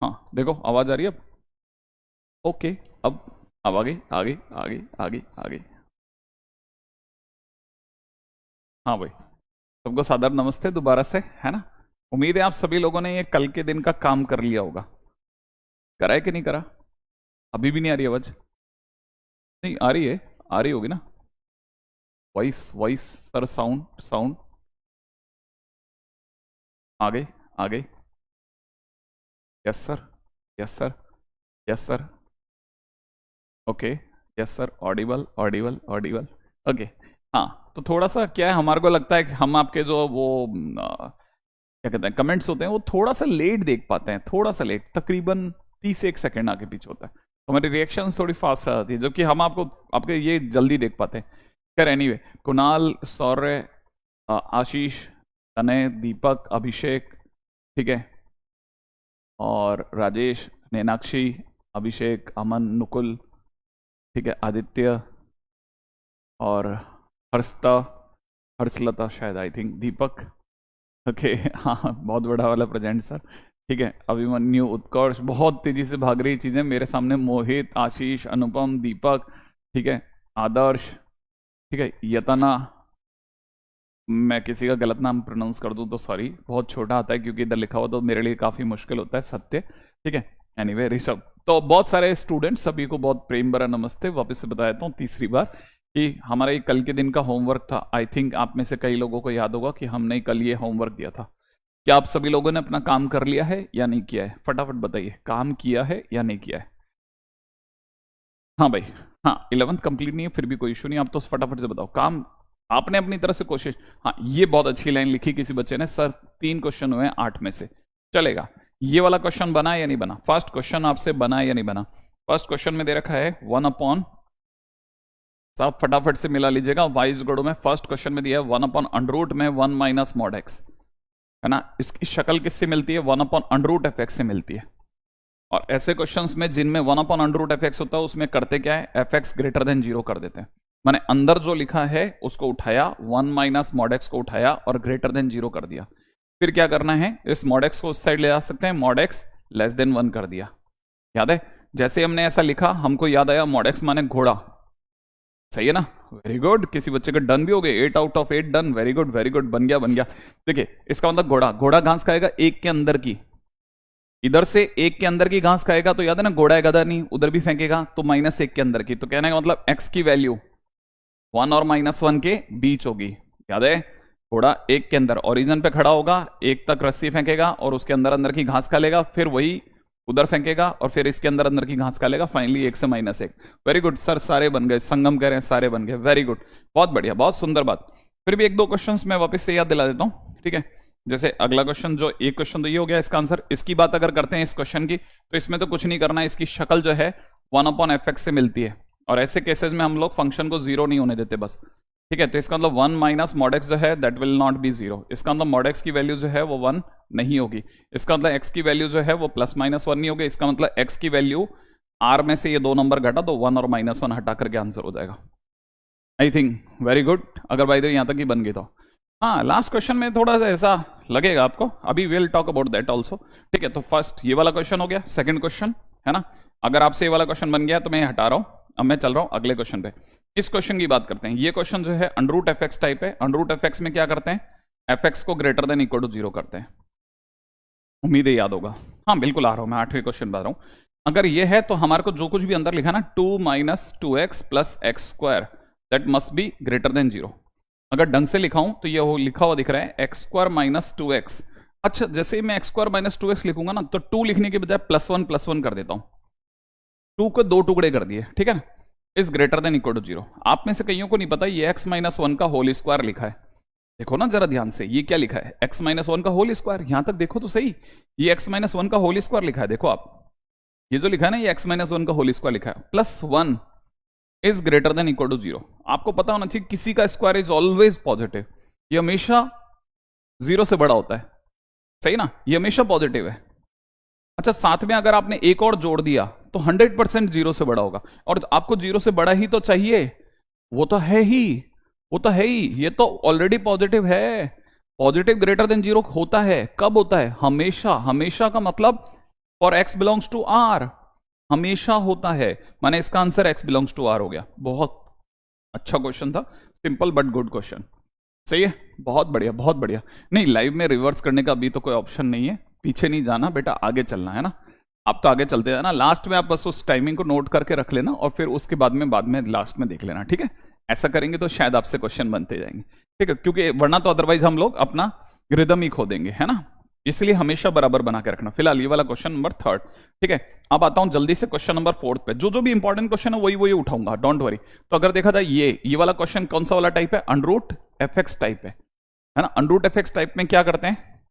हाँ देखो आवाज आ रही है अब। ओके। अब आगे आगे आगे आगे आगे। हाँ भाई, सबको सादर नमस्ते दोबारा से, है ना। उम्मीद है आप सभी लोगों ने ये कल के दिन का काम कर लिया होगा। करा है कि नहीं करा? अभी भी नहीं आ रही आवाज? नहीं आ रही है, आ रही होगी ना। Voice voice sir, sound sound. आगे आगे। Yes sir, yes sir, yes sir. Okay. Yes sir, Audible Audible Audible. Okay. हाँ तो थोड़ा सा क्या है, हमारे को लगता है कि हम आपके जो वो क्या कहते हैं कमेंट्स होते हैं वो थोड़ा सा लेट देख पाते हैं, थोड़ा सा लेट, तकरीबन 30 एक सेकंड आगे पीछे होता है। तो हमारी रिएक्शंस थोड़ी फास्ट आती है, जो कि हम आपको आपके ये जल्दी देख पाते हैं। खैर एनीवे, कुणाल, सौर्य, आशीष, तनय, दीपक, अभिषेक, ठीक है, और राजेश, नैनाक्षी, अभिषेक, अमन, नुकुल, ठीक है, आदित्य, और हर्षता, हर्षलता शायद, आई थिंक, दीपक। ओके हाँ बहुत बड़ा वाला प्रेजेंट सर। ठीक है, अभिमन्यु, उत्कर्ष, बहुत तेजी से भाग रही चीजें मेरे सामने, मोहित, आशीष, अनुपम, दीपक, ठीक है, आदर्श, ठीक है, यतना। मैं किसी का गलत नाम प्रोनाउंस कर दूं तो सॉरी, बहुत छोटा आता है क्योंकि इधर लिखा हुआ तो मेरे लिए काफी मुश्किल होता है, सत्य, ठीक है। एनीवे, ऋषभ, तो बहुत सारे स्टूडेंट्स, सभी को बहुत प्रेम भरा नमस्ते। वापस से बता देता हूँ तीसरी बार कि हमारा ये कल के दिन का होमवर्क था। आई थिंक आप में से कई लोगों को याद होगा कि हमने कल ये होमवर्क दिया था। क्या आप सभी लोगों ने अपना काम कर लिया है या नहीं किया है? फटाफट बताइए, काम किया है या नहीं किया है? हाँ भाई, हाँ 11th कंप्लीट नहीं है फिर भी कोई इशू नहीं, आप तो फटाफट से बताओ काम आपने अपनी तरफ से कोशिश। हाँ ये बहुत अच्छी लाइन लिखी किसी बच्चे ने, सर 3 क्वेश्चन हुए हैं 8 में से, चलेगा। ये वाला क्वेश्चन बना या नहीं बना? फर्स्ट क्वेश्चन आपसे बना या नहीं बना? फर्स्ट क्वेश्चन में दे रखा है 1 अपॉन, साहब फटाफट से मिला लीजिएगा, वाइज गढ़ो में फर्स्ट क्वेश्चन में दिया है 1/√, में 1 माइनस मॉड एक्स, है ना। इसकी शक्ल किससे मिलती है? 1/√f(x) से मिलती है। और ऐसे क्वेश्चंस में जिनमें 1/√f(x) होता है उसमें करते क्या है, f(x) ग्रेटर देन 0 कर देते हैं। मैंने अंदर जो लिखा है उसको उठाया, 1 माइनस मॉड एक्स को उठाया और ग्रेटर देन 0 कर दिया। फिर क्या करना है, इस मॉड एक्स को उस साइड ले जा सकते हैं, मॉड एक्स लेस देन 1 कर दिया। याद है, जैसे हमने ऐसा लिखा हमको याद आया मॉड एक्स माने घोड़ा, सही है ना। वेरी गुड, किसी बच्चे का डन भी हो गए, 8/8 done, very good very good, बन गया बन गया। देखिए इसका मतलब घोड़ा, घोड़ा घास खाएगा एक के अंदर की, इधर से एक के अंदर की घास खाएगा तो याद है ना, घोड़ा है गधा नहीं, उधर भी फेंकेगा तो -1 के अंदर की, तो कहने का मतलब एक्स की वैल्यू 1 और -1 के बीच होगी। याद है, घोड़ा एक के अंदर ओरिजिन पे खड़ा होगा, एक तक रस्सी फेंकेगा और उसके अंदर अंदर की घास खा लेगा, फिर वही उधर फेंकेगा और फिर इसके अंदर अंदर की घास खा लेगा, फाइनली 1 से -1। वेरी गुड सर, सारे बन गए, संगम कह रहे हैं सारे बन गए, वेरी गुड, बहुत बढ़िया, बहुत सुंदर बात। फिर भी 1-2 क्वेश्चंस मैं वापस से याद दिला देता हूं, ठीक है। जैसे अगला क्वेश्चन, जो एक क्वेश्चन तो ये हो गया इसका आंसर। इसकी बात अगर करते हैं इस क्वेश्चन की, तो इसमें तो कुछ नहीं करना है, इसकी शक्ल जो है 1/f(x) से मिलती है, और ऐसे केसेस में हम लोग फंक्शन को 0 नहीं होने देते बस, ठीक है। तो इसका मतलब 1 माइनस मॉड एक्स जो है दैट विल नॉट बी 0, इसका मतलब मॉड एक्स की वैल्यू जो है वो 1 नहीं होगी, इसका मतलब एक्स की वैल्यू जो है वो +-1 नहीं होगी, इसका मतलब एक्स की वैल्यू आर में से ये 2 नंबर घटा तो 1 और -1 हटा करके आंसर हो जाएगा। आई थिंक वेरी गुड, अगर बाई द वे यहां तक ही बन गई तो। हाँ लास्ट क्वेश्चन में थोड़ा सा ऐसा लगेगा आपको, अभी will talk about that also, ठीक है। तो फर्स्ट ये वाला क्वेश्चन हो गया, सेकंड क्वेश्चन, है ना। अगर आपसे ये वाला क्वेश्चन बन गया तो मैं हटा रहा हूं, अब मैं चल रहा हूं अगले क्वेश्चन पे। इस क्वेश्चन की बात करते हैं। ये क्वेश्चन जो है √f(x) टाइप है। √f(x) में क्या करते हैं, f(x) को ग्रेटर देन इक्वल टू 0 करते हैं, उम्मीद है याद होगा। हाँ बिल्कुल आ रहा हूं मैं, 8वें क्वेश्चन बता रहा हूं। अगर ये है तो हमारे को जो कुछ भी अंदर लिखा ना, 2 minus 2x plus x² that must be greater than 0। अगर ढंग से लिखा हूं तो ये लिखा हुआ दिख रहा है x² माइनस 2x। अच्छा, जैसे ही मैं x² माइनस 2x लिखूंगा ना, तो 2 लिखने के बजाय +1 कर देता हूं, 2 को 2 टुकड़े कर दिए, ठीक है। Is greater than equal to 0। आप में से कईयों को नहीं पता ये x-1 का होल स्क्वायर लिखा है, देखो ना जरा ध्यान से, ये क्या लिखा है, x-1 का होल स्क्वायर। यहां तक देखो तो सही, ये x-1 का होल स्क्वायर लिखा है, देखो आप, ये जो लिखा है ना ये x-1 का होल स्क्वायर लिखा है, +1 is greater than equal to 0। आपको पता होना चाहिए किसी का स्क्वायर इज ऑलवेज पॉजिटिव, ये हमेशा 0 से बड़ा होता है, सही ना, ये हमेशा पॉजिटिव है। अच्छा, साथ में अगर आपने एक और जोड़ दिया तो 100% 0 से बड़ा होगा, और आपको 0 से बड़ा ही तो चाहिए, वो तो है ही, वो तो है ही, ये तो ऑलरेडी पॉजिटिव है। पॉजिटिव ग्रेटर देन 0 होता है, कब होता है, हमेशा। हमेशा का मतलब for x belongs to R, हमेशा होता है, माने इसका answer x belongs to R हो गया। बहुत अच्छा क्वेश्चन था, सिंपल बट गुड क्वेश्चन। सही है, बहुत बढ़िया बहुत बढ़िया। नहीं, लाइव में रिवर्स करने का अभी तो कोई ऑप्शन नहीं है, पीछे नहीं जाना बेटा, आगे चलना है ना। आप तो आगे चलते जाना, लास्ट में आप बस उस टाइमिंग को नोट करके रख लेना और फिर उसके बाद में लास्ट में देख लेना, ठीक है। ऐसा करेंगे तो शायद आपसे क्वेश्चन बनते जाएंगे, ठीक है, क्योंकि वरना तो अदरवाइज हम लोग अपना रिदम ही खो देंगे, है ना। इसलिए हमेशा बराबर बना के रखना। फिलहाल ये वाला क्वेश्चन नंबर 3, ठीक है। अब आता हूं जल्दी से क्वेश्चन नंबर 4 पे। जो भी इंपॉर्टेंट क्वेश्चन है वही उठाऊंगा, डोंट वरी। तो अगर देखा जाए ये वाला क्वेश्चन कौन सा वाला टाइप है, अंडरूट एफएक्स टाइप है ना। अंडरूट एफएक्स टाइप में क्या करते हैं,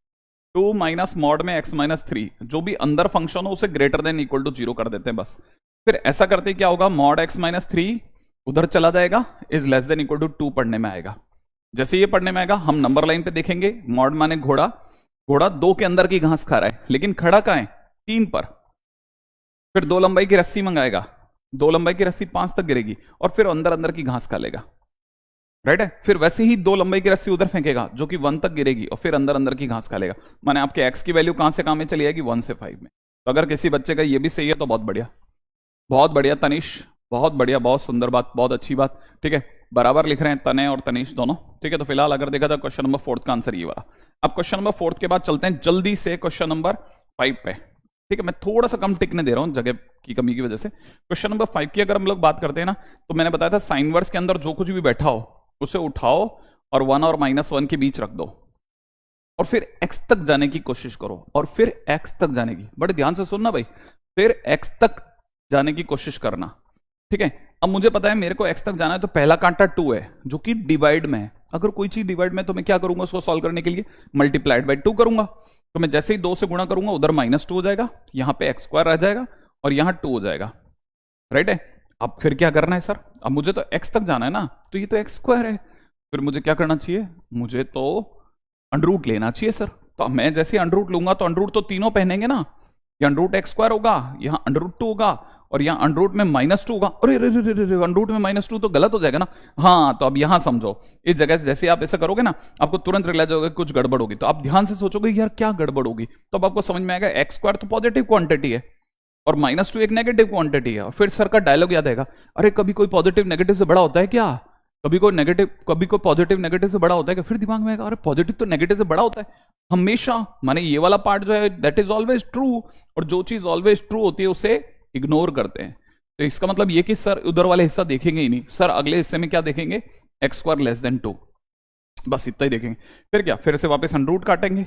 2 माइनस मॉड में x माइनस 3, जो भी अंदर फंक्शन हो उसे ग्रेटर देन इक्वल टू 0 कर देते हैं बस। फिर ऐसा करते क्या होगा, मॉड x माइनस 3 उधर चला जाएगा, is less than equal to 2 पढ़ने में आएगा। जैसे ये पढ़ने में आएगा हम नंबर लाइन पे देखेंगे, मॉड माने घोड़ा, घोड़ा 2 के अंदर की घास खा रहा है लेकिन खड़ा कहां है, 3 पर। फिर 2 लंबाई की रस्सी मंगाएगा, 2 लंबाई की रस्सी 5 तक गिरेगी और फिर अंदर अंदर की घास खा लेगा, राइट है। फिर वैसे ही 2 लंबाई की रस्सी उधर फेंकेगा जो कि 1 तक गिरेगी और फिर अंदर अंदर की घास खा लेगा। माने आपके x की वैल्यू कहां से कहां में चली जाएगी, 1 से 5 में। तो अगर किसी बच्चे का ये भी सही है तो बहुत बढ़िया, बहुत बढ़िया तनिष, बहुत बढ़िया, बहुत सुंदर बात, बहुत अच्छी बात, ठीक है। बराबर लिख रहे हैं तने और तनिष दोनों, ठीक है। तो फिलहाल अगर देखा जाए क्वेश्चन नंबर 4 का आंसर ये वाला। अब क्वेश्चन नंबर 4 के बाद चलते हैं जल्दी से क्वेश्चन नंबर 5 पे, ठीक है। मैं थोड़ा सा कम टिकने दे रहा हूं जगह की कमी की वजह से। क्वेश्चन नंबर 5 की अगर हम लोग बात करते हैं ना, तो मैंने बताया था साइन वर्स के अंदर जो कुछ भी बैठा हो उसे उठाओ और 1 और -1 के बीच रख दो और फिर x तक जाने की कोशिश करो और फिर x तक जाने की, बड़े ध्यान से सुनना भाई, फिर x तक जाने की कोशिश करना, ठीक है। अब मुझे पता है मेरे को x तक जाना है, तो पहला कांटा 2 है जो कि डिवाइड में है। अगर कोई चीज डिवाइड में तो मैं क्या करूंगा, उसको सॉल्व करने के लिए मल्टीप्लाइड बाई 2 करूंगा। तो मैं जैसे ही 2 से गुणा करूंगा उधर -2 हो जाएगा, यहां पे x² रह जाएगा और यहां 2 हो जाएगा, राइट है। अब फिर क्या करना है सर, अब मुझे तो x तक जाना है ना, तो ये तो x² है, फिर मुझे क्या करना चाहिए, मुझे तो अंडरूट लेना चाहिए सर। तो मैं जैसे अंडरूट लूंगा तो अंडरूट तो तीनों पहनेंगे ना, ये अंडरूट x² होगा, यहाँ अंडरूट 2 होगा और यहाँ अंडरूट में -2 होगा। अरे अंडरूट में -2 तो गलत हो जाएगा ना। हाँ, तो अब यहां समझो, इस जगह से जैसे आप ऐसा करोगे ना, आपको तुरंत रियलाइज होगा कुछ गड़बड़ होगी। तो आप ध्यान से सोचोगे यार क्या गड़बड़ होगी, तो अब आपको समझ में आएगा x² तो पॉजिटिव क्वांटिटी है और -2 एक नेगेटिव क्वांटिटी है। और फिर सर का डायलॉग याद आएगा, अरे कभी कोई पॉजिटिव नेगेटिव से बड़ा होता है क्या, कभी कोई पॉजिटिव नेगेटिव से बड़ा होता है क्या। फिर दिमाग में आएगा अरे पॉजिटिव तो नेगेटिव से बड़ा होता है हमेशा, माने ये वाला पार्ट जो है दैट इज ऑलवेज ट्रू, और जो चीज ऑलवेज ट्रू होती है उसे इग्नोर करते हैं। तो इसका मतलब ये कि सर उधर वाले हिस्सा देखेंगे ही नहीं, सर अगले हिस्से में क्या देखेंगे, x² लेस देन 2, बस इतना ही देखेंगे। फिर क्या, फिर से वापस अंडरूट काटेंगे,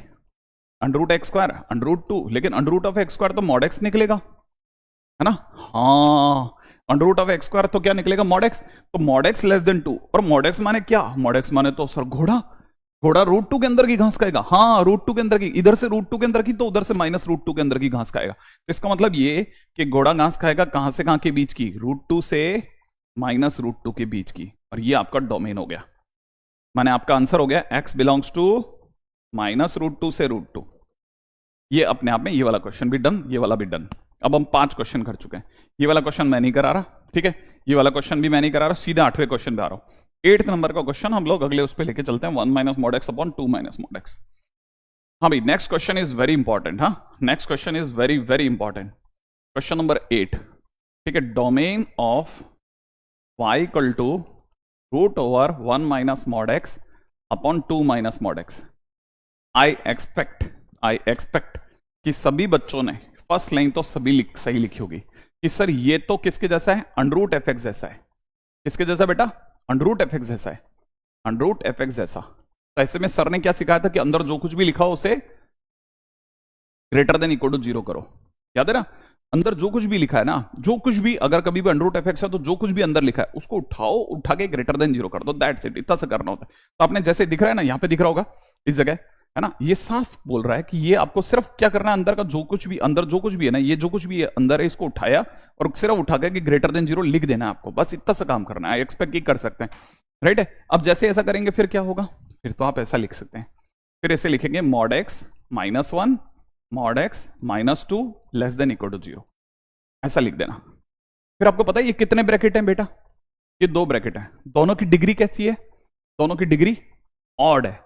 अंडरूट x², अंडरूट 2, लेकिन अंडरूट ऑफ x² तो मॉड x निकलेगा, है ना। हाँ, अंडरूट ऑफ x² तो क्या निकलेगा, मॉड x। तो मॉड x लेस देन 2, और मॉड x माने क्या, मॉड x माने तो सर घोड़ा, घोड़ा √2 के अंदर की घास खाएगा। हाँ, √2 के अंदर की, इधर से √2 के अंदर की तो उधर से -√2 के अंदर की घास खाएगा। तो इसका मतलब ये कि घोड़ा घास खाएगा कहां से कहां के बीच की, √2 से -√2 के बीच की, और ये आपका डोमेन हो गया, माने आपका आंसर हो गया x बिलोंग्स टू -√2 से √2। ये अपने आप में ये वाला क्वेश्चन भी डन, ये वाला भी डन। अब हम 5 क्वेश्चन कर चुके हैं, ये वाला क्वेश्चन मैं नहीं करा रहा, ठीक है, ये वाला क्वेश्चन भी मैं नहीं करा रहा, सीधा 8वें क्वेश्चन पे आ रहा हूं। 8th नंबर का क्वेश्चन हम लोग अगले उस पर लेके चलते हैं, 1 - mod x upon 2 - mod x। हाँ भाई, next question is very important, हाँ next question is very very important. Question number 8, ठीक है, domain of y equal to √1 - mod x upon 2 - mod x। I expect कि सभी बच्चों ने फर्स्ट लाइन तो सभी सही लिखी होगी कि सर ये तो किसके जैसा है, अंडरूट एफ एक्स जैसा है। किसके जैसा बेटा, अंडरूट एफ एक्स जैसा है, अंडरूट एफ एक्स जैसा। तो ऐसे में सर ने क्या सिखाया था कि अंदर जो कुछ भी लिखा हो उसे ग्रेटर देन इक्वल टू 0 करो, याद है ना। अंदर जो कुछ भी लिखा है ना, जो कुछ भी, अगर कभी भी अंडरूट एफ एक्स है तो जो कुछ भी अंदर लिखा है उसको उठाओ, उठा के ग्रेटर देन 0 कर दो, दैट्स इट, इतना सा करना होता है। तो आपने जैसे दिख रहा है ना, यहां पे दिख रहा होगा इस जगह, है ना, ये साफ बोल रहा है कि ये आपको सिर्फ क्या करना है, अंदर का जो कुछ भी, अंदर जो कुछ भी है ना, ये जो कुछ भी है अंदर है, इसको उठाया और सिर्फ उठा के ग्रेटर देन 0 लिख देना है आपको, बस इतना सा काम करना है। एक्सपेक्ट की कर सकते हैं, राइट है। अब जैसे ऐसा करेंगे फिर क्या होगा, फिर तो आप ऐसा लिख सकते हैं, फिर ऐसे लिखेंगे mod x -1 mod x -2 less than equal to 0, ऐसा लिख देना। फिर आपको पता है ये कितने ब्रैकेट हैं बेटा, ये 2 ब्रैकेट हैं, दोनों की डिग्री कैसी है, दोनों की डिग्री ऑड है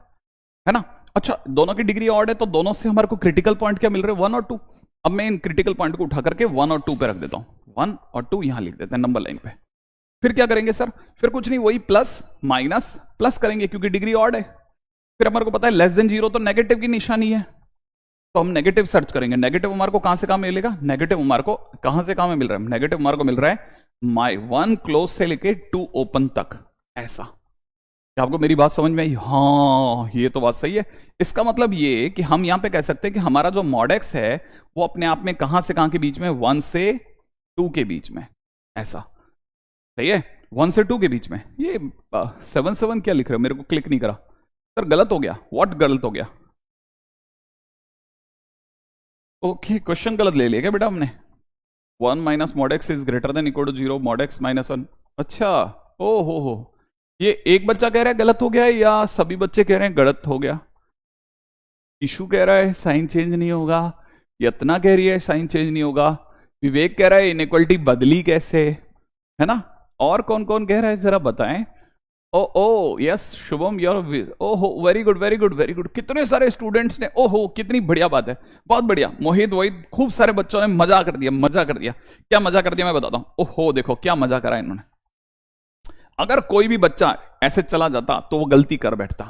ना। अच्छा, दोनों की डिग्री ऑड है तो दोनों से हमारे को क्रिटिकल पॉइंट क्या मिल रहे हैं, 1 और 2। अब मैं इन क्रिटिकल पॉइंट को उठा करके 1 और 2 पे रख देता हूं, 1 और 2 यहां लिख देते हैं नंबर लाइन पे। फिर क्या करेंगे सर, फिर कुछ नहीं, वही प्लस माइनस प्लस करेंगे क्योंकि डिग्री ऑड है। फिर हमारे को पता है लेस देन 0 तो नेगेटिव की निशानी है, तो हम नेगेटिव सर्च करेंगे। नेगेटिव हमारे को कहां से कहां मिलेगा, नेगेटिव हमारे को कहां से कहां में मिल रहा है, नेगेटिव हमारे को मिल रहा है माई 1 क्लोज से लेके 2 ओपन तक। ऐसा क्या आपको मेरी बात समझ में आई? हाँ, ये तो बात सही है। इसका मतलब ये कि हम यहां पे कह सकते हैं कि हमारा जो मॉडेक्स है वो अपने आप में कहां से कहां के बीच में, 1 से 2 के बीच में। ऐसा सही है, 1 से 2 के बीच में। ये 7 क्या लिख रहे हो, मेरे को क्लिक नहीं करा सर, गलत हो गया। व्हाट गलत हो गया? ओके, क्वेश्चन गलत ले लिया क्या बेटा हमने? 1 minus mod x is greater than equal to 0 mod x minus 1। अच्छा, ओ हो, ये एक बच्चा कह रहा है गलत हो गया या सभी बच्चे कह रहे हैं गलत हो गया? इशू कह रहा है साइन चेंज नहीं होगा, यतना कह रही है साइन चेंज नहीं होगा, विवेक कह रहा है इनइक्वलिटी बदली कैसे, है ना? और कौन कौन कह रहा है जरा बताएं। ओ ओ यस शुभम योर, ओहो very good very good very good, कितने सारे स्टूडेंट्स ने, ओहो कितनी बढ़िया बात है, बहुत बढ़िया। मोहित वहीद, खूब सारे बच्चों ने मजा कर दिया, मजा कर दिया। क्या मजा कर दिया मैं बताता हूं। ओहो देखो क्या मजा करा इन्होंने। अगर कोई भी बच्चा ऐसे चला जाता तो वो गलती कर बैठता।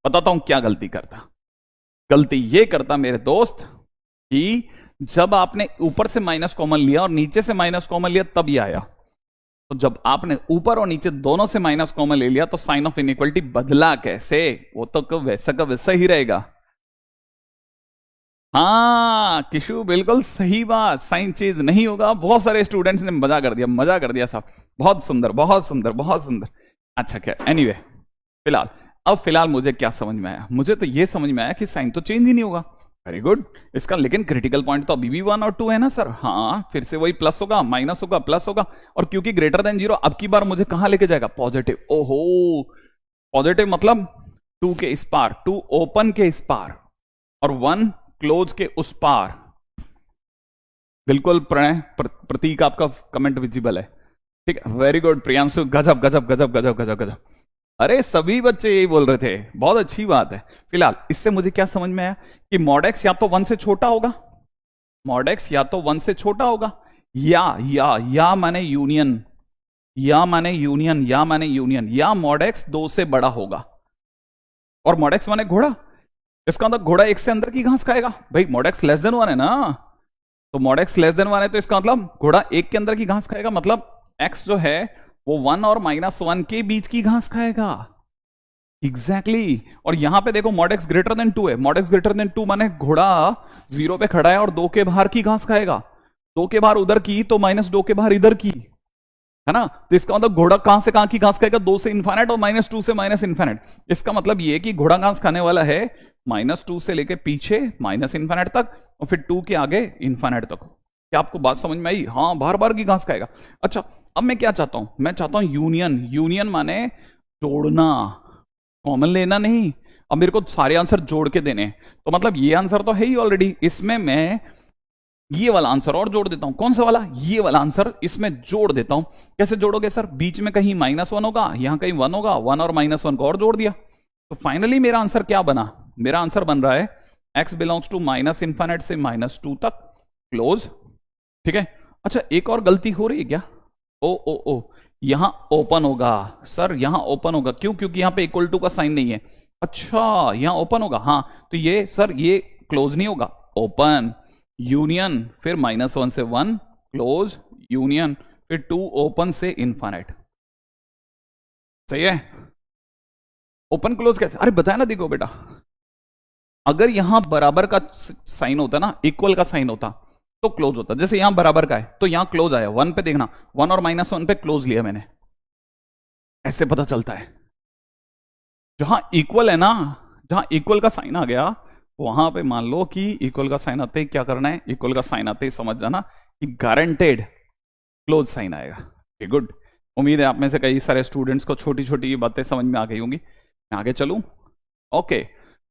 बताता हूं क्या गलती करता। गलती ये करता मेरे दोस्त कि जब आपने ऊपर से माइनस कॉमन लिया और नीचे से माइनस कॉमन लिया तब ये आया। तो जब आपने ऊपर और नीचे दोनों से माइनस कॉमन ले लिया तो साइन ऑफ इनइक्वलिटी बदला कैसे? वो तो वैसा का वैसा ही रहेगा। हाँ किशु बिल्कुल सही बात, साइन चेंज नहीं होगा। बहुत सारे स्टूडेंट्स ने मजा कर दिया, मजा कर दिया साहब, बहुत सुंदर बहुत सुंदर बहुत सुंदर। अच्छा क्या, एनीवे फिलहाल मुझे क्या समझ में आया, मुझे तो ये समझ में आया कि साइन तो चेंज ही नहीं होगा। Very good. इसका लेकिन क्रिटिकल पॉइंट तो अभी भी 1 और 2 है ना सर? हाँ, फिर से वही प्लस होगा माइनस होगा प्लस होगा, और क्योंकि ग्रेटर देन 0 अब की बार मुझे कहां लेके जाएगा, पॉजिटिव। ओहो पॉजिटिव मतलब 2 के इस पार, 2 ओपन के इस पार और 1 क्लोज के उस पार। बिल्कुल प्रणय, प्रतीक आपका कमेंट विजिबल है, ठीक है, वेरी गुड प्रियांशु, गजब गजब गजब गजब गजब गजब। अरे सभी बच्चे यही बोल रहे थे, बहुत अच्छी बात है। फिलहाल इससे मुझे क्या समझ में आया कि मॉडेक्स या तो 1 से छोटा होगा, मॉडेक्स या तो 1 से छोटा होगा, या माने यूनियन, या माने यूनियन, या माने यूनियन, या मॉडेक्स 2 से बड़ा होगा। और मॉडेक्स माने घोड़ा, इसका मतलब घोड़ा 1 से अंदर की घास खाएगा। भाई मॉडेक्स लेस देन 1 है ना, तो मॉडेक्स लेस देन 1 है तो इसका मतलब घोड़ा 1 के अंदर की घास खाएगा, मतलब एक्स जो है वो 1 और -1 के बीच की घास खाएगा। एग्जैक्टली और यहां पे देखो मॉडेक्स ग्रेटर देन 2 है, मॉडेक्स ग्रेटर देन 2 माने घोड़ा 0 पे खड़ा है और 2 के बाहर की घास खाएगा। 2 के बाहर उधर की तो -2 के बाहर इधर की, है ना? तो इसका मतलब घोड़ा कहां से कहां की घास खाएगा, 2 से इन्फाइनाइट और -2 से माइनस इन्फाइनाइट। इसका मतलब ये कि घोड़ा घास खाने वाला है -2 से लेके पीछे माइनस इन्फाइनाइट तक और फिर 2 के आगे इन्फाइनाइट तक। क्या आपको बात समझ में आई? हाँ, बार बार की घास खाएगा। अच्छा अब मैं क्या चाहता हूं, मैं चाहता हूं यूनियन। यूनियन माने जोड़ना, कॉमन लेना नहीं। अब मेरे को सारे आंसर जोड़ के देने, तो मतलब ये आंसर तो है ही ऑलरेडी, इसमें मैं ये वाला आंसर और जोड़ देता हूं। कौन सा वाला? ये वाला आंसर इसमें जोड़ देता हूं। कैसे जोड़ोगे सर? बीच में कहीं -1 होगा, यहां कहीं 1 होगा, 1 और -1 को और जोड़ दिया, तो फाइनली मेरा आंसर क्या बना? मेरा आंसर बन रहा है x belongs to minus infinite से -2 तक क्लोज, ठीक है। अच्छा एक और गलती हो रही है क्या? ओ यहां ओपन होगा सर, यहां ओपन होगा, क्यों? क्योंकि यहां पे इक्वल टू का साइन नहीं है। अच्छा यहां ओपन होगा, हाँ, तो ये सर ये क्लोज नहीं होगा, ओपन यूनियन, फिर -1 से 1 क्लोज यूनियन, फिर 2 ओपन से इन्फाइनाइट। सही है? ओपन क्लोज कैसे? अरे बताया ना, देखो बेटा, अगर यहां बराबर का साइन होता ना, इक्वल का साइन होता तो क्लोज होता। जैसे यहां बराबर का है तो यहां क्लोज आया, 1 पे देखना, 1 और -1 पे क्लोज लिया मैंने, ऐसे पता चलता है। जहां इक्वल है ना, जहां इक्वल का साइन आ गया वहां पे मान लो कि इक्वल का साइन आते ही क्या करना है, इक्वल का साइन आते ही समझ जाना कि गारंटेड क्लोज साइन आएगा। गुड, उम्मीद है आप में से कई सारे स्टूडेंट्स को छोटी छोटी बातें समझ में आ गई होंगी। मैं आगे चलूं? ओके,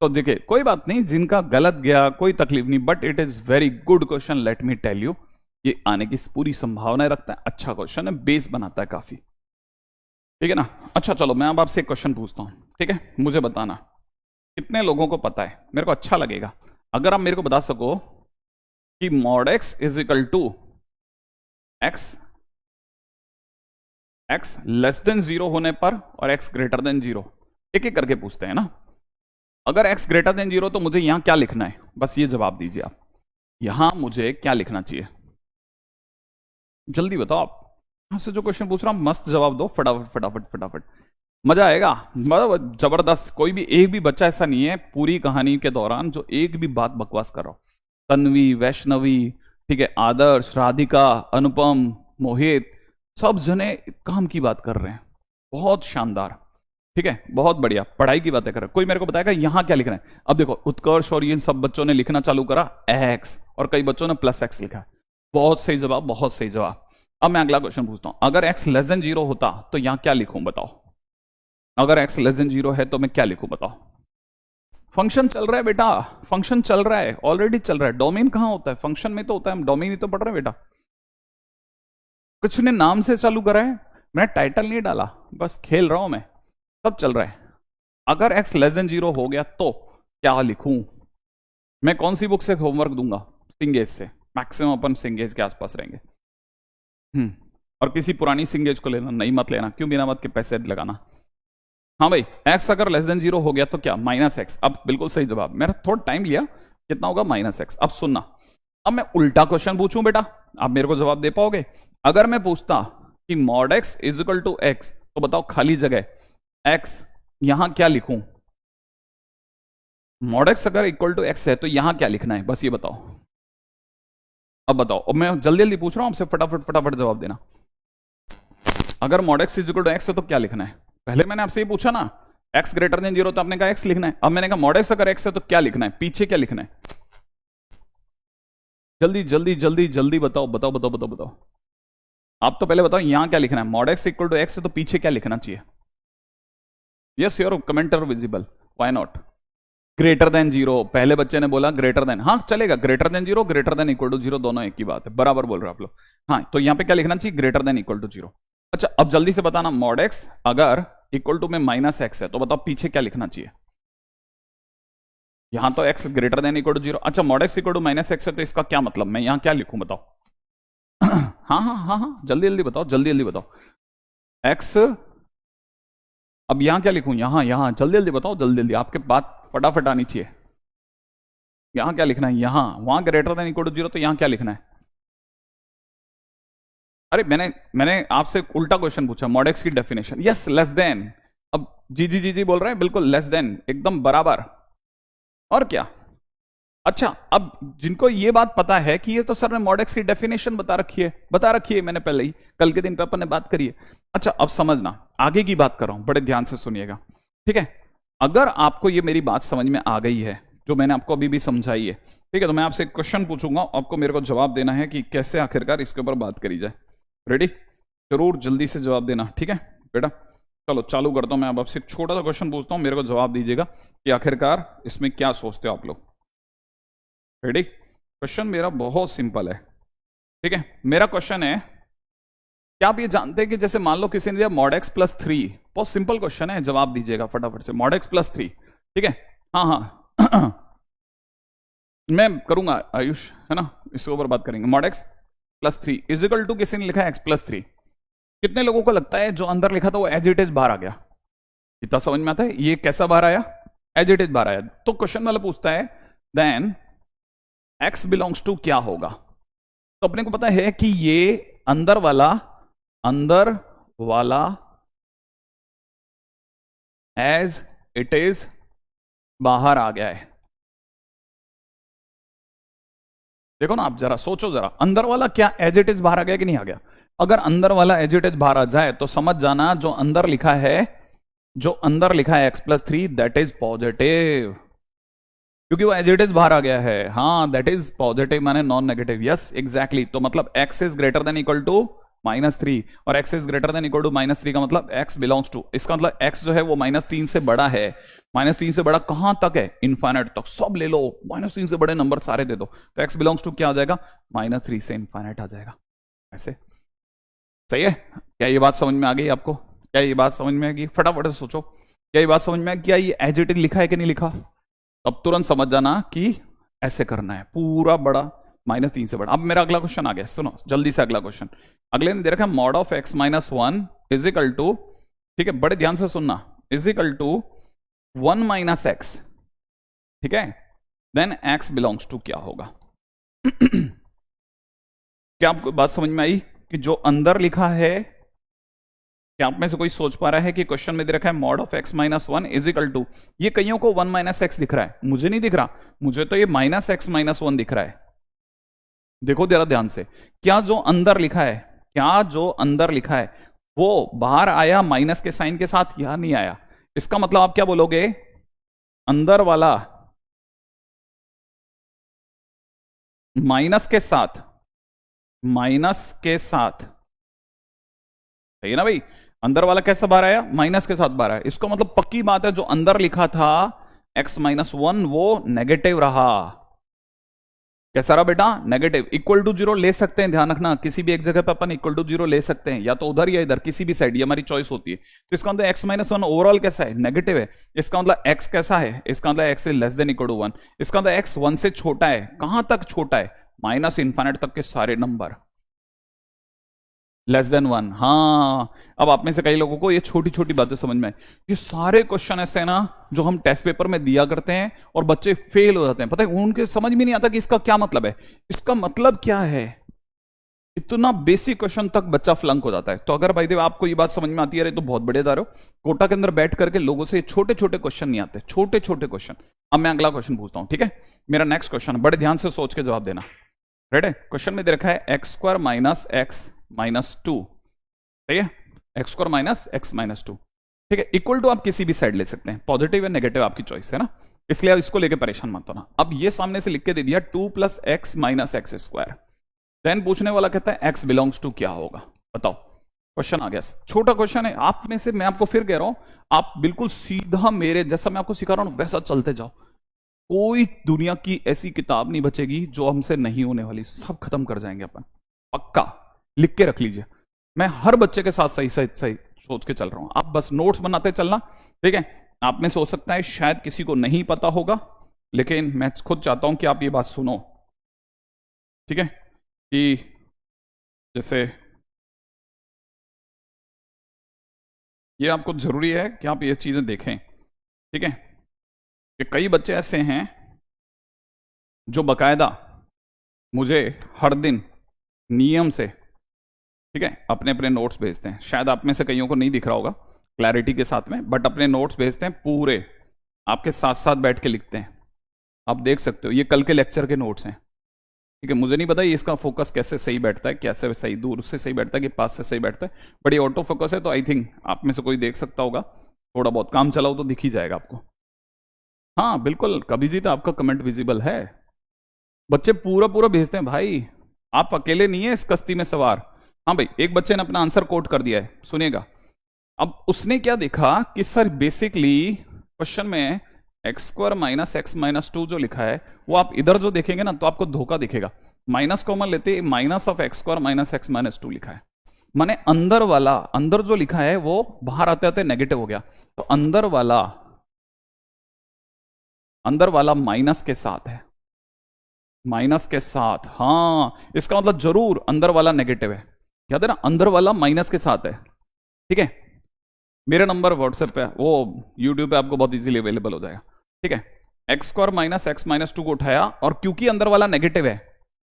तो देखिए कोई बात नहीं, जिनका गलत गया कोई तकलीफ नहीं, but it is very good question, let me tell you, ये आने की पूरी संभावना रखता है, अच्छा क्वेश्चन है, बेस बनाता है काफी, ठीक है ना। अच्छा चलो मैं अब आपसे एक क्वेश्चन पूछता हूं, ठीक है, मुझे बताना कितने लोगों को पता है, मेरे को अच्छा लगेगा अगर आप मेरे को बता सको कि mod x is equal to x, x less than zero होने पर और एक्स ग्रेटर देन जीरो, एक एक करके पूछते हैं ना। अगर x ग्रेटर देन जीरो तो मुझे यहां क्या लिखना है, बस ये जवाब दीजिए आप, यहां मुझे क्या लिखना चाहिए, जल्दी बताओ आप। आपसे जो क्वेश्चन पूछ रहा हूं मस्त जवाब दो, फटाफट फटाफट फटाफट, मजा आएगा, मतलब जबरदस्त। कोई भी एक भी बच्चा ऐसा नहीं है पूरी कहानी के दौरान जो एक भी बात बकवास कर रहा हो। तन्वी, वैष्णवी, ठीक है, आदर्श, राधिका, अनुपम, मोहित, सब जने काम की बात कर रहे हैं, बहुत शानदार, ठीक है, बहुत बढ़िया पढ़ाई की बातें कर रहे हैं। कोई मेरे को बताएगा यहां क्या लिखना है। अब देखो उत्कर्ष और इन सब बच्चों ने लिखना चालू करा एक्स, और कई बच्चों ने प्लस एक्स लिखा है। बहुत सही जवाब, बहुत सही जवाब। अब मैं अगला क्वेश्चन पूछता हूं, अगर एक्स लेस देन जीरो होता तो यहां क्या लिखूं बताओ। अगर एक्स लेस देन जीरो है तो मैं क्या लिखूं बताओ। फंक्शन चल रहा है बेटा, फंक्शन चल रहा है, ऑलरेडी चल रहा है। डोमेन कहां होता है, फंक्शन में तो होता है, हम डोमेन ही तो पढ़ रहे हैं बेटा। कुछ ने नाम से चालू करा है, मैंने टाइटल नहीं डाला, बस खेल रहा हूं मैं, सब चल रहा है। अगर एक्स लेस देन जीरो हो गया तो क्या लिखूं। मैं कौन सी बुक से होमवर्क दूंगा, सिंगेज से, मैक्सिमम अपन सिंगेज के आसपास रहेंगे। और किसी पुरानी सिंगेज को लेना, नहीं मत लेना, क्यों बिना मत के पैसे लगाना। हाँ भाई, एक्स अगर लेस देन जीरो हो गया तो क्या, माइनस एक्स। अब बिल्कुल सही जवाब, मेरा थोड़ा टाइम लिया, कितना होगा माइनस एक्स। अब सुनना, अब मैं उल्टा क्वेश्चन पूछूं बेटा, आप मेरे को जवाब दे पाओगे। अगर मैं पूछता कि mod x is equal to x, तो बताओ खाली जगह एक्स, यहां क्या लिखूं। मॉड एक्स अगर इक्वल टू एक्स है तो यहां क्या लिखना है, बस ये बताओ। अब बताओ, अब मैं जल्दी जल्दी पूछ रहा हूं आपसे, फटाफट फटाफट जवाब देना। अगर mod x is equal to x है तो क्या लिखना है। पहले मैंने आपसे ये पूछा ना, एक्स ग्रेटर देन जीरो, तो आपने कहा एक्स लिखना है। अब मैंने कहा मॉड एक्स अगर एक्स है तो क्या लिखना है, पीछे क्या लिखना है। जल्दी जल्दी जल्दी जल्दी बताओ बताओ बताओ बताओ बताओ। आप तो पहले बताओ यहां क्या लिखना है। Mod x equal to x है तो पीछे क्या लिखना चाहिए। Yes your comment are visible, why not. Greater than zero, पहले बच्चे ने बोला ग्रेटर देन, हाँ चलेगा, greater than zero, greater than equal to zero, दोनों एक ही बात है, बराबर बोल रहे हो आप लोग। हाँ, तो यहां पे क्या लिखना चाहिए, greater than equal to zero. अच्छा, अब जल्दी से बताना, मॉड एक्स अगर इक्वल टू में माइनस एक्स है तो बताओ पीछे क्या लिखना चाहिए। यहां तो X greater than equal to zero. अच्छा, mod x equal to minus x है तो इसका क्या मतलब, मैं यहां क्या लिखूं बताओ। हाँ हाँ हाँ हाँ, जल्दी जल्दी बताओ, जल्दी जल्दी बताओ। एक्स, अब यहां क्या लिखूं, यहां यहां जल्दी जल्दी बताओ, जल्दी जल्दी, आपके बात फटाफट आनी चाहिए। यहां क्या लिखना है, यहां, वहां greater than equal to zero, तो यहां क्या लिखना है। अरे मैंने आपसे उल्टा क्वेश्चन पूछा, मॉड एक्स की डेफिनेशन, यस लेस देन। अब जी जी जी जी बोल रहे हैं, बिल्कुल लेस देन, एकदम बराबर, और क्या। अच्छा, अब जिनको ये बात पता है कि ये तो सर ने मॉड एक्स की डेफिनेशन बता रखी है मैंने पहले ही, कल के दिन पे अपन ने बात करी है। अच्छा, अब समझना, आगे की बात कर रहा हूं, बड़े ध्यान से सुनिएगा, ठीक है। अगर आपको ये मेरी बात समझ में आ गई है, जो मैंने आपको अभी भी समझाई है, ठीक है, तो मैं आपसे एक क्वेश्चन पूछूंगा, आपको मेरे को जवाब देना है कि कैसे आखिरकार इसके ऊपर बात करी जाए। रेडी, जरूर जल्दी से जवाब देना, ठीक है बेटा। चलो चालू करता हूं, मैं अब आपसे एक छोटा सा क्वेश्चन पूछता हूं, मेरे को जवाब दीजिएगा कि आखिरकार इसमें क्या सोचते हो आप लोग। रेडी, क्वेश्चन मेरा बहुत सिंपल है, ठीक है। मेरा क्वेश्चन है, क्या आप ये जानते हैं कि जैसे मान लो किसी ने दिया मॉड एक्स प्लस थ्री, बहुत सिंपल क्वेश्चन है, जवाब दीजिएगा फटाफट से, मॉड एक्स प्लस थ्री, ठीक है। हाँ हाँ मैं करूंगा आयुष, है ना, इसके ऊपर बात करेंगे। Mod x plus three is equal to, किसी ने लिखा है एक्स प्लस थ्री। कितने लोगों को लगता है जो अंदर लिखा था वो एज इट इज बाहर आ गया। इतना समझ में आता है, ये कैसा बाहर आया, एज इट इज बाहर आया। तो क्वेश्चन मतलब पूछता है देन एक्स बिलोंग्स टू क्या होगा। तो अपने को पता है कि ये अंदर वाला एज इट इज बाहर आ गया है। देखो ना, आप जरा सोचो, जरा अंदर वाला क्या एज इट इज बाहर आ गया कि नहीं आ गया। अगर अंदर वाला एज इट इज बाहर आ जाए तो समझ जाना जो अंदर लिखा है x plus three, that is positive, क्योंकि वो एज इट इज बाहर आ गया है। हाँ, दैट इज पॉजिटिव माने नॉन नेगेटिव, यस एग्जैक्टली। तो मतलब X is greater than equal to minus three, और X is greater than equal to minus three का मतलब एक्स बिलोंग्स टू, इसका मतलब एक्स जो है वो माइनस तीन से बड़ा है। माइनस तीन से बड़ा कहां तक है, इनफाइनाइट तक, सब ले लो, माइनस तीन से बड़े नंबर सारे दे दो, तो एक्स बिलोंग्स टू क्या आ जाएगा, माइनस थ्री से इनफाइनाइट आ जाएगा। ऐसे सही है। क्या ये बात समझ में आ गई आपको, क्या ये बात समझ में आ गई, फटाफट से सोचो, क्या ये बात समझ में आ गई, क्या ये एज इट इज लिखा है कि नहीं लिखा। अब तुरंत समझ जाना कि ऐसे करना है, पूरा बड़ा -3 से बड़ा। अब मेरा अगला क्वेश्चन आ गया, सुनो जल्दी से अगला क्वेश्चन। अगले ने दे रखा है mod of x minus one is equal to, ठीक है बड़े ध्यान से सुनना, is equal to 1 minus x, ठीक है, देन x बिलोंग्स टू क्या होगा। क्या आपको बात समझ में आई कि जो अंदर लिखा है, क्या आप में से कोई सोच पा रहा है कि क्वेश्चन में दे रखा है mod of x minus one is equal to, ये कईयों को 1 माइनस एक्स दिख रहा है, मुझे नहीं दिख रहा, मुझे तो ये माइनस एक्स माइनस वन दिख रहा है। देखो जरा ध्यान से, क्या जो अंदर लिखा है, क्या जो अंदर लिखा है वो बाहर आया माइनस के साइन के साथ या नहीं आया? इसका मतलब आप क्या बोलोगे, अंदर वाला माइनस के साथ, माइनस के साथ, सही है ना भाई, अंदर वाला कैसा बाहर आया, माइनस के साथ बाहर आया। इसको मतलब पक्की बात है जो अंदर लिखा था x माइनस वन वो नेगेटिव रहा। कैसा रहा बेटा, नेगेटिव। इक्वल टू जीरो ले सकते हैं, ध्यान रखना किसी भी एक जगह पे अपन इक्वल टू जीरो ले सकते हैं, या तो उधर या इधर, किसी भी साइड, ये हमारी चॉइस होती है। तो इसका मतलब x माइनस वन ओवरऑल कैसा है, नेगेटिव है। इसका मतलब x कैसा है, इसका मतलब x is less than equal to one. इसका मतलब x वन से छोटा है, कहां तक छोटा है, माइनस इन्फाइनाइट तक के सारे नंबर लेस देन वन। हाँ, अब आप में से कई लोगों को ये छोटी छोटी बातें समझ में आई। ये सारे क्वेश्चन ऐसे हैं ना जो हम टेस्ट पेपर में दिया करते हैं और बच्चे फेल हो जाते हैं, पता है उनके समझ में नहीं आता कि इसका क्या मतलब है, इसका मतलब क्या है। इतना बेसिक क्वेश्चन तक बच्चा फ्लंक हो जाता है। तो अगर भाई देव आपको ये बात समझ में आती है तो बहुत बड़े दारो, कोटा के अंदर बैठ करके लोगों से छोटे छोटे क्वेश्चन नहीं आते, छोटे छोटे क्वेश्चन। अब मैं अगला क्वेश्चन पूछता हूं, ठीक है, मेरा नेक्स्ट क्वेश्चन, बड़े ध्यान से सोच के जवाब देना। रेडी, क्वेश्चन में दे रखा है x square minus x minus to, सही है, x square minus x minus to, ठीक है, इक्वल टू आप किसी भी साइड ले सकते हैं, पॉजिटिव या नेगेटिव आपकी चॉइस है ना, इसलिए आप इसको लेके परेशान मत होना। अब ये सामने से लिख के दे दिया 2 plus x minus x square, then पूछने वाला कहता है एक्स बिलोंग्स टू क्या होगा, बताओ। क्वेश्चन आ गया, छोटा क्वेश्चन है, आप में से मैं आपको फिर कह रहा हूं, आप बिल्कुल सीधा मेरे जैसा मैं आपको सिखा रहा हूं वैसा चलते जाओ। कोई दुनिया की ऐसी किताब नहीं बचेगी जो हमसे नहीं होने वाली, सब खत्म कर जाएंगे अपन, पक्का लिख के रख लीजिए। मैं हर बच्चे के साथ सही सही सही सोच के चल रहा हूं, आप बस नोट्स बनाते चलना, ठीक है। आप में से हो सकता है शायद किसी को नहीं पता होगा, लेकिन मैं खुद चाहता हूं कि आप ये बात सुनो, ठीक है, कि जैसे ये आपको जरूरी है कि आप ये चीजें देखें, ठीक है, कि कई बच्चे ऐसे हैं जो बकायदा मुझे हर दिन नियम से, ठीक है, अपने अपने नोट्स भेजते हैं। शायद आप में से कईयों को नहीं दिख रहा होगा क्लैरिटी के साथ में, बट अपने नोट्स भेजते हैं पूरे, आपके साथ साथ बैठ के लिखते हैं, आप देख सकते हो ये कल के लेक्चर के नोट्स हैं, ठीक है। मुझे नहीं पता इसका फोकस कैसे सही बैठता है, कैसे सही दूर से सही बैठता है कि पास से सही बैठता है, बट ये ऑटो फोकस है, तो आई थिंक आप में से कोई देख सकता होगा, थोड़ा बहुत काम चलाओ तो दिख ही जाएगा आपको। हाँ बिल्कुल, कभी जीता आपका कमेंट विजिबल है, बच्चे पूरा पूरा भेजते हैं भाई, आप अकेले नहीं है इस कश्ती में सवार। हाँ भाई, एक बच्चे ने अपना आंसर कोट कर दिया है, सुनिएगा। अब उसने क्या देखा कि सर बेसिकली क्वेश्चन में x square minus x minus to जो लिखा है वो आप इधर जो देखेंगे ना तो आपको धोखा दिखेगा, माइनस कॉमन लेते minus of x square minus x minus to लिखा है, माने अंदर वाला, अंदर जो लिखा है वो बाहर आते आते नेगेटिव हो गया, तो अंदर वाला माइनस के साथ है, माइनस के साथ। हाँ, इसका मतलब जरूर अंदर वाला नेगेटिव है, याद है ना, अंदर वाला माइनस के साथ है, ठीक है। मेरा नंबर व्हाट्सएप पे, वो यूट्यूब पे आपको बहुत इजीली अवेलेबल हो जाएगा, ठीक है। X square minus x minus to को उठाया, और क्योंकि अंदर वाला नेगेटिव है,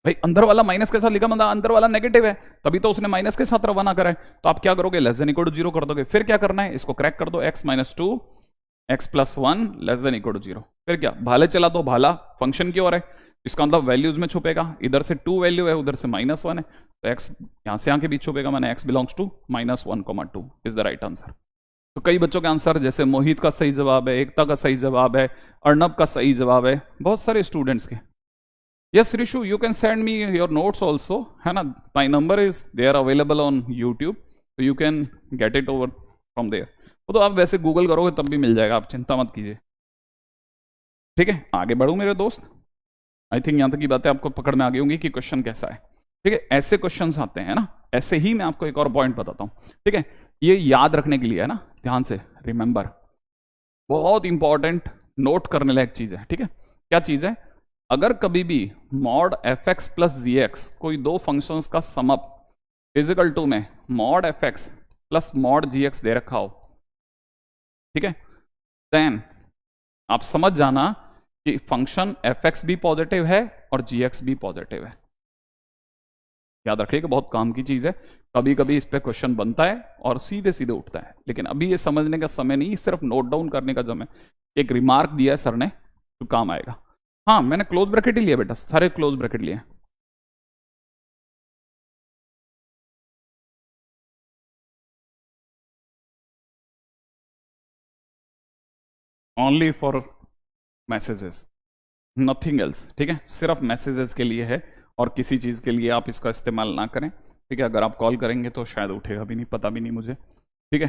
भाई अंदर वाला माइनस के साथ लिखा, मतलब अंदर वाला नेगेटिव है, तभी तो उसने माइनस के साथ रवाना करा है, तो आप क्या करोगे, less than equal to zero कर दोगे। फिर क्या करना है, इसको क्रैक कर दो, x minus two x plus one less than equal to zero. फिर क्या, भाले चला दो, भाला फंक्शन की ओर है, इसका मतलब वैल्यूज में छुपेगा, इधर से टू वैल्यू है, उधर से माइनस वन है, तो एक्स यहां से यहां के बीच छुपेगा, मैंने x belongs to minus one comma two is the right answer. तो कई बच्चों के आंसर, जैसे मोहित का सही जवाब है, एकता का सही जवाब है, अर्नब का सही जवाब है, बहुत सारे स्टूडेंट्स के। Yes Rishu, you can send me your notes also, है ना, my number is there available on YouTube, तो you can get it over from there. वो तो आप वैसे गूगल करोगे तब भी मिल जाएगा, आप चिंता मत कीजिए, ठीक है। आगे बढ़ू मेरे दोस्त, आई थिंक यहां तक की बातें आपको पकड़ में आ गई होंगी कि क्वेश्चन कैसा है, ठीक है। ऐसे क्वेश्चंस आते हैं ना, ऐसे ही मैं आपको एक और पॉइंट बताता हूं, ठीक है, ये याद रखने के लिए है ना, ध्यान से रिमेंबर, बहुत इंपॉर्टेंट नोट करने लायक चीज है, ठीक है। क्या चीज है, अगर कभी भी mod F X plus G X कोई दो फंक्शंस का समअप इजिकल टू में mod F X plus mod G X दे रखा हो, ठीक है, देन आप समझ जाना कि फंक्शन एफ एक्स भी पॉजिटिव है और जी एक्स भी पॉजिटिव है। याद रखिएगा, बहुत काम की चीज है। कभी कभी इस पे क्वेश्चन बनता है और सीधे सीधे उठता है, लेकिन अभी ये समझने का समय नहीं, सिर्फ नोट डाउन करने का समय। एक रिमार्क दिया है सर ने तो काम आएगा। हाँ, मैंने क्लोज ब्रैकेट ही लिया बेटा, सारे क्लोज ब्रैकेट लिए। Only for messages, nothing else, ठीक है, सिर्फ मैसेजेस के लिए है और किसी चीज के लिए आप इसका इस्तेमाल ना करें, ठीक है। अगर आप कॉल करेंगे तो शायद उठेगा भी नहीं, पता भी नहीं मुझे, ठीक है।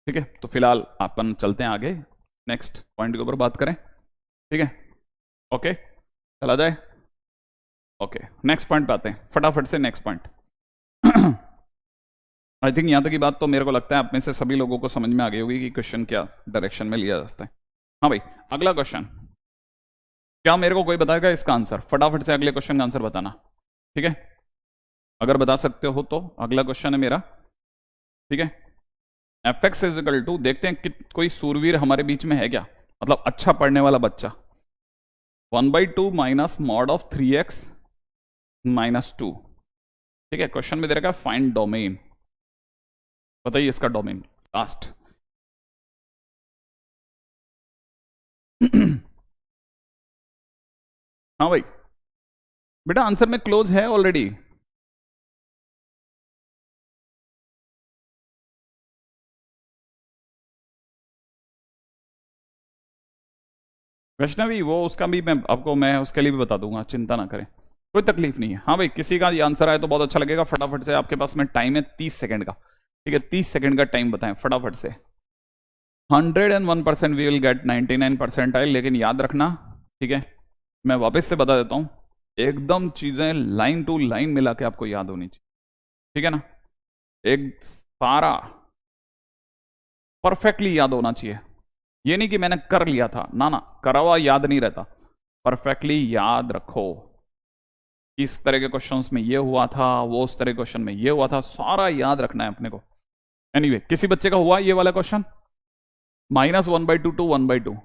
ठीक है, तो फिलहाल अपन चलते हैं आगे, नेक्स्ट पॉइंट के ऊपर बात करें, ठीक है। ओके, चला जाए। ओके, नेक्स्ट पॉइंट पे आते हैं फटाफट से, नेक्स्ट पॉइंट। आई थिंक यहां तक की बात तो मेरे को लगता है आप में से सभी लोगों को समझ में आ गई होगी कि क्वेश्चन क्या डायरेक्शन में लिया जाता है। हाँ भाई, अगला क्वेश्चन, क्या मेरे को कोई बताएगा इसका आंसर? फटाफट से अगले क्वेश्चन का आंसर बताना, ठीक है। अगर बता सकते हो तो अगला क्वेश्चन है मेरा, ठीक है। F x is equal to, देखते हैं कि कोई सूरवीर हमारे बीच में है क्या, मतलब अच्छा पढ़ने वाला बच्चा। 1/2 minus mod of 3x minus 2, ठीक है। क्वेश्चन में दे रखा है फाइंड डोमेन, बताइए इसका डोमेन लास्ट। हाँ भाई, बेटा आंसर में क्लोज है ऑलरेडी। वैष्णवी, वो उसका भी मैं उसके लिए भी बता दूंगा, चिंता ना करें, कोई तकलीफ नहीं है। हाँ भाई, किसी का ये आंसर आए तो बहुत अच्छा लगेगा। फटाफट से, आपके पास में टाइम है 30 सेकंड का, ठीक है, 30 सेकंड का टाइम बताएं फटाफट से। 101% वी विल गेट 99% आए, लेकिन याद रखना, ठीक है, मैं वापस से बता देता हूं, एकदम चीजें लाइन टू लाइन मिला के आपको याद होनी चाहिए, ठीक है ना, एक सारा परफेक्टली याद होना चाहिए। ये नहीं कि मैंने कर लिया था, ना ना, करा हुआ याद नहीं रहता, परफेक्टली याद रखो। इस तरह के क्वेश्चंस में ये हुआ था, वो उस तरह के क्वेश्चन में ये हुआ था, सारा याद रखना है अपने को। एनीवे, किसी बच्चे का हुआ ये वाला क्वेश्चन, -1/2 to 1/2।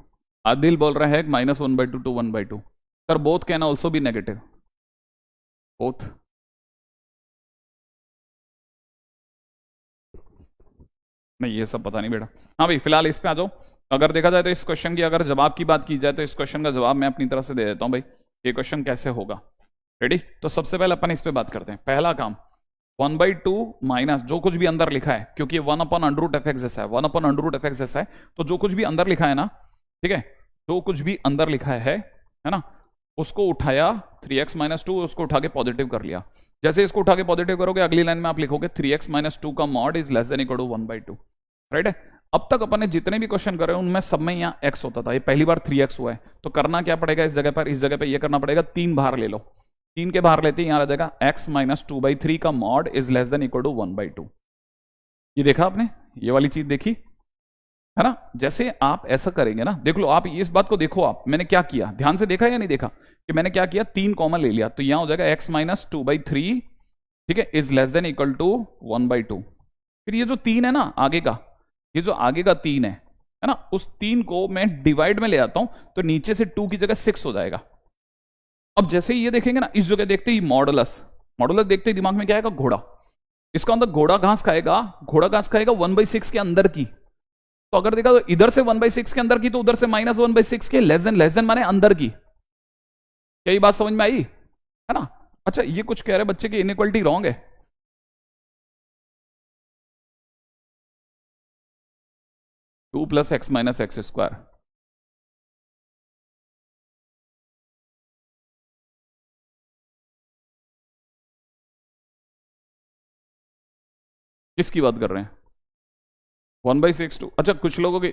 आदिल बोल रहा है -1/2 to 1/2। Sir both can also be negative, both. नहीं, ये सब पता नहीं बेटा। हाँ भाई, फिलहाल इस पे आ जाओ। अगर देखा जाए तो इस क्वेश्चन की अगर जवाब की बात की जाए तो इस क्वेश्चन का जवाब मैं अपनी तरफ से दे देता हूं भाई। ये क्वेश्चन कैसे होगा, रेडी? तो सबसे पहले अपन इस पे बात करते हैं। पहला काम, 1/2 माइनस जो कुछ भी अंदर लिखा है, क्योंकि 1/√f(x) जैसा है, 1/√f(x) जैसा है, तो जो कुछ भी अंदर लिखा है ना, ठीक है, जो कुछ भी अंदर लिखा है ना, उसको उठाया 3x माइनस 2, उसको उठा के पॉजिटिव कर लिया। जैसे इसको उठा के पॉजिटिव करोगे, अगली लाइन में आप लिखोगे 3x माइनस 2 का mod is less than equal to 1/2, right है। अब तक अपन ने जितने भी क्वेश्चन करे उनमें सब में यहाँ x होता था, ये पहली बार 3x हुआ है, तो करना क्या पड़ेगा इस जगह पर ये करना पड़ेगा, 3 बाहर ले लो, 3 के बाहर लेते हैं, यहां आ जाएगा x माइनस 2/3 का mod is less than equal to 1/2। ये देखा आपने, ये वाली चीज देखी है ना। जैसे आप ऐसा करेंगे ना, देख लो आप इस बात को, देखो आप मैंने क्या किया, ध्यान से देखा या नहीं देखा कि मैंने क्या किया, 3 कॉमन ले लिया, तो यहां हो जाएगा x माइनस 2/3, ठीक है, is less than equal to 1/2। फिर ये जो 3 है ना आगे का, ये जो आगे का 3 है ना, उस 3 को मैं डिवाइड में ले आता हूं, तो नीचे से 2 की जगह 6 हो जाएगा। अब जैसे ही ये देखेंगे ना, इस जगह देखते ही मॉडुलस, मॉडुलस देखते ही दिमाग में क्या आएगा, घोड़ा। इसका अंदर घोड़ा घास खाएगा, घोड़ा घास खाएगा 1/6 के अंदर की, तो अगर देखा तो इधर से 1/6 के अंदर की, तो उधर से -1/6 के लेस देन माने अंदर की। क्या ये बात समझ में आई है ना? अच्छा, ये कुछ कह रहे बच्चे की इनइक्वालिटी रॉन्ग है। 2 + x - x², किसकी बात कर रहे हैं? 1/6 2, अच्छा कुछ लोगों के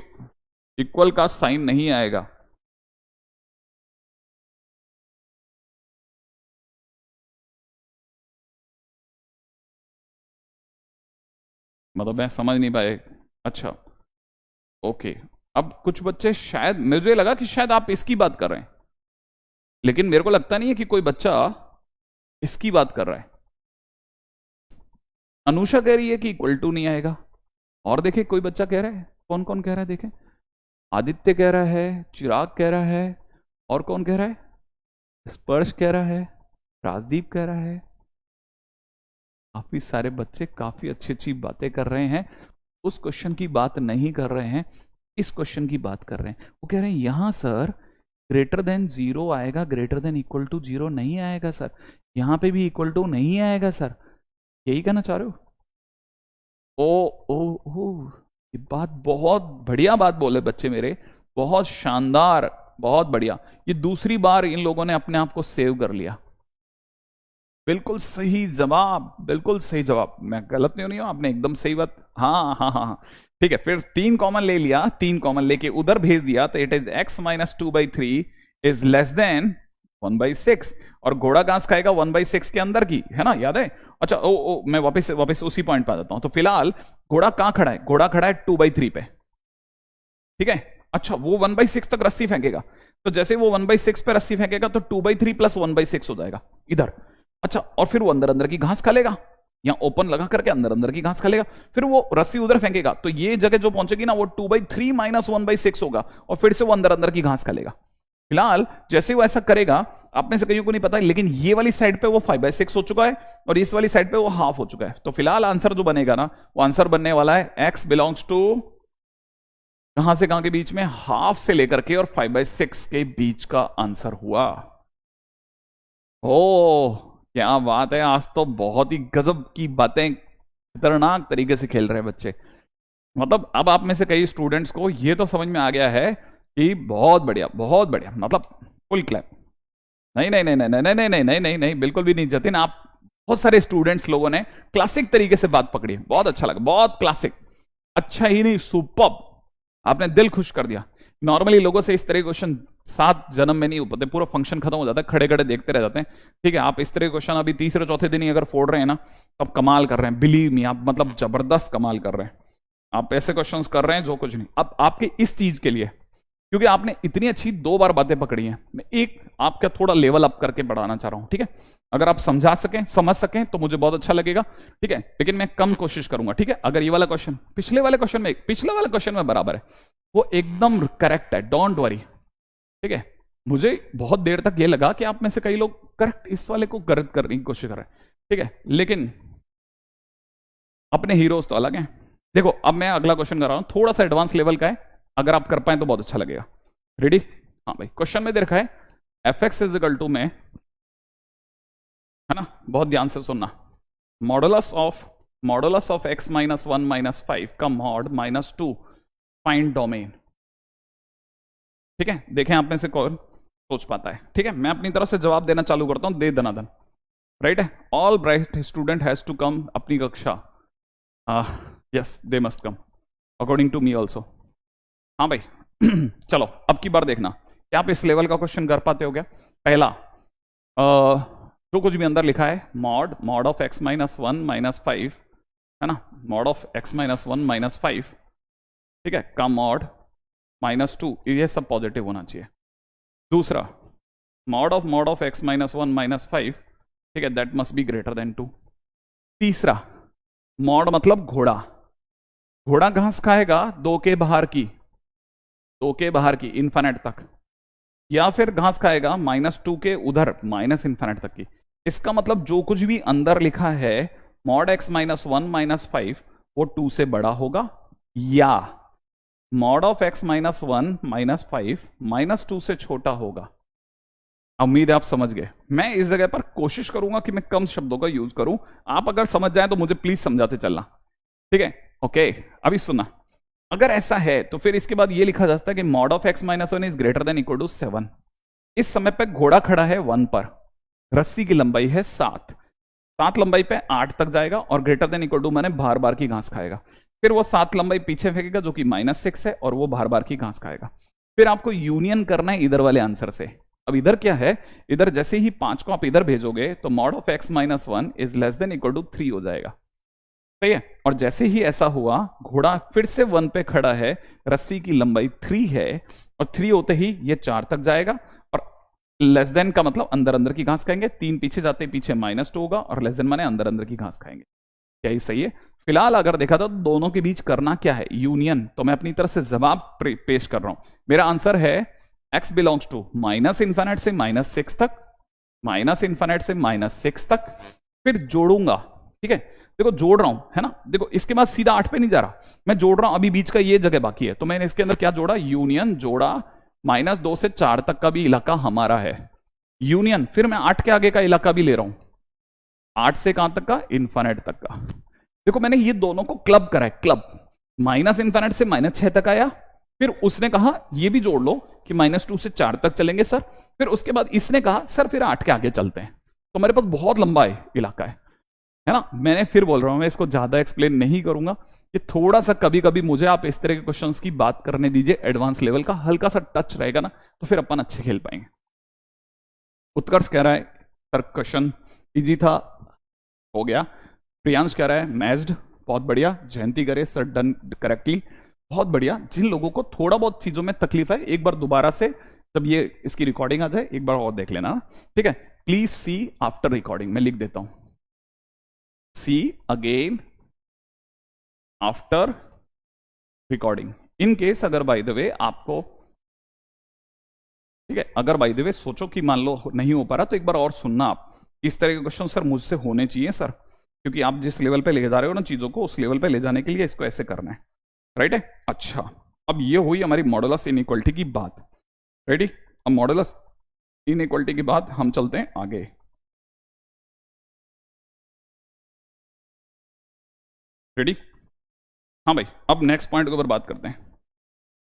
इक्वल का साइन नहीं आएगा, मतलब मैं समझ नहीं पाए। अच्छा, ओके। अब कुछ बच्चे, शायद मुझे लगा कि शायद आप इसकी बात कर रहे हैं, लेकिन मेरे को लगता नहीं है कि कोई बच्चा इसकी बात कर रहा है। अनुषा कह रही है कि इक्वल टू नहीं आएगा। और देखे कोई बच्चा कह रहा है, कौन कौन कह रहा है देखे, आदित्य कह रहा है, चिराग कह रहा है, और कौन कह रहा है, स्पर्श कह रहा है, राजदीप कह रहा है। काफी सारे बच्चे काफी अच्छी अच्छी बातें कर रहे हैं। उस क्वेश्चन की बात नहीं कर रहे हैं, इस क्वेश्चन की बात कर रहे हैं। वो कह रहे हैं यहां सर ग्रेटर देन 0 आएगा, ग्रेटर देन इक्वल टू 0 नहीं आएगा सर, यहां पे भी इक्वल टू नहीं आएगा सर। यही कहना चाह रहे हो? ओ, ये बात बहुत बढ़िया बात बोले बच्चे मेरे, बहुत शानदार, बहुत बढ़िया। ये दूसरी बार इन लोगों ने अपने आप को सेव कर लिया। बिल्कुल सही जवाब, बिल्कुल सही जवाब, मैं गलत नहीं हूं, आपने एकदम सही बात। हाँ हाँ हाँ हाँ, ठीक है। फिर 3 कॉमन ले लिया, 3 कॉमन लेके उधर भेज दिया, तो it is x minus 2/3 is less then 1/6। और घोड़ा घास खाएगा 1/6 के अंदर की, है ना, याद है? अच्छा मैं वापस उसी पॉइंट पे आ जाता हूं। तो फिलहाल घोड़ा कहां खड़ा है? घोड़ा खड़ा है 2/3 पे, ठीक है। अच्छा, वो 1/6 तक रस्सी फेंकेगा, तो जैसे वो 1/6 पे रस्सी फेंकेगा तो 2/3 प्लस 1/6 हो जाएगा इधर। अच्छा, और फिर वो अंदर अंदर की घास खा लेगा, या ओपन लगा करके अंदर अंदर की घास खा लेगा। फिर वो रस्सी उधर फेंकेगा, तो ये जगह जो पहुंचेगी ना, वो 2/3 माइनस 1/6 होगा, और फिर से वो अंदर अंदर की घास खा लेगा। फिलहाल जैसे वो ऐसा करेगा, आप में से कईयों को नहीं पता, लेकिन ये वाली साइड पे वो 5/6 हो चुका है, और इस वाली साइड पे वो हाफ हो चुका है। तो फिलहाल आंसर जो बनेगा ना, वो आंसर बनने वाला है x बिलोंग्स टू कहां से कहां के बीच में, हाफ से लेकर के और 5/6 के बीच का आंसर हुआ। ओ क्या बात है, आज तो बहुत ही गजब की बातें खतरनाक तरीके से खेल रहे हैं बच्चे। मतलब अब आप में से कई स्टूडेंट्स को ये तो समझ में आ गया है कि बहुत बढ़िया, बहुत बढ़िया, मतलब फुल क्लैप। नहीं नहीं नहीं नहीं नहीं नहीं नहीं नहीं नहीं नहीं, बिल्कुल भी नहीं जतिन, आप बहुत सारे स्टूडेंट्स लोगों ने क्लासिक तरीके से बात पकड़ी है, बहुत अच्छा लगा, बहुत क्लासिक। अच्छा ही नहीं, सुपर्ब, आपने दिल खुश कर दिया। नॉर्मली लोगों से इस तरह के क्वेश्चन 7 जन्म में नहीं हो पाते, पूरा फंक्शन खत्म हो जाता है, खड़े खड़े देखते रह जाते हैं। ठीक है, आप इस तरह के क्वेश्चन अभी तीसरे चौथे दिन ही अगर फोड़ रहे हैं ना, तो आप कमाल कर रहे हैं, बिलीव मी, आप मतलब जबरदस्त कमाल कर रहे हैं। आप ऐसे क्वेश्चंस कर रहे हैं जो कुछ नहीं। अब आपके इस चीज के लिए, क्योंकि आपने इतनी अच्छी 2 बार बातें पकड़ी हैं, मैं एक आपका थोड़ा लेवल अप करके बढ़ाना चाह रहा हूं, ठीक है। अगर आप समझा सकें, समझ सकें, तो मुझे बहुत अच्छा लगेगा, ठीक है। लेकिन मैं कम कोशिश करूंगा, ठीक है। अगर ये वाला क्वेश्चन पिछले वाले क्वेश्चन में बराबर है, वो एकदम करेक्ट है, डोंट वरी, ठीक है। मुझे बहुत देर तक ये लगा कि आप में से कई लोग करेक्ट इस वाले को गलत करने की कोशिश कर रहे हैं, ठीक है। लेकिन अपने हीरोज तो अलग हैं। देखो, अब मैं अगला क्वेश्चन कर रहा हूं, थोड़ा सा एडवांस लेवल का है, अगर आप कर पाए तो बहुत अच्छा लगेगा। रेडी? हाँ भाई, क्वेश्चन में दे रखा है fx इज इक्वल टू में, है ना, बहुत ध्यान से सुनना, modulus of x minus 1 minus 5 का मॉड -2, फाइंड डोमेन। ठीक है, देखें आप में से कौन सोच पाता है। ठीक है, मैं अपनी तरफ से जवाब देना चालू करता हूं, दे दनादन, राइट है। All bright student has to come अपनी कक्षा, yes they must come according to me also. हाँ भाई चलो, अब की बार देखना, क्या आप इस लेवल का क्वेश्चन कर पाते हो क्या? पहला, जो कुछ भी अंदर लिखा है, mod of x minus 1 minus 5, है ना, mod of x minus 1 minus 5, ठीक है, का मॉड -2, ये सब पॉजिटिव होना चाहिए। दूसरा, mod of x minus 1 minus 5, ठीक है, that must be greater than 2। तीसरा, मॉड मतलब घोड़ा, घोड़ा घास खाएगा 2 के बाहर की, 2 के बाहर की इन्फिनिट तक, या फिर घास खाएगा -2 के उधर माइनस इन्फिनिट तक की। इसका मतलब जो कुछ भी अंदर लिखा है मॉड x माइनस 1 माइनस 5, वो 2 से बड़ा होगा, या mod of x minus 1 minus 5 -2 से छोटा होगा। उम्मीद है आप समझ गए। मैं इस जगह पर कोशिश करूंगा कि मैं कम शब्दों का यूज करूं, आप अगर समझ जाए तो मुझे प्लीज समझाते चलना, ठीक है। ओके, अभी सुनना, अगर ऐसा है तो फिर इसके बाद ये लिखा जा सकता है कि mod of x minus 1 is greater than equal to 7। इस समय पे घोड़ा खड़ा है 1 पर, रस्सी की लंबाई है 7 लंबाई पे 8 तक जाएगा, और ग्रेटर देन इक्वल टू मैंने बार बार की घास खाएगा। फिर वो 7 लंबाई पीछे फेंकेगा जो कि -6 है, और वो बार बार की घास खाएगा। फिर आपको यूनियन करना है इधर वाले आंसर से। अब इधर क्या है, इधर जैसे ही 5 को आप इधर भेजोगे तो mod of x minus 1 is less than equal to 3 हो जाएगा, सही है। और जैसे ही ऐसा हुआ, घोड़ा फिर से 1 पे खड़ा है, रस्सी की लंबाई 3 है, और 3 होते ही ये 4 तक जाएगा, और लेस देन का मतलब अंदर अंदर की घास खाएंगे, 3 पीछे जाते पीछे -2 होगा, और लेस देन माने अंदर अंदर की घास खाएंगे। क्या ये सही है? फिलहाल अगर देखा तो दोनों के बीच करना क्या है, यूनियन। तो मैं अपनी तरफ से जवाब पेश कर रहा हूं। मेरा आंसर है x बिलोंग्स टू -∞ से -6 तक, -∞ से -6 तक, फिर जोड़ूंगा। ठीक है, देखो जोड़ रहा हूं, है ना। देखो इसके बाद सीधा 8 पे नहीं जा रहा, मैं जोड़ रहा हूं, अभी बीच का ये जगह बाकी है, तो मैंने इसके अंदर क्या जोड़ा, यूनियन जोड़ा। -2 से 4 तक का भी इलाका हमारा है, यूनियन। फिर मैं 8 के आगे का इलाका भी ले रहा हूं, 8 से कहां तक का, इन्फिनिट तक का। देखो मैंने ये दोनों को क्लब करा है, क्लब। -∞ से -6 तक आया, फिर उसने कहा ये भी जोड़ लो कि -2 से 4 तक चलेंगे सर। फिर उसके बाद इसने कहा सर फिर 8 के आगे चलते हैं। तो मेरे पास बहुत लंबा इलाका है ना। मैंने फिर बोल रहा हूं, मैं इसको ज्यादा एक्सप्लेन नहीं करूंगा, कि थोड़ा सा कभी कभी मुझे आप इस तरह के क्वेश्चंस की बात करने दीजिए, एडवांस लेवल का हल्का सा टच रहेगा ना, तो फिर अपन अच्छे खेल पाएंगे। उत्कर्ष कह रहा है सर क्वेश्चन इजी था, हो गया। प्रियांश कह रहा है मैच्ड, बहुत बढ़िया। जयंती करे सर डन करेक्टली, बहुत बढ़िया। जिन लोगों को थोड़ा बहुत चीजों में तकलीफ है, एक बार दोबारा से जब ये इसकी रिकॉर्डिंग आ जाए एक बार और देख लेना, ठीक है। प्लीज सी आफ्टर रिकॉर्डिंग, मैं लिख देता हूं, see again after recording. In case अगर बाय द वे आपको, ठीक है, अगर बाय द वे सोचो कि मान लो नहीं हो पा रहा, तो एक बार और सुनना आप। इस तरह के क्वेश्चन सर मुझसे होने चाहिए सर, क्योंकि आप जिस लेवल पे ले जा रहे हो ना चीजों को, उस लेवल पे ले जाने के लिए इसको ऐसे करना है, राइट है। अच्छा, अब ये हुई हमारी मॉडुलस इनइक्वालिटी की बात, रेडी। अब मॉडुलस इनइक्वालिटी की बात हम चलते हैं आगे। रेडी, हाँ भाई, अब नेक्स्ट पॉइंट के ऊपर बात करते हैं।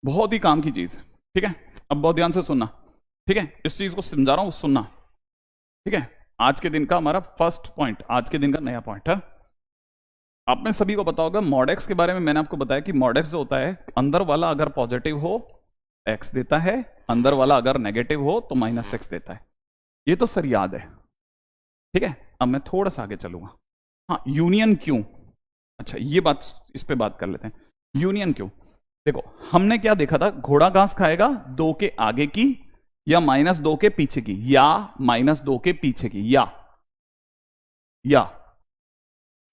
बहुत ही काम की चीज, ठीक है। अब बहुत ध्यान से सुनना, ठीक है, इस चीज को समझा रहा हूं, सुनना, ठीक है। आज के दिन का हमारा फर्स्ट पॉइंट, आज के दिन का नया पॉइंट है। आप में सभी को पता होगा मॉड एक्स के बारे में, मैंने आपको बताया कि मॉड एक्स जो होता है, अंदर वाला अगर पॉजिटिव हो एक्स देता है, अंदर वाला अगर नेगेटिव हो तो -x देता है। ये तो सर याद है, ठीक है। अब मैं थोड़ा सा आगे चलूंगा। हाँ, यूनियन क्यों, अच्छा ये बात, इस पे बात कर लेते हैं। यूनियन क्यों, देखो हमने क्या देखा था, घोड़ा घास खाएगा 2 के आगे की या -2 के पीछे की, या -2 के पीछे की, या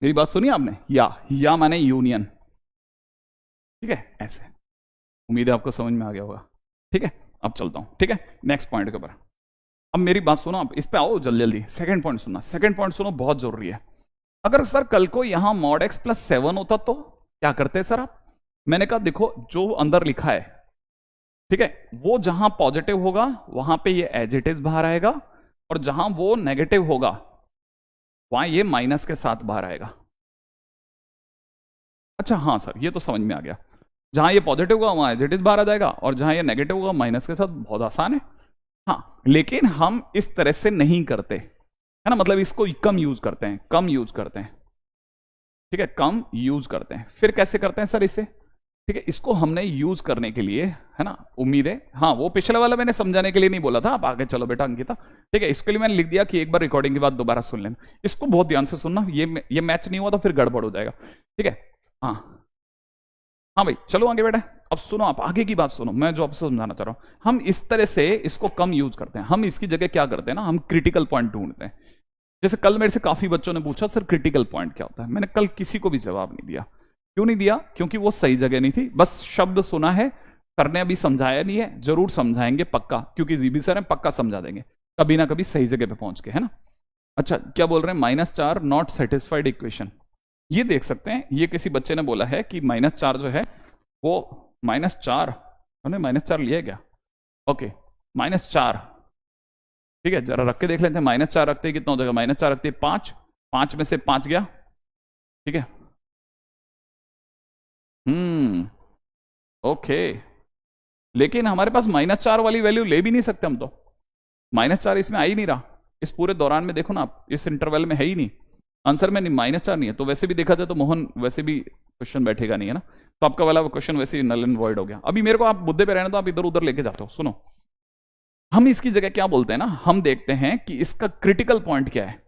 मेरी बात सुनिए आपने, या माने यूनियन, ठीक है, ऐसे। उम्मीद है आपको समझ में आ गया होगा, ठीक है। अब चलता हूं, ठीक है, नेक्स्ट पॉइंट के ऊपर। अब मेरी बात सुनो, आप इस पे आओ जल्दी जल्दी। सेकंड पॉइंट सुनना, सेकंड पॉइंट सुनो, बहुत जरूरी है। अगर सर कल को यहां mod x + 7 होता तो क्या करते सर आप? मैंने कहा देखो जो अंदर लिखा है, ठीक है, वो जहां पॉजिटिव होगा वहां पे ये एज इट इज बाहर आएगा, और जहां वो नेगेटिव होगा वहां ये माइनस के साथ बाहर आएगा। अच्छा हाँ सर, ये तो समझ में आ गया, जहां ये पॉजिटिव होगा वहां एज इट इज बाहर आ जाएगा, और जहां ये नेगेटिव होगा माइनस के साथ। बहुत आसान है, हाँ। लेकिन हम इस तरह से नहीं करते, है ना, मतलब इसको कम यूज करते हैं, कम यूज करते हैं, ठीक है, कम यूज करते हैं। फिर कैसे करते हैं सर इसे, ठीक है, इसको हमने यूज करने के लिए, है ना, उम्मीद है, हाँ वो पिछले वाला मैंने समझाने के लिए नहीं बोला था, आप आगे चलो बेटा अंकिता, ठीक है। इसके लिए मैंने लिख दिया कि एक बार रिकॉर्डिंग के बाद दोबारा सुन लेना, इसको बहुत ध्यान से सुनना, ये मैच नहीं हुआ तो फिर गड़बड़ हो जाएगा, ठीक है। हाँ हाँ भाई चलो आगे बेटा, अब सुनो, आप आगे की बात सुनो, मैं जो आपसे समझाना चाह रहा हूं। हम इस तरह से इसको कम यूज करते हैं, हम इसकी जगह क्या करते हैं ना, हम क्रिटिकल पॉइंट ढूंढते हैं। जैसे कल मेरे से काफी बच्चों ने पूछा सर क्रिटिकल पॉइंट क्या होता है, मैंने कल किसी को भी जवाब नहीं दिया। क्यों नहीं दिया? क्योंकि वो सही जगह नहीं थी, बस शब्द सुना है, सर ने अभी समझाया नहीं है, जरूर समझाएंगे पक्का, क्योंकि जीबी सर है, पक्का समझा देंगे कभी ना कभी सही जगह पे पहुंच के, है ना। अच्छा क्या बोल रहे हैं, -4 नॉट सेटिस्फाइड इक्वेशन। ये देख सकते हैं, ये किसी बच्चे ने बोला है कि -4 जो है वो -4, हमने -4 लिया क्या, ओके -4, ठीक है, जरा रख के देख लेते हैं। -4 रखते कितना हो जाएगा, -4 रखते 5, 5 में से 5 गया, ठीक है, ओके। लेकिन हमारे पास -4 वाली वैल्यू ले भी नहीं सकते हम, तो -4 इसमें आ ही नहीं रहा, इस पूरे दौरान में देखो ना आप, इस इंटरवल में है ही नहीं, आंसर में नहीं, -4 नहीं है। तो वैसे भी देखा जाए तो मोहन वैसे भी क्वेश्चन बैठेगा नहीं, है ना, तो आपका वाला क्वेश्चन वैसे ही नल एंड वॉइड हो गया। अभी मेरे को आप मुद्दे पे रहने दो, आप इधर उधर लेके जाते हो। सुनो, हम इसकी जगह क्या बोलते हैं ना, हम देखते हैं कि इसका क्रिटिकल पॉइंट क्या है।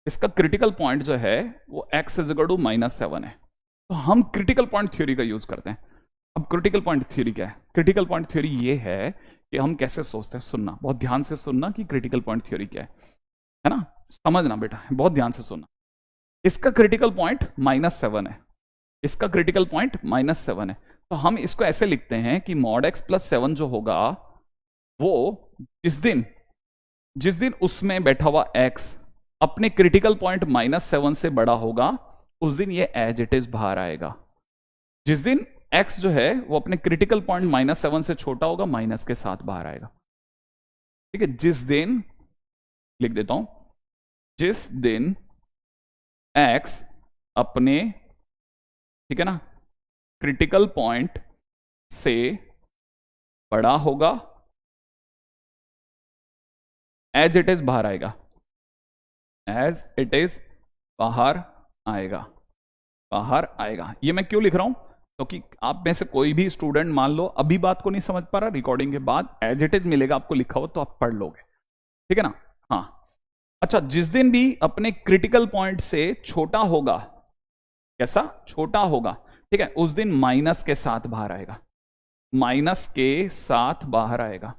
इसका क्रिटिकल पॉइंट जो है वो x = -7 है, तो हम क्रिटिकल पॉइंट थ्योरी का यूज करते हैं। अब क्रिटिकल पॉइंट थ्योरी क्या है? क्रिटिकल पॉइंट थ्योरी ये है कि हम कैसे सोचते हैं। सुनना, बहुत ध्यान से सुनना कि क्रिटिकल पॉइंट थ्योरी क्या है ना, समझना बेटा, बहुत ध्यान से सुनना। इसका क्रिटिकल पॉइंट -7 है, इसका क्रिटिकल पॉइंट -7 है। तो हम इसको ऐसे लिखते हैं कि मॉड x + 7 जो होगा वो जिस दिन उसमें बैठा हुआ x अपने क्रिटिकल पॉइंट -7 से बड़ा होगा, उस दिन ये एज इट इज बाहर आएगा। जिस दिन x जो है वो अपने क्रिटिकल पॉइंट -7 से छोटा होगा, माइनस के साथ बाहर आएगा। ठीक है, जिस दिन, लिख देता हूं, जिस दिन x अपने, ठीक है ना, क्रिटिकल पॉइंट से बड़ा होगा, एज इट इज बाहर आएगा, एज इट इज बाहर आएगा, बाहर आएगा। ये मैं क्यों लिख रहा हूं, क्योंकि तो आप में से कोई भी स्टूडेंट मान लो अभी बात को नहीं समझ पा रहा, रिकॉर्डिंग के बाद एज इट इज मिलेगा आपको लिखा हो तो आप पढ़ लोगे, ठीक है ना। हाँ, अच्छा, जिस दिन भी अपने क्रिटिकल पॉइंट से छोटा होगा, कैसा छोटा होगा, ठीक है, उस दिन माइनस के साथ बाहर आएगा, माइनस के साथ बाहर आएगा,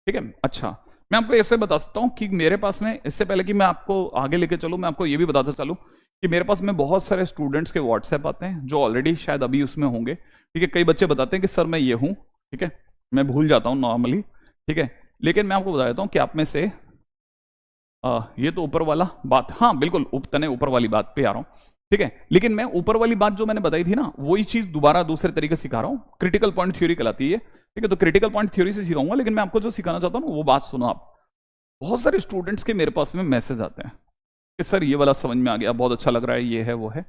ठीक है। अच्छा, मैं आपको ऐसे बता सकता हूं कि मेरे पास में, इससे पहले कि मैं आपको आगे लेके चलूं, मैं आपको ये भी बताता चलूं कि मेरे पास में बहुत सारे स्टूडेंट्स के व्हाट्सएप आते हैं जो ऑलरेडी शायद अभी उसमें होंगे, ठीक है। कई बच्चे बताते हैं कि सर मैं ये हूं, ठीक है, मैं भूल जाता हूं नॉर्मली, ठीक है, लेकिन मैं आपको बता देता हूं कि आप में से ये तो ऊपर वाला बात, हाँ बिल्कुल तने ऊपर वाली बात पे आ रहा हूं, ठीक है, लेकिन मैं ऊपर वाली बात जो मैंने बताई थी ना, वही चीज दोबारा दूसरे तरीके से सिखा रहा हूं। क्रिटिकल पॉइंट थ्योरी कहलाती है, ठीक है, तो क्रिटिकल पॉइंट थ्योरी से सिखाऊंगा, लेकिन मैं आपको जो सिखाना चाहता हूं ना वो बात सुनो आप। बहुत सारे स्टूडेंट्स के मेरे पास में मैसेज आते हैं कि सर ये वाला समझ में आ गया, बहुत अच्छा लग रहा है, ये है वो है।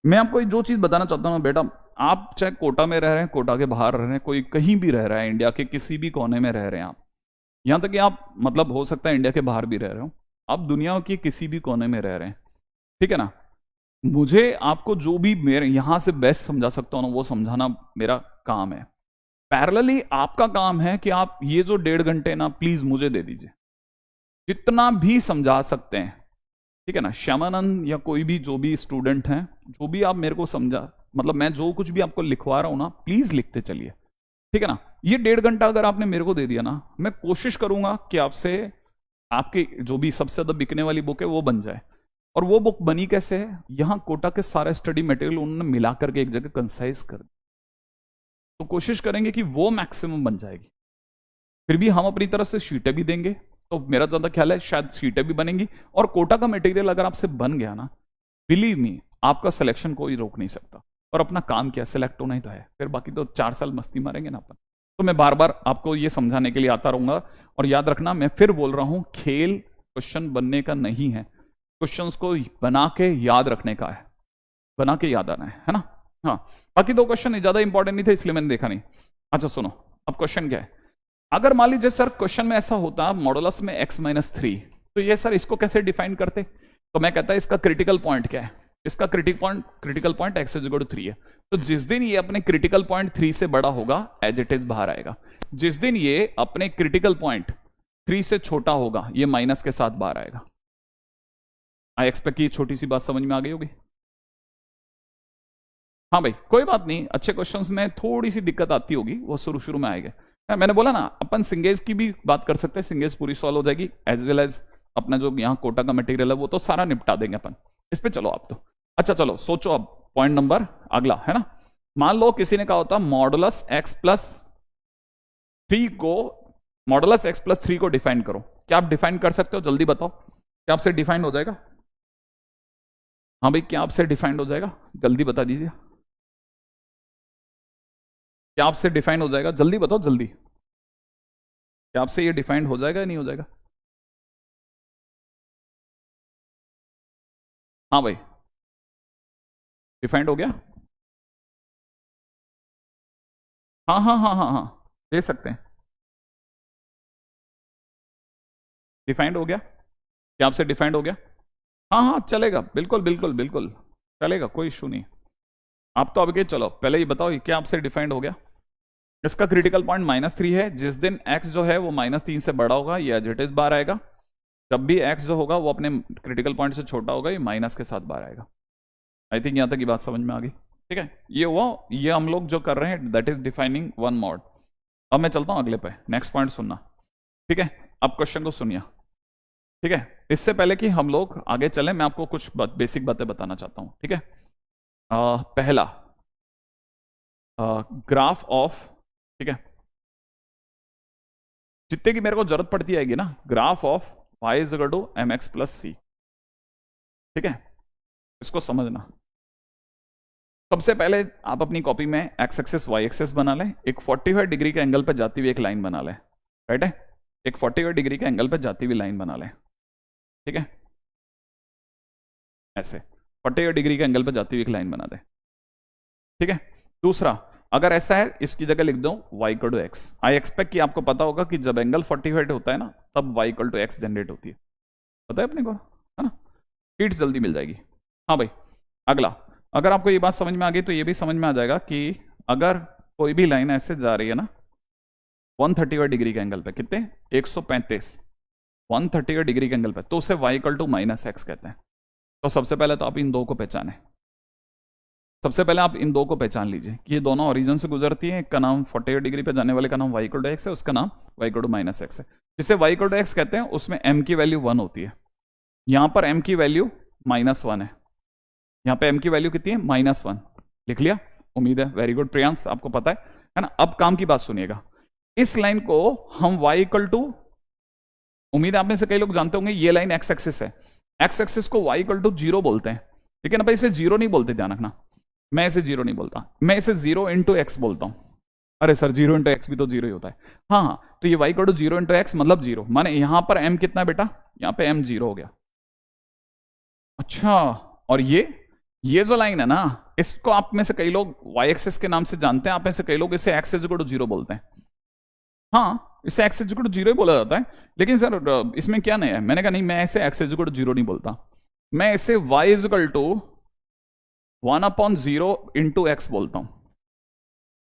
मैं आपको जो चीज बताना चाहता हूं बेटा, आप चाहे कोटा में रह रहे हैं, कोटा के बाहर रह रहे हैं, कोई कहीं भी रह रहा है, इंडिया के किसी भी कोने में रह रहे हैं आप, यहां तक कि आप मतलब हो सकता है इंडिया के बाहर भी रह रहे हो, आप दुनिया के किसी भी कोने में रह रहे हैं, ठीक है ना, मुझे आपको जो भी मेरे यहां से बेस्ट समझा सकता हूं ना वो समझाना मेरा काम है। पैरेलली आपका काम है कि आप ये जो 1.5 घंटे ना प्लीज मुझे दे दीजिए, जितना भी समझा सकते हैं, ठीक है ना। श्यामानंद या कोई भी जो भी स्टूडेंट हैं, जो भी आप मेरे को समझा, मतलब मैं जो कुछ भी आपको लिखवा रहा हूं ना, प्लीज लिखते चलिए, ठीक है ना। ये 1.5 घंटा अगर आपने मेरे को दे दिया ना, मैं कोशिश करूंगा कि आपसे आपकी जो भी सबसे ज्यादा बिकने वाली बुक है वो बन जाए। और वो बुक बनी कैसे है, यहां कोटा के सारे स्टडी मटेरियल उन्होंने मिला करके एक जगह कंसाइज कर दिया, तो कोशिश करेंगे कि वो मैक्सिमम बन जाएगी। फिर भी हम अपनी तरफ से शीटें भी देंगे, तो मेरा ज्यादा ख्याल है शायद शीटें भी बनेंगी, और कोटा का मटेरियल अगर आपसे बन गया ना, बिलीव मी, आपका सिलेक्शन कोई रोक नहीं सकता। और अपना काम क्या, सिलेक्ट होना ही तो है, फिर बाकी तो 4 साल मस्ती मारेंगे ना अपन। तो मैं बार बार आपको ये समझाने के लिए आता रहूंगा, और याद रखना, मैं फिर बोल रहा हूं, खेल क्वेश्चन बनने का नहीं है, क्वेश्चंस को बना के याद रखने का है, बना के याद आना है ना। हाँ, बाकी 2 क्वेश्चन ज्यादा इंपॉर्टेंट नहीं थे इसलिए मैंने देखा नहीं। अच्छा सुनो, अब क्वेश्चन क्या है, अगर मान लीजिए सर क्वेश्चन में ऐसा होता मॉडुलस में x-3, तो ये सर इसको कैसे डिफाइन करते, तो मैं कहता है इसका क्रिटिकल पॉइंट क्या है, इसका क्रिटिकल पॉइंट x = 3 है। तो जिस दिन ये अपने क्रिटिकल पॉइंट 3 से बड़ा होगा, एज इट इज बाहर आएगा। जिस दिन ये अपने क्रिटिकल पॉइंट 3 से छोटा होगा, ये माइनस के साथ बाहर आएगा। आई एक्सपेक्ट ये छोटी सी बात समझ में आ गई होगी। हाँ भाई, कोई बात नहीं, अच्छे क्वेश्चंस में थोड़ी सी दिक्कत आती होगी, वो शुरू शुरू में आएगा। मैंने बोला ना, अपन सिंगेज की भी बात कर सकते हैं, सिंगेज पूरी सॉल्व हो जाएगी, एज वेल एज अपना जो यहाँ कोटा का मटेरियल है वो तो सारा निपटा देंगे अपन इस पे। चलो आप तो, अच्छा चलो सोचो, अब पॉइंट नंबर अगला है ना, मान लो किसी ने कहा होता मॉडुलस x+3 को, मॉडुलस x+3 को डिफाइन करो। क्या आप डिफाइन कर सकते हो, जल्दी बताओ, क्या आपसे डिफाइन हो जाएगा? हाँ भाई, क्या आपसे डिफाइंड हो जाएगा, जल्दी बता दीजिए, क्या आपसे डिफाइंड हो जाएगा, जल्दी बताओ जल्दी, क्या आपसे ये डिफाइंड हो जाएगा या नहीं हो जाएगा? हाँ भाई, डिफाइंड हो गया? हाँ हाँ हाँ हाँ हाँ, दे सकते हैं, डिफाइंड हो गया, क्या आपसे डिफाइंड हो गया? हाँ हाँ चलेगा, बिल्कुल बिल्कुल बिल्कुल चलेगा, कोई इशू नहीं। आप तो अब के चलो पहले ही बताओ, ये क्या आपसे डिफाइंड हो गया? इसका क्रिटिकल पॉइंट -3 है, जिस दिन x जो है वो -3 से बड़ा होगा, ये एज इट इज बाहर आएगा। जब भी x जो होगा वो अपने क्रिटिकल पॉइंट से छोटा होगा, ये माइनस के साथ बाहर आएगा। आई थिंक यहां तक की बात समझ में आ गई, ठीक है। ये हुआ, ये हम लोग जो कर रहे हैं that is defining one mod. अब मैं चलता हूं अगले पे, नेक्स्ट पॉइंट सुनना, ठीक है। अब क्वेश्चन को सुनिए, ठीक है। इससे पहले कि हम लोग आगे चलें, मैं आपको कुछ बेसिक बातें बताना चाहता हूं, ठीक है। पहला ग्राफ ऑफ, ठीक है, जितने की मेरे को जरूरत पड़ती आएगी ना, graph of y is equal to M X plus C, ठीक है। इसको समझना, सबसे पहले आप अपनी कॉपी में एक्स एक्सिस वाई एक्सिस बना लें, एक 45 डिग्री के एंगल पर जाती हुई एक लाइन बना लें, राइट है, एक 45 डिग्री के एंगल पर जाती हुई लाइन बना लें, ठीक है, ऐसे 45 डिग्री के एंगल पर जाती हुई एक लाइन बना दें, ठीक है। दूसरा, अगर ऐसा है, इसकी जगह लिख दो y equal to x. I expect कि आपको पता होगा कि जब एंगल 45 होता है ना, तब y equal to x generate होती है, पता है अपने को, है ना, शीट जल्दी मिल जाएगी। हाँ भाई, अगला, अगर आपको ये बात समझ में आ गई तो ये भी समझ में आ जाएगा कि अगर कोई भी लाइन ऐसे जा रही है ना 135 डिग्री के एंगल पे, कितने 135, 135 डिग्री के एंगल पे, तो उसे y equal to minus x कहते हैं। तो सबसे पहले तो आप इन दो को पहचाने, सबसे पहले आप इन दो को पहचान लीजिए कि ये दोनों ओरिजिन से गुजरती है। एक का नाम 48 डिग्री पे जाने वाले का नाम y इक्वल टू एक्स है, उसका नाम y equal to minus x है। जिसे y इक्वल टू एक्स कहते हैं उसमें m की वैल्यू 1 होती है, यहां पर m की वैल्यू -1 है, यहां पे m की वैल्यू कितनी है -1, लिख लिया, उम्मीद है, वेरी गुड प्रियांश, आपको पता है ना। अब काम की बात सुनिएगा, इस लाइन को हम y इक्वल टू, उम्मीद है आप में से कई लोग जानते होंगे, ये लाइन x एक्सिस है, x एक्सिस को y इक्वल टू 0 बोलते हैं, लेकिन अब इसे 0 नहीं बोलते, ध्यान रखना, मैं इसे 0 नहीं बोलता, मैं इसे 0 इंटू एक्स बोलता हूं। अरे सर 0 इंटू एक्स भी तो 0 ही होता है, हाँ हाँ, तो ये y equal to 0 into x मतलब 0, माने यहां पर m कितना है बेटा, यहां पे m 0 हो गया। अच्छा, और ये जो लाइन है ना, इसको आप में से कई लोग y एक्सिस के नाम से जानते हैं, आप में से कई लोग इसे x इक्वल टू 0 बोलते हैं। हाँ, इसे x इक्वल टू 0 ही बोला जाता है, लेकिन सर इसमें क्या नहीं है, मैंने कहा नहीं, मैं इसे x इक्वल टू 0 नहीं बोलता, मैं इसे y equal to 1/0 into x बोलता हूं।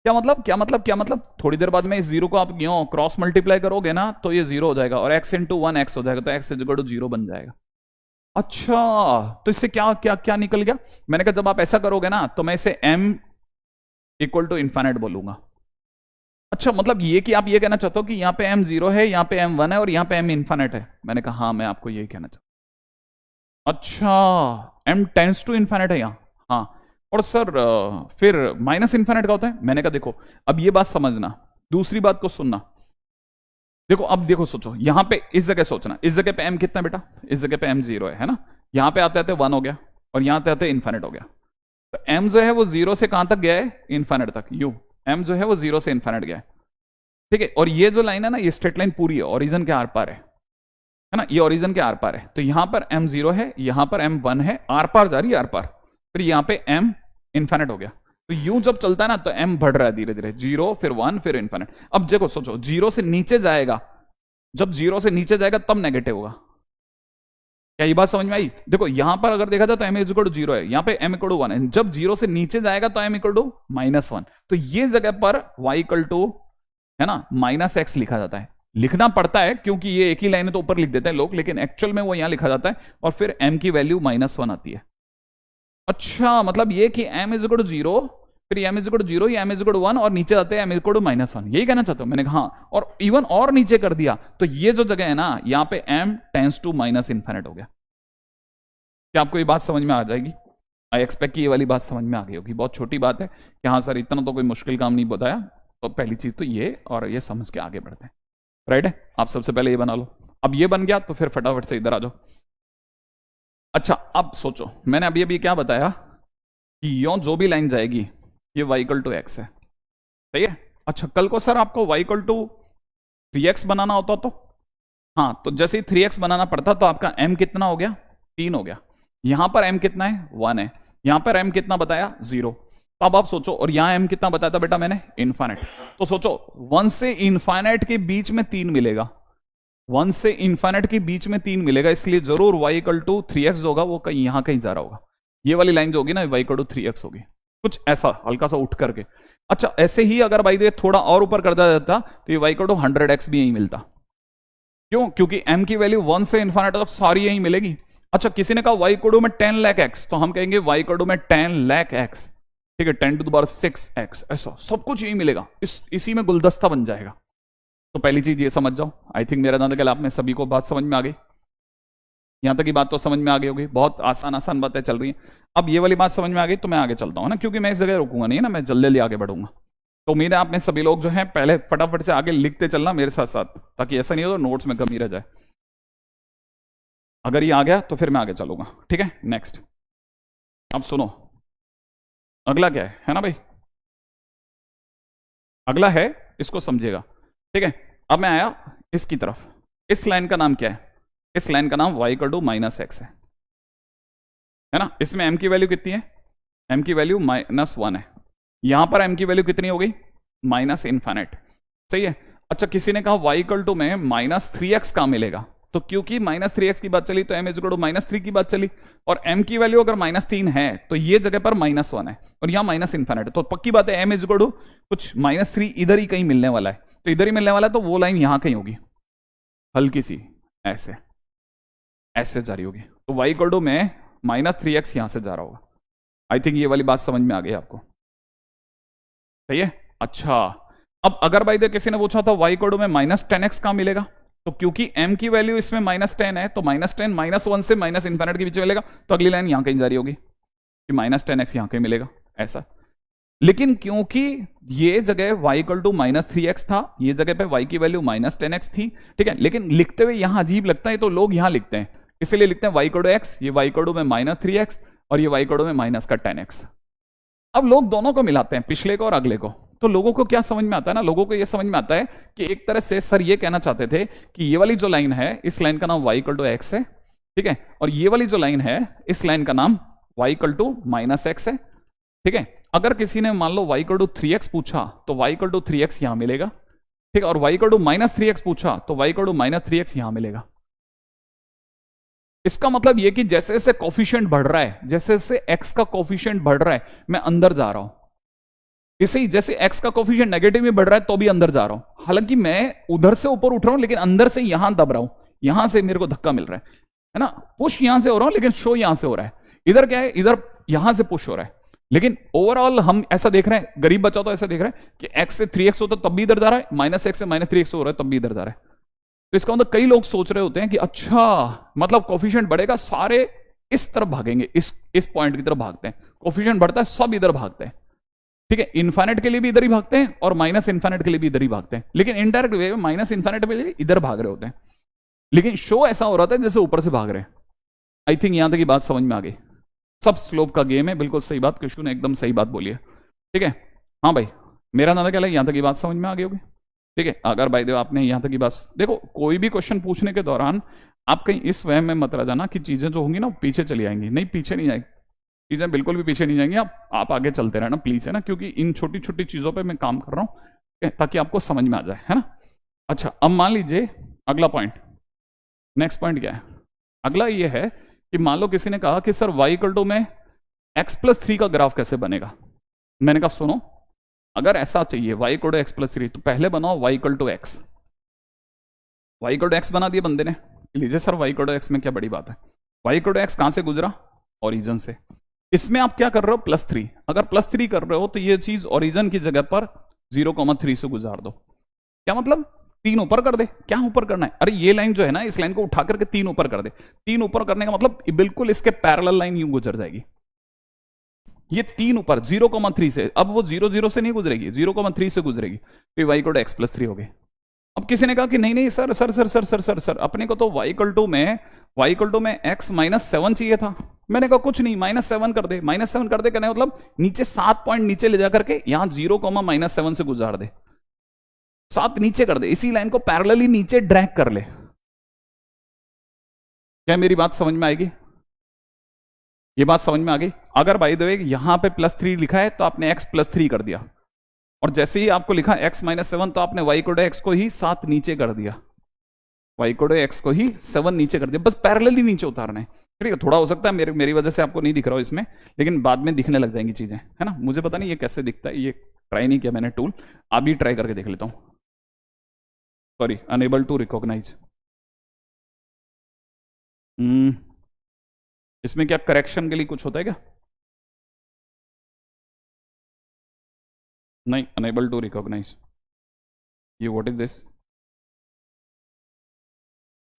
क्या मतलब, क्या मतलब, क्या मतलब, थोड़ी देर बाद में इस 0 को आप यूं क्रॉस मल्टीप्लाई करोगे ना, तो ये 0 हो जाएगा, और x इंटू 1 एक्स हो जाएगा, तो x इक्वल टू 0 बन जाएगा। अच्छा, तो इससे क्या क्या क्या निकल गया, मैंने कहा जब आप ऐसा करोगे ना, तो मैं इसे m इक्वल टू इन्फाइनाइट बोलूंगा। अच्छा, मतलब ये कि आप ये कहना चाहते हो कि यहां पे m 0 है, यहां पे m 1 है, और यहां पे m इन्फाइनाइट है। मैंने कहा हाँ, मैं आपको यही कहना चाहता हूं। अच्छा, m टेंड्स टू इन्फाइनाइट है यहां, हाँ, और सर फिर माइनस इन्फाइनाइट का होता है। मैंने कहा देखो, अब ये बात समझना, दूसरी बात को सुनना, देखो अब देखो, सोचो यहां पे, इस जगह सोचना, इस जगह पे m कितना बेटा, इस जगह पे m 0 है ना, यहां पे आते आते 1 हो गया, और यहां आते आते इन्फाइनाइट हो गया, तो m जो है वो 0 से कहां तक गया है, इन्फाइनाइट तक, यू m जो है वो 0 से इन्फाइनाइट गया है, ठीक है। और ये जो लाइन है ना, ये स्ट्रेट लाइन पूरी है, ओरिजिन के आर पार है ना, ये ओरिजिन के आर पार है, तो यहां पर m 0 है, यहां पर m 1 है, आर पार जा रही है, आर पार, फिर यहां पे m इन्फाइनाइट हो गया। तो यूं जब चलता है ना, तो m बढ़ रहा है धीरे धीरे, 0 फिर 1 फिर इन्फाइनाइट। अब देखो सोचो, 0 से नीचे जाएगा, जब 0 से नीचे जाएगा तब नेगेटिव होगा। क्या ये बात समझ में आई? देखो यहां पर अगर देखा जाए तो m इक्वल टू 0 है, यहां पे m इक्वल टू 1 है, जब 0 से नीचे जाएगा तो m इक्वल टू -1, तो ये जगह पर y इक्वल टू, है ना, -x लिखा जाता है। लिखना पड़ता है क्योंकि ये एक ही लाइन है तो ऊपर लिख देते हैं लोग, लेकिन एक्चुअल में वो यहां लिखा जाता है, और फिर m की वैल्यू -1 आती है। अच्छा, मतलब ये कि m इक्वल टू 0, फिर m इक्वल टू 0, या m इक्वल टू 1, और नीचे जाते हैं m इक्वल टू -1, यही कहना चाहता हूं। मैंने कहा हाँ, और इवन और नीचे कर दिया, तो ये जो जगह है ना, यहां पे m tends to minus infinite हो गया। क्या आपको ये बात समझ में आ जाएगी? आई एक्सपेक्ट कि ये वाली बात समझ में आ गई होगी। बहुत छोटी बात है कि हाँ सर इतना तो कोई मुश्किल काम नहीं बताया, तो पहली चीज तो ये, और ये समझ के आगे बढ़ते हैं, राइट है। आप सबसे पहले ये बना लो, अब ये बन गया तो फिर फटाफट से इधर आ जाओ। अच्छा, अब सोचो, मैंने अभी अभी क्या बताया कि यो जो भी लाइन जाएगी ये y इक्वल टू एक्स है, सही है। अच्छा, कल को सर आपको y इक्वल टू 3x बनाना होता तो, हाँ, तो जैसे ही 3x बनाना पड़ता तो आपका m कितना हो गया, 3 हो गया। यहां पर m कितना है, 1 है, यहां पर m कितना बताया, 0। तो अब आप सोचो, और यहां m कितना बताया था बेटा मैंने, इनफाइनाइट। तो सोचो 1 से इनफाइनाइट के बीच में 3 मिलेगा, 1 से इनफाइनाइट के बीच में 3 मिलेगा, इसलिए जरूर y इक्वल टू 3x होगा, वो कहीं यहां कहीं जा रहा होगा। ये वाली लाइन जो होगी ना, y इक्वल टू 3x होगी, कुछ ऐसा हल्का सा उठ करके। अच्छा, ऐसे ही अगर भाई ये थोड़ा और ऊपर कर दिया जाता तो ये y इक्वल टू 100x भी यही मिलता। क्यों? क्योंकि m की वैल्यू 1 से इनफाइनाइट तक सारी यही मिलेगी। अच्छा, किसी ने कहा y इक्वल टू में 10 लाख x, तो हम कहेंगे y इक्वल टू में 10 लाख x, ठीक है, 10⁶x, ऐसा सब कुछ यही मिलेगा, इसी में गुलदस्ता बन जाएगा। तो पहली चीज ये समझ जाओ। आई थिंक मेरा दादा कल आप में सभी को बात समझ में आ गई, यहां तक की बात तो समझ में आ गई होगी। बहुत आसान आसान बातें चल रही हैं। अब ये वाली बात समझ में आ गई तो मैं आगे चलता हूं ना, क्योंकि मैं इस जगह रुकूंगा नहीं ना, मैं जल्दी जल्दी आगे बढ़ूंगा। तो उम्मीद है आप में सभी लोग जो हैं पहले फटाफट से आगे लिखते चलना मेरे साथ साथ, ताकि ऐसा नहीं हो तो नोट्स में कमी रह जाए। अगर ये आ गया तो फिर मैं आगे चलूंगा, ठीक है। नेक्स्ट, अब सुनो अगला क्या है ना भाई, अगला है, इसको समझिएगा, ठीक है। अब मैं आया इसकी तरफ, इस लाइन का नाम क्या है, इस लाइन का नाम y -x है ना। इसमें m की वैल्यू कितनी है, m की वैल्यू -1 है। यहां पर m की वैल्यू कितनी हो गई, -∞, सही है। अच्छा, किसी ने कहा y में -3x कहां मिलेगा, तो क्योंकि -3x की बात चली तो m -3 की बात चली, और m की वैल्यू अगर -3 है तो ये जगह पर -1 है और यहां -∞ है, तो पक्की बात है m कुछ -3 इधर ही कहीं मिलने वाला है, तो इधर ही मिलने वाला है, तो वो लाइन यहां कहीं होगी, हल्की सी ऐसे ऐसे जा रही होगी। तो y में -3x यहां से जा रहा होगा। आई थिंक ये वाली बात समझ में आ गई आपको, सही है। अच्छा, अब अगर भाई किसी ने पूछा था y में -10x कहां मिलेगा, तो क्योंकि m की वैल्यू इसमें -10 है, तो -10 -1 से -∞ के बीच में मिलेगा, तो अगली लाइन यहां कहीं जा रही होगी कि -10x यहां कहीं मिलेगा ऐसा। लेकिन क्योंकि ये जगह y -3x था, ये जगह पे y की वैल्यू -10x थी, ठीक है, लेकिन लिखते हुए यहां अजीब लगता है तो लोग यहां लिखते हैं, इसलिए लिखते हैं y x, ये y में -3x और ये y में -10x। अब लोग दोनों को मिलाते हैं, पिछले को और अगले को, तो लोगों को क्या समझ में आता है ना, लोगों को यह समझ में आता है कि एक तरह से सर ये कहना चाहते थे कि ये वाली जो लाइन है, इस लाइन का नाम y x है, ठीक है, और ये वाली जो लाइन है, इस लाइन का नाम y -x है, ठीक है। अगर किसी ने मान लो y 3x पूछा तो y 3x यहां मिलेगा, ठीक है, और y -3x पूछा तो y -3x यहां मिलेगा। इसका मतलब यह कि जैसे जैसे कॉफिशिएंट बढ़ रहा है, जैसे जैसे x का कॉफिशिएंट बढ़ रहा है, मैं अंदर जा रहा हूं, इसे ही जैसे x का कॉफिशिएंट नेगेटिव में बढ़ रहा है तो भी अंदर जा रहा हूं, हालांकि मैं उधर से ऊपर उठ रहा हूं लेकिन अंदर से यहां दब रहा हूं, यहां से मेरे को धक्का मिल रहा है ना, पुश यहां से हो रहा हूं लेकिन शो यहां से हो रहा है। इधर क्या है, इधर यहां से पुश हो रहा है, लेकिन ओवरऑल हम ऐसा देख रहे हैं, गरीब बच्चा तो ऐसा देख रहा है कि x से 3x होता तब भी इधर जा रहा है, -x से -3x हो रहा है तब भी इधर जा रहा है। तो इसका मतलब कई लोग सोच रहे होते हैं कि अच्छा मतलब कॉफिशिएंट बढ़ेगा, सारे इस तरफ भागेंगे, इस पॉइंट की तरफ भागते हैं, कॉफिशिएंट बढ़ता है सब इधर भागते हैं, ठीक है, इन्फाइनाइट के लिए भी इधर ही भागते हैं और -∞ के लिए भी इधर ही भागते हैं, लेकिन इनडायरेक्ट वे में -∞ के लिए इधर भाग रहे होते हैं, लेकिन शो ऐसा हो रहा था जैसे ऊपर से भाग रहे हैं। आई थिंक यहां तक की बात समझ में आ गई। सब स्लोप का गेम है, बिल्कुल सही बात, कृष्ण ने एकदम सही बात बोली है, ठीक है। हाँ भाई, मेरा नाम क्या है, यहां तक की बात समझ में आ गई होगी, ठीक है। अगर भाई देव आपने यहां तक की बात, देखो कोई भी क्वेश्चन पूछने के दौरान आप कहीं इस वहम में मत रह जाना कि चीजें जो होंगी ना पीछे चली आएंगी, नहीं पीछे नहीं जाएगी चीजें, बिल्कुल भी पीछे नहीं जाएंगी। आप आगे चलते रहना प्लीज, है ना, क्योंकि इन छोटी छोटी चीजों पे मैं काम कर रहा हूं ताकि आपको समझ में आ जाए, है ना। अच्छा, अब मान लीजिए अगला पॉइंट, नेक्स्ट पॉइंट क्या है, अगला ये है कि मान लो किसी ने कहा कि सर y में x+3 का ग्राफ कैसे बनेगा। मैंने कहा सुनो, अगर ऐसा चाहिए y x+3 तो पहले बनाओ y x, y x बना दिया बंदे ने, लीजिए सर y x में क्या बड़ी बात है, y x कहां से गुजरा, ओरिजिन से, इसमें आप क्या कर रहे हो +3, अगर +3 कर रहे हो तो ये चीज ओरिजिन की जगह पर 0,3 से गुजार दो। क्या मतलब, 3 ऊपर कर दे, क्या ऊपर करना है, अरे ये लाइन जो है ना, इस लाइन को उठा करके 3 ऊपर कर दे, 3 ऊपर करने का मतलब बिल्कुल इसके पैरेलल लाइन यूं गुजर जाएगी, ये 3 ऊपर 0,3 से, अब वो 0,0 से नहीं गुजरेगी, 0,3 से गुजरेगी, तो y x+3 हो गए। अब किसी ने कहा कि नहीं नहीं sir sir sir sir sir sir sir अपने को तो y में x -7 चाहिए था। मैंने कहा कुछ नहीं, -7 कर दे, -7 कर दे, कहने मतलब नीचे 7 पॉइंट नीचे ले जाकर के यहां 0, -7 से गुजार दे, 7 नीचे कर दे, इसी लाइन को पैरेलली नीचे ड्रैग कर ले। क्या मेरी बात समझ में आएगी, ये बात समझ में आ गई। अगर बाय द वे यहां पे +3 लिखा है तो आपने x+3 कर दिया, और जैसे ही आपको लिखा x -7 तो आपने y x को ही 7 नीचे कर दिया, y x को ही 7 नीचे कर दिया, बस पैरेलली नीचे उतारना है, ठीक है। थोड़ा हो सकता है मेरी वजह से आपको नहीं दिख रहा हो इसमें, लेकिन बाद में दिखने लग जाएंगी चीजें, है ना। मुझे पता नहीं ये कैसे दिखता है, ये ट्राई नहीं किया मैंने टूल, अभी ट्राई करके देख लेता हूं। सॉरी, अनेबल टू रिकॉग्नाइज, इसमें क्या करेक्शन के लिए कुछ होता है क्या, नहीं, अनेबल टू रिकॉग्नाइज, ये व्हाट इज दिस,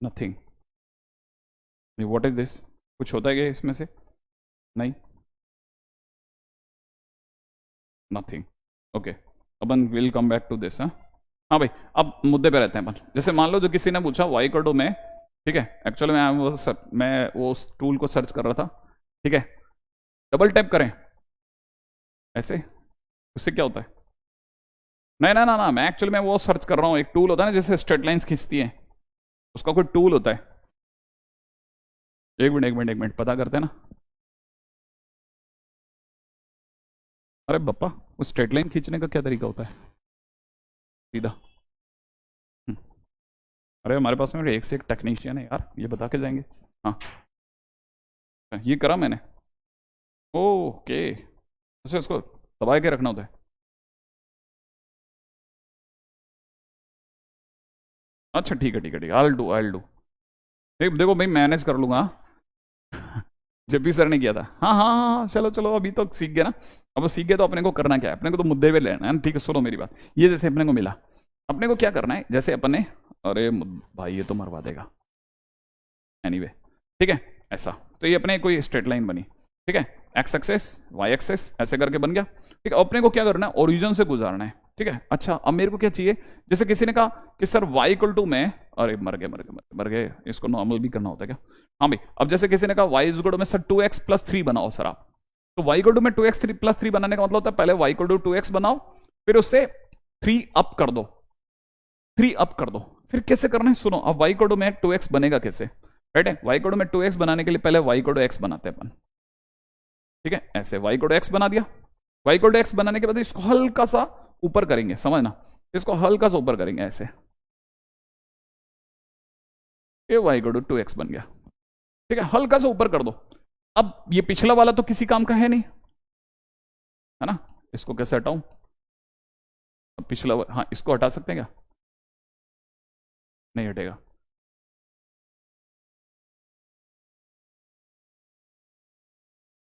नथिंग, ये व्हाट इज दिस, कुछ होता है क्या इसमें से, नहीं, नथिंग, ओके, अपन will come back to this. हाँ भाई, अब मुद्दे पे रहते हैं अपन। जैसे मान लो जो किसी ने पूछा वाई को टू में, ठीक है, एक्चुअली मैं वो उस टूल को सर्च कर रहा था, ठीक है, डबल टैप करें ऐसे, उससे क्या होता है, नहीं ना ना ना, मैं एक्चुअली मैं वो सर्च कर रहा हूँ, एक टूल होता है ना जैसे स्ट्रेट लाइंस खींचती है, उसका कोई टूल होता है, एक मिनट एक मिनट एक मिनट, पता करते हैं ना। अरे बप्पा, उस स्ट्रेट लाइन खींचने का क्या तरीका होता है, सीधा, हम्म, अरे हमारे पास में एक से एक टेक्नीशियन है यार, ये बता के जाएंगे। हाँ, ये करा मैंने, ओके, अच्छा इसको दबा के रखना होता है, अच्छा ठीक है ठीक है ठीक है, आई डू, देखो भाई मैनेज कर लूंगा। जब भी सर ने किया था, हाँ हाँ हाँ हाँ, चलो चलो अभी तो सीख गए ना, अब सीख गए तो अपने को करना क्या है, अपने को तो मुद्दे पे लेना है, ठीक है, सुनो मेरी बात, ये जैसे अपने को मिला, अपने को क्या करना है, जैसे अपन ने, अरे भाई ये तो मरवा देगा, एनीवे, ठीक है, ऐसा, तो ये अपने कोई स्ट्रेट लाइन बनी, ठीक है, एक्स एक्सेस वाई एक्सेस ऐसे करके बन गया, ठीक है, अपने को क्या करना है, ओरिजिन से गुजारना है, ठीक है, अच्छा अब मेरे को क्या चाहिए, जैसे किसी ने कहा कि सर y इक्वल टू में, अरे मर गए मर गए मर गए मर गए, इसको नॉर्मल भी करना होता है क्या, हाँ भाई, अब जैसे किसी ने कहा y इक्वल टू में सर 2x प्लस 3 बनाओ सर आप, तो y इक्वल टू में 2x प्लस 3 बनाने का मतलब होता है पहले y इक्वल टू 2x बनाओ, फिर उससे 3 अप कर दो, 3 अप कर दो, फिर कैसे करना है सुनो, अब y इक्वल टू में 2x बनेगा कैसे, राइट है, y इक्वल टू में 2x बनाने के लिए पहले y इक्वल टू x बनाते हैं अपन, ठीक है, ऐसे y इक्वल टू x बना दिया, y इक्वल टू x बनाने के बाद इसको हल्का सा ऊपर करेंगे, समझना, इसको हल्का सा ऊपर करेंगे ऐसे, ये y इक्वल टू 2x बन गया, ठीक है, हल्का सा ऊपर कर दो, अब ये पिछला वाला तो किसी काम का है नहीं, है ना, इसको कैसे हटाऊं, अब पिछला हाँ इसको हटा सकते हैं क्या, नहीं हटेगा,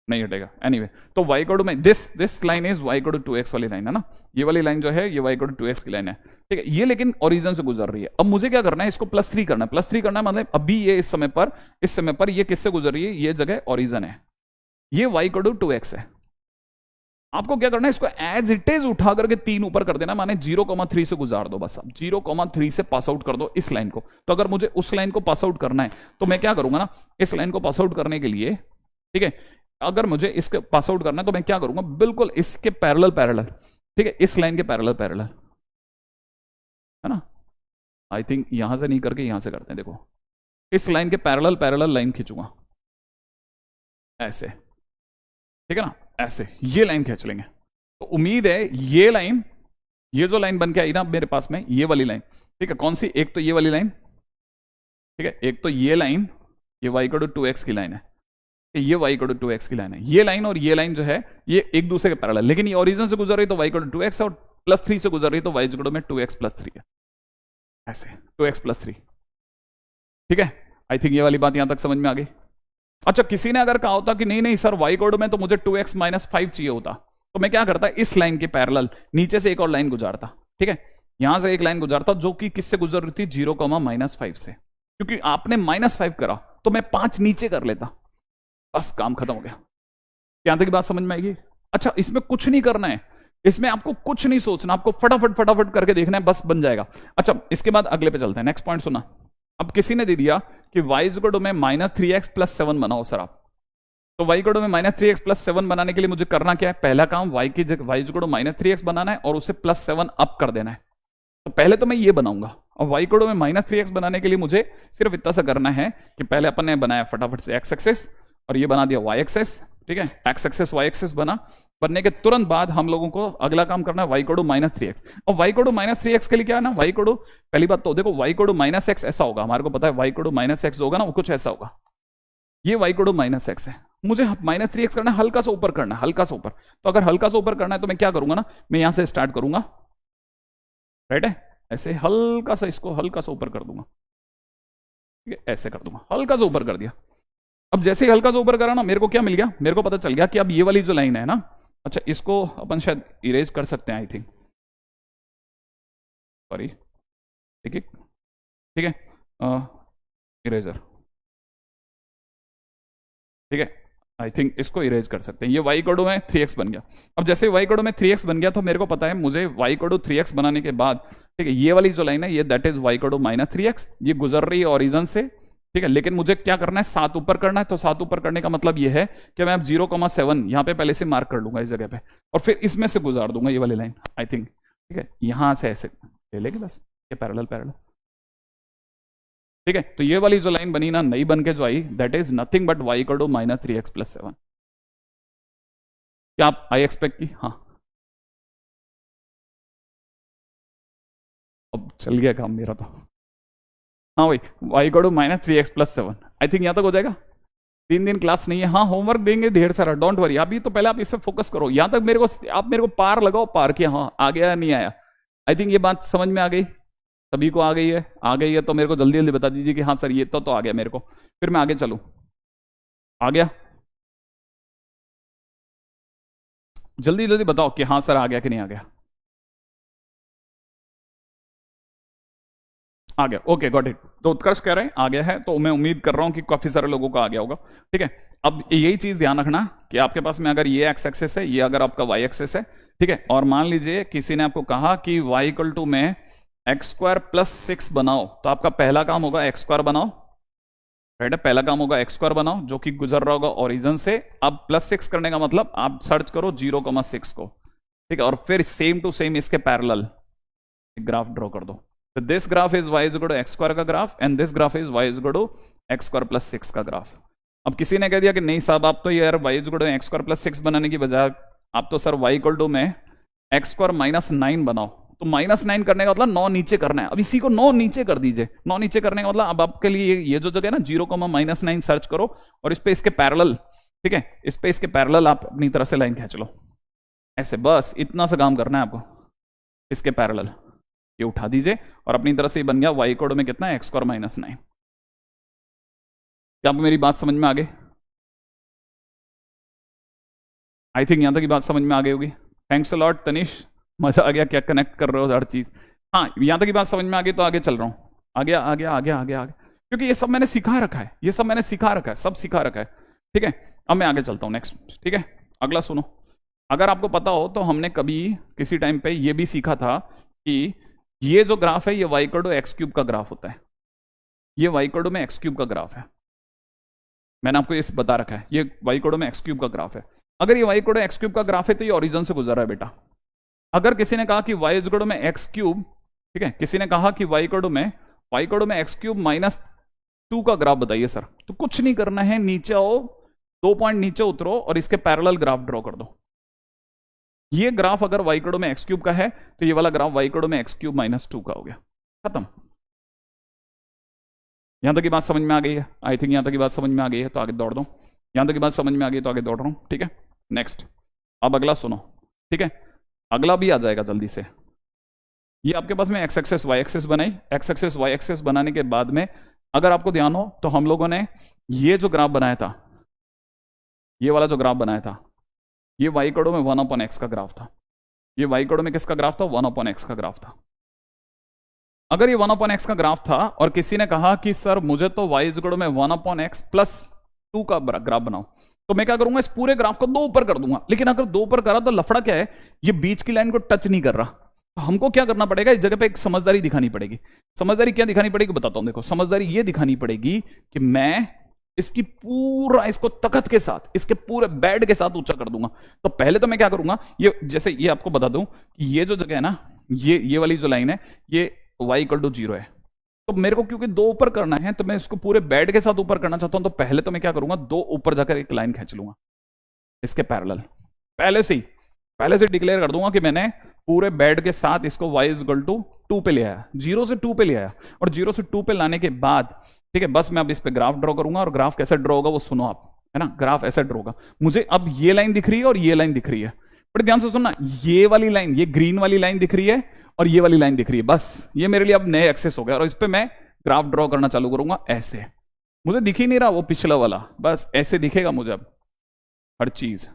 नहीं हटेगा, एनीवे तो y इक्वल टू में this line is y equal to 2x वाली लाइन है ना, ये वाली लाइन जो है ये y इक्वल टू 2x की लाइन है, ठीक है, ये लेकिन ओरिजिन से गुजर रही है, अब मुझे क्या करना है, इसको +3 करना है, +3 करना है मतलब अभी ये इस समय पर ये किससे गुजर रही है, ये जगह ओरिजिन है, ये y इक्वल टू 2x है, आपको क्या करना है, इसको एज इट इज उठा करके 3 ऊपर कर देना, माने 0,3 से गुजार दो, बस अब 0,3 से पास आउट कर दो इस लाइन को, तो अगर मुझे उस लाइन को पास आउट करना है तो मैं क्या करूंगा ना, इस लाइन को पास आउट करने के लिए, ठीक है, अगर मुझे इसके पास आउट करना है तो मैं क्या करूंगा, बिल्कुल इसके पैरेलल पैरेलल, ठीक है, इस लाइन के पैरेलल पैरेलल, है ना, आई थिंक यहां से नहीं करके यहां से करते हैं, देखो इस लाइन के पैरेलल पैरेलल लाइन खींचूंगा ऐसे, ठीक है ना, ऐसे ये लाइन खींच लेंगे, तो उम्मीद है ये लाइन, ये जो लाइन बन के आई ना मेरे पास में, ये वाली लाइन, ठीक है, कौन सी, एक तो ये वाली लाइन, ठीक है, एक तो ये लाइन, ये y इक्वल टू 2x की लाइन है, ये y इक्वल टू 2x की लाइन है, ये लाइन और ये लाइन जो है ये एक दूसरे के पैरेलल, लेकिन ये ओरिजिन से गुजर रही तो y इक्वल टू 2x, और +3 से गुजर रही तो y इक्वल में 2x प्लस 3 है, ऐसे 2x प्लस 3, ठीक है, आई थिंक ये वाली बात यहां तक समझ में आ गई। अच्छा किसी ने अगर कहा होता कि नहीं नहीं सर y कोड में तो मुझे 2x माइनस 5 चाहिए होता, तो मैं क्या करता, इस लाइन के पैरेलल नीचे से एक और लाइन गुजारता, ठीक है, यहां से एक लाइन गुजारता जो कि किससे गुजर रही थी, 0,-5 से, क्योंकि आपने -5 करा तो मैं 5 नीचे कर लेता, बस काम खत्म हो गया, यहां तक बात समझ में आएगी। अच्छा इसमें कुछ नहीं करना है, इसमें आपको कुछ नहीं सोचना, आपको फटाफट फटाफट करके देखना है, बस बन जाएगा। अच्छा इसके बाद अगले पे चलते हैं, नेक्स्ट पॉइंट सुना, अब किसी ने दे दिया कि y इक्वल में -3x प्लस 7 बनाओ सर आप, तो y इक्वल में -3x प्लस 7 बनाने के लिए मुझे करना क्या है, पहला काम y की जगह y इक्वल -3x बनाना है और उसे +7 अप कर देना है, तो पहले तो मैं ये बनाऊंगा, और y इक्वल में -3x बनाने के लिए मुझे सिर्फ इतना सा करना है कि पहले अपन ने बनाया फटाफट से x एक्सेस और ये बना दिया y एक्सेस, ठीक है, x एक्सेस y एक्सेस बनने के तुरंत बाद हम लोगों को अगला काम करना है y इक्वल -3x, और y इक्वल -3x के लिए क्या है ना, y इक्वल पहली बात तो देखो y इक्वल -x ऐसा होगा, हमारे को पता है y इक्वल -x होगा ना वो कुछ ऐसा होगा, ये y इक्वल -x है, मुझे -3x करना है, हल्का सा ऊपर करना है, हल्का सा ऊपर, तो अगर हल्का सा ऊपर करना है तो मैं क्या करूंगा ना, मैं यहां से स्टार्ट करूंगा, राइट है, ऐसे हल्का सा इसको हल्का सा ऊपर कर दूंगा, ठीक है, ऐसे कर दूंगा, हल्का सा ऊपर कर दिया, अब जैसे ही हल्का सा ऊपर करा ना मेरे को क्या मिल गया, मेरे को पता चल गया कि अब ये वाली जो लाइन है ना, अच्छा इसको अपन शायद इरेज कर सकते हैं आई थिंक, सॉरी, ठीक है ठीक है, इरेजर, ठीक है, आई थिंक इसको इरेज कर सकते हैं। ये y कोडो में 3x बन गया। अब जैसे y कोडो में 3x बन गया तो मेरे को पता है मुझे y कोडो 3x बनाने के बाद, ठीक है, ये वाली जो लाइन है ये that is y kodo minus 3x, ये गुजर रही है ओरिजन से, ठीक है, लेकिन मुझे क्या करना है, 7 ऊपर करना है। तो 7 ऊपर करने का मतलब ये है कि मैं अब 0,7 यहाँ पे पहले से मार्क कर लूंगा इस जगह पे, और फिर इसमें से गुजार दूंगा ये वाली लाइन आई थिंक, ठीक है, यहां से ऐसे ले लेगी बस, ये पैरेलल पैरेलल, ठीक है। तो ये वाली जो लाइन बनी ना नई बन के जो आई, that is nothing but y equal to minus 3x plus 7। क्या आप आई एक्सपेक्ट की? हाँ, अब चल गया काम मेरा तो। हाँ भाई, y equal to minus 3x plus 7, I think यहां तक हो जाएगा। 3 दिन क्लास नहीं है, हाँ होमवर्क देंगे ढेर सारा, डोंट वरी, अभी तो पहले आप इस पे फोकस करो। यहां तक मेरे को, आप मेरे को पार लगाओ, पार किया, हाँ आ गया नहीं आया, आई थिंक ये बात समझ में आ गई, सभी को आ गई है? आ गई है तो मेरे को जल्दी जल्दी बता दीजिए कि हाँ सर ये तो आ गया मेरे को, फिर मैं आगे चलूं। आ गया? जल्दी जल्दी बताओ कि हाँ सर आ गया कि नहीं आ गया। आ गया, ओके गॉट इट। तो उत्कर्ष कह रहे हैं आ गया है, तो मैं उम्मीद कर रहा हूं कि काफी सारे लोगों को आ गया होगा, ठीक है। अब यही चीज ध्यान रखना कि आपके पास में अगर ये एक्स एक्सेस है, ये अगर आपका वाई एक्सेस है, ठीक है, और मान लीजिए किसी ने आपको कहा कि वाई इक्वल टू में एक्स स्क्वायर प्लस 6 बनाओ, तो आपका पहला काम होगा एक्स स्क्वायर बनाओ, राइट है, पहला काम होगा एक्स स्क्वायर बनाओ जो कि गुजर रहा होगा ओरिजन से। अब प्लस 6 करने का मतलब आप सर्च करो 0,6 को, ठीक है, और फिर सेम टू सेम इसके पैरेलल ग्राफ ड्रॉ कर दो। तो this graph is y is equal to x square का graph and this graph is y is equal to x square plus 6 का ग्राफ। अब किसी ने कह दिया कि नहीं साहब आप तो यार y is equal to x square plus 6 बनाने की बजाय आप तो सर y इक्वल टू में एक्स स्क्वायर माइनस 9 बनाओ। तो माइनस 9 करने का मतलब 9 नीचे करना है। अब इसी को 9 नीचे कर दीजिए। 9 नीचे करने का मतलब अब आपके लिए ये जो जगह है ना 0,-9 सर्च करो और इस पे इसके पैरेलल, ठीक है, इस पे इसके पैरेलल आप अपनी तरह से लाइन खींच लो ऐसे, बस इतना सा काम करना है आपको। इसके पैरेलल ये उठा दीजिए और अपनी तरह से ये बन गया y कोड में कितना है, एक्स स्क्वायर माइनस 9। क्या आपको मेरी बात समझ में आ गई? आई थिंक यहां तक की बात समझ में आ गई होगी। थैंक्स अ लॉट तनिष, मजा आ गया, क्या कनेक्ट कर रहे हो हर चीज। हाँ यहां तक की बात समझ में आ गई तो आगे चल रहा हूं, आगे आगे आगे आगे आगे, क्योंकि ये सब मैंने सिखा रखा है, ये सब मैंने सिखा रखा है, सब सिखा रखा है, ठीक है। अब मैं आगे चलता हूं नेक्स्ट, ठीक है। अगला सुनो, अगर आपको पता हो तो हमने कभी किसी टाइम पे ये भी सीखा था कि ये जो ग्राफ है ये y equal to x cube का ग्राफ होता है। ये y इक्वल टू में एक्स क्यूब का ग्राफ है, मैंने आपको इस बता रखा है, ये y इक्वल टू में एक्स क्यूब का ग्राफ है। अगर ये y equal to x cube का ग्राफ है तो ये ओरिजिन से गुजर रहा है बेटा। अगर किसी ने कहा कि y इक्वल टू में एक्स क्यूब, ठीक है, किसी ने कहा कि y इक्वल टू में एक्स क्यूब माइनस 2 का ग्राफ बताइए सर, तो कुछ नहीं करना है, नीचे आओ, 2 पॉइंट नीचे उतरो और इसके पैरेलल ग्राफ ड्रॉ कर दो। ये ग्राफ अगर y इक्वल टू में एक्स क्यूब का है तो ये वाला ग्राफ y इक्वल टू में एक्स क्यूब माइनस 2 का हो गया, खत्म। यहां तक की बात समझ में आ गई है? आई थिंक यहां तक की बात समझ में आ गई है, तो आगे दौड़ दो। यहां तक की बात समझ में आ गई तो आगे दौड़ रहा हूं, ठीक है। नेक्स्ट, अब अगला सुनो, ठीक है, अगला भी आ जाएगा जल्दी से। ये आपके पास में एक्स एक्सेस वाई एक्सेस बनाई, एक्स एक्सेस वाई एक्सेस बनाने के बाद में अगर आपको ध्यान हो तो हम लोगों ने ये जो ग्राफ बनाया था, ये वाला जो ग्राफ बनाया था, ये y इक्वल टू में 1/x का ग्राफ था। ये y इक्वल टू में किसका ग्राफ था? 1/x का ग्राफ था। अगर ये 1/x का ग्राफ था और किसी ने कहा कि सर मुझे तो y इक्वल टू में 1/x प्लस 2 का ग्राफ बनाओ, तो मैं क्या करूंगा, इस पूरे ग्राफ को 2 ऊपर कर दूंगा। लेकिन अगर 2 ऊपर करा तो लफड़ा क्या है, ये बीच की लाइन को टच नहीं कर रहा, तो हमको क्या करना पड़ेगा, इस जगह पे एक समझदारी दिखानी पड़ेगी। समझदारी क्या दिखानी पड़ेगी बताता हूं, देखो समझदारी ये दिखानी पड़ेगी कि मैं इसकी पूरा इसको तखत के साथ, इसके पूरे बेड के साथ ऊंचा कर दूंगा। तो पहले तो मैं क्या करूंगा, ये जैसे ये आपको बता दूं कि ये जो जगह है ना, ये वाली जो लाइन है, ये y इक्वल टू 0 है। तो मेरे को क्योंकि 2 ऊपर करना है तो मैं इसको पूरे बेड के साथ ऊपर करना चाहता हूं, तो पहले तो मैं क्या करूंगा, 2 ऊपर जाकर एक लाइन खींच लूंगा इसके पैरेलल। पहले से डिक्लेयर कर दूंगा कि मैंने पूरे बेड के साथ इसको y इक्वल टू 2 पे ले आया, 0 से 2 पे ले आया, और 0 से 2 पे लाने के बाद, ठीक है, बस मैं अब इस पे ग्राफ ड्रॉ करूंगा। और ग्राफ कैसे ड्रॉ होगा वो सुनो आप, है ना, ग्राफ ऐसे ड्रॉ होगा। मुझे अब ये लाइन दिख रही है और ये लाइन दिख रही है, बड़े ध्यान से सुनना, ये वाली लाइन, ये ग्रीन वाली लाइन दिख रही है और ये वाली लाइन दिख रही है, बस ये मेरे लिए अब नए एक्सेस हो गया। और इस पे मैं ग्राफ ड्रॉ करना चालू करूंगा ऐसे। मुझे दिख ही नहीं रहा वो पिछला वाला, बस ऐसे दिखेगा मुझे अब हर चीज।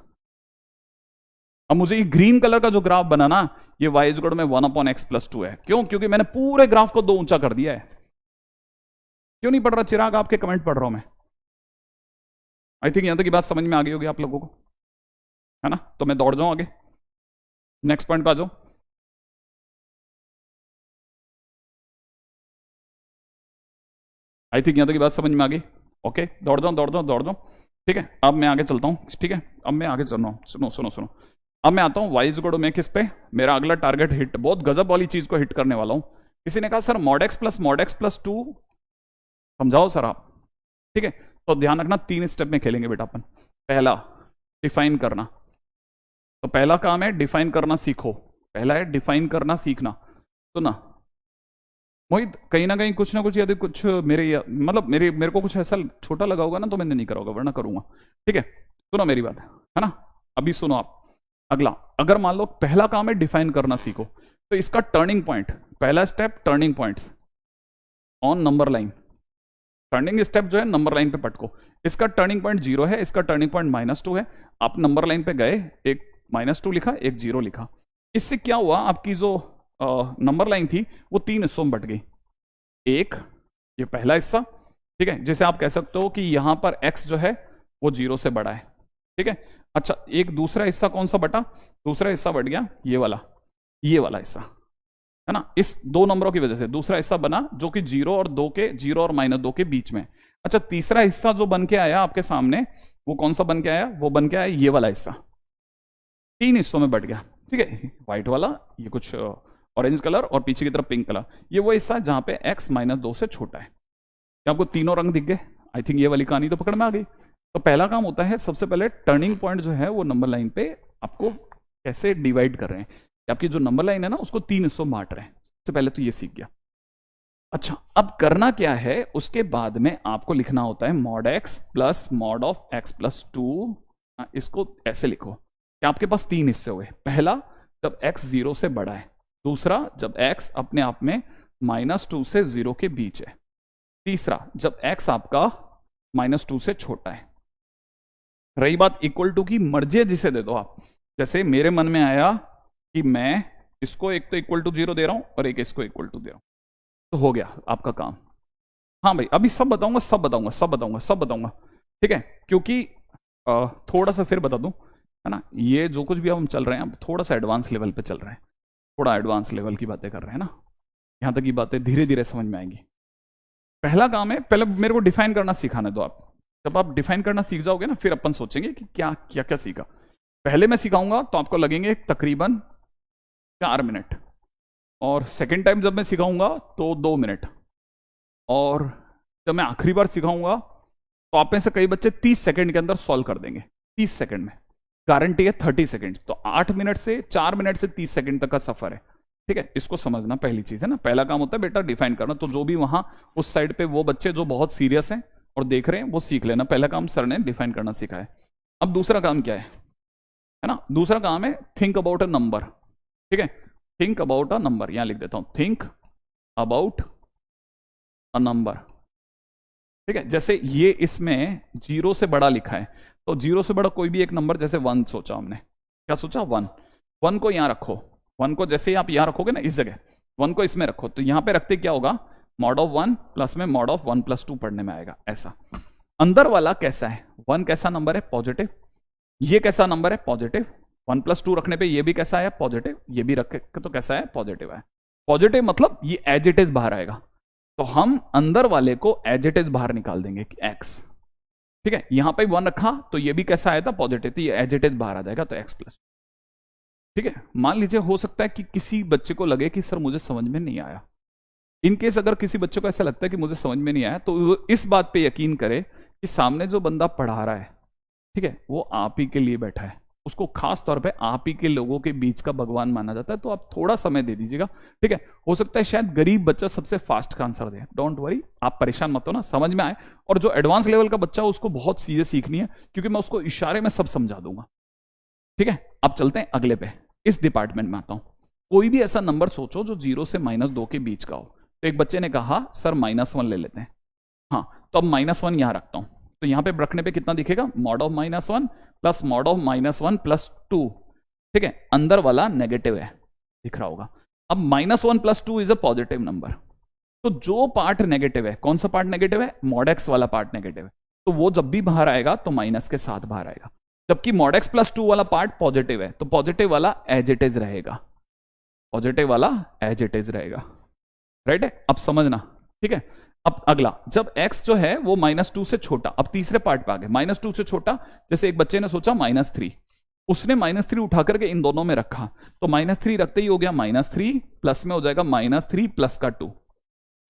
अब मुझे ये ग्रीन कलर का जो ग्राफ बना ना, ये y इज इक्वल टू में 1/x+2 है। क्यों? क्योंकि मैंने पूरे ग्राफ को 2 ऊंचा कर दिया है। क्यों नहीं पढ़ रहा चिराग? आपके कमेंट पढ़ रहा हूं मैं। आई थिंक यहां तक की बात समझ में आ गई होगी आप लोगों को, है ना? तो मैं दौड़ जाऊं आगे, नेक्स्ट पॉइंट पे आ जाओ। आई थिंक यहां तक की बात समझ में आ गई। ओके, दौड़ जाऊं दौड़ जाऊं दौड़ जाऊं। ठीक है, अब मैं आगे चलता हूं। ठीक है, अब मैं आगे चल रहा हूं। सुनो सुनो सुनो, अब मैं आता हूं वाई इज इक्वल टू में किस पे, मेरा अगला टारगेट हिट, बहुत गजब वाली चीज को हिट करने वाला हूं। किसी ने कहा सर mod x प्लस 2 समझाओ सर आप। ठीक है, तो ध्यान रखना 3 स्टेप में खेलेंगे बेटा अपन। पहला डिफाइन करना, तो पहला काम है डिफाइन करना सीखो। पहला है डिफाइन करना सीखना। तो ना मोहित, कहीं ना कहीं कुछ ना कुछ यदि कुछ मतलब मेरे को कुछ ऐसा छोटा लगा होगा ना तो मैंने नहीं करा होगा, वरना करूंगा। ठीक है, सुनो मेरी बात, है ना? अभी सुनो आप। अगला, अगर मान लो पहला काम है डिफाइन करना सीखो, तो इसका टर्निंग पॉइंट, पहला step turning points on number line. Turning step जो है नंबर लाइन पे पटको। इसका टर्निंग पॉइंट 0 है, इसका टर्निंग पॉइंट -2 है। आप नंबर लाइन पे गए, एक -2 लिखा, एक 0 लिखा। इससे क्या हुआ, आपकी जो नंबर लाइन थी वो 3 हिस्सों में बट गई। एक ये पहला हिस्सा, ठीक है, जिसे आप कह सकते हो कि यहां पर x जो है वो 0 से बड़ा है। ठीक है, अच्छा, एक दूसरा हिस्सा कौन सा बटा? दूसरा हिस्सा बट गया ये वाला हिस्सा, है ना? इस 2 नंबरों की वजह से दूसरा हिस्सा बना जो कि 0 और 2 के, 0 और -2 के बीच में। अच्छा, तीसरा हिस्सा जो बन के आया आपके सामने, वो कौन सा बन के आया? वो बन के आया ये वाला हिस्सा, 3 हिस्सों में बट गया। ठीक है, व्हाइट वाला, ये कुछ ऑरेंज कलर और पीछे की तरफ पिंक कलर, ये वो हिस्सा जहां पे x -2 से छोटा है। क्या आपको तीनों रंग दिख गए? आई थिंक ये वाली कहानी तो पकड़ में आ गई। तो पहला काम होता है सबसे पहले टर्निंग पॉइंट जो है वो नंबर लाइन पे आपको कैसे डिवाइड कर रहे हैं, कि आपकी जो नंबर लाइन है ना उसको 3 हिस्सों में बांट रहे हैं। सबसे पहले तो ये सीख गया। अच्छा, अब करना क्या है, उसके बाद में आपको लिखना होता है mod x plus mod of x plus 2। इसको ऐसे लिखो कि आपके पास 3 हिस्से हुए। पहला, जब x 0 से बड़ा है। दूसरा, जब x अपने आप में -2 से 0 के बीच है। तीसरा, जब x आपका -2 से छोटा है। रही बात इक्वल टू की, मर्जी जिसे दे दो आप। जैसे मेरे मन में आया कि मैं इसको एक तो इक्वल टू 0 दे रहा हूं और एक इसको इक्वल टू दे रहा हूं, तो हो गया आपका काम। हाँ भाई, अभी सब बताऊंगा सब बताऊंगा सब बताऊंगा सब बताऊंगा। ठीक है, क्योंकि थोड़ा सा फिर बता दूं, है ना, ये जो कुछ भी अब हम चल रहे हैं अब थोड़ा सा एडवांस लेवल पे चल रहे हैं, थोड़ा एडवांस लेवल की बातें कर रहे हैं ना, यहां तक की बातें धीरे धीरे समझ में आएंगी। पहला काम है, पहले मेरे को डिफाइन करना सिखाने दो आप। जब आप डिफाइन करना सीख जाओगे ना, फिर अपन सोचेंगे कि क्या क्या क्या सीखा। पहले मैं सिखाऊंगा तो आपको लगेंगे तकरीबन 4 मिनट, और सेकेंड टाइम जब मैं सिखाऊंगा तो 2 मिनट, और जब मैं आखिरी बार सिखाऊंगा तो आप में से कई बच्चे 30 सेकंड के अंदर सॉल्व कर देंगे। 30 सेकंड में, गारंटी है 30 सेकंड। तो 8 मिनट से 4 मिनट से 30 सेकंड तक का सफर है। ठीक है, इसको समझना पहली चीज है ना। पहला काम होता है बेटा डिफाइन करना। तो जो भी वहां उस साइड पे वो बच्चे जो बहुत सीरियस हैं और देख रहे हैं वो सीख लेना। पहला काम सर ने डिफाइन करना सिखाया। अब दूसरा काम क्या है ना? दूसरा काम है थिंक अबाउट अ नंबर। ठीक है, थिंक अबाउट अ नंबर, यहां लिख देता हूं, थिंक अबाउट अ नंबर। ठीक है, जैसे ये इसमें 0 से बड़ा लिखा है, तो 0 से बड़ा कोई भी एक नंबर, जैसे 1 सोचा हमने। क्या सोचा? 1 को यहां रखो। 1 को जैसे ही आप यहां रखोगे ना, इस जगह 1 को इसमें रखो, तो यहां पे रखते क्या होगा? mod ऑफ 1 प्लस में mod ऑफ 1 प्लस 2 पढ़ने में आएगा। ऐसा अंदर वाला कैसा है? 1 कैसा नंबर है? पॉजिटिव। ये कैसा नंबर है? पॉजिटिव। 1 प्लस 2 रखने पे ये भी कैसा है? पॉजिटिव। ये भी रखे तो कैसा है? पॉजिटिव है। पॉजिटिव मतलब ये एज इट इज बाहर आएगा, तो हम अंदर वाले को एज इट इज बाहर निकाल देंगे कि x। ठीक है, यहां पे 1 रखा तो ये भी कैसा आया था? पॉजिटिव। तो ये एज इट इज बाहर आ जाएगा, तो x प्लस। ठीक है, मान लीजिए हो सकता है कि किसी बच्चे को लगे कि सर मुझे समझ में नहीं आया। इनकेस अगर किसी बच्चे को ऐसा लगता है कि मुझे समझ में नहीं आया, तो वो इस बात पे यकीन करे कि सामने जो बंदा पढ़ा रहा है, ठीक है, वो आप ही के लिए बैठा है। उसको खास तौर पे आप ही के लोगों के बीच का भगवान माना जाता है। तो आप थोड़ा समय दे दीजिएगा। ठीक है, हो सकता है शायद गरीब बच्चा सबसे फास्ट का आंसर दे। डोंट वरी, आप परेशान मत हो ना, समझ में आए। और जो एडवांस लेवल का बच्चा है उसको बहुत चीजें सीखनी है, क्योंकि मैं उसको इशारे में सब समझा दूंगा। ठीक है, अब चलते हैं अगले पे। इस डिपार्टमेंट में आता हूं। कोई भी ऐसा नंबर सोचो जो 0 से -2 के बीच का हो। तो एक बच्चे ने कहा सर -1 ले लेते हैं। हाँ, तो अब -1 यहां रखता हूं, तो यहां पे रखने पे कितना दिखेगा? mod of -1 plus mod of -1 plus 2। ठीक है, अंदर वाला नेगेटिव है, दिख रहा होगा। अब -1 + 2 इज अ पॉजिटिव नंबर, तो जो पार्ट नेगेटिव है, कौन सा पार्ट नेगेटिव है? मॉड एक्स वाला पार्ट नेगेटिव है, तो वो जब भी बाहर आएगा तो माइनस के साथ बाहर आएगा। जबकि मॉड एक्स + 2 वाला पार्ट पॉजिटिव है, तो पॉजिटिव वाला एज इट इज रहेगा, पॉजिटिव वाला एज इट इज रहेगा, राइट है? अब समझना, ठीक है। अब अगला, जब x जो है वो -2 से छोटा, अब तीसरे पार्ट पे आ गए, -2 से छोटा, जैसे एक बच्चे ने सोचा -3, उसने -3 उठा करके इन दोनों में रखा, तो -3 रखते ही हो गया -3, प्लस में हो जाएगा -3 प्लस का 2,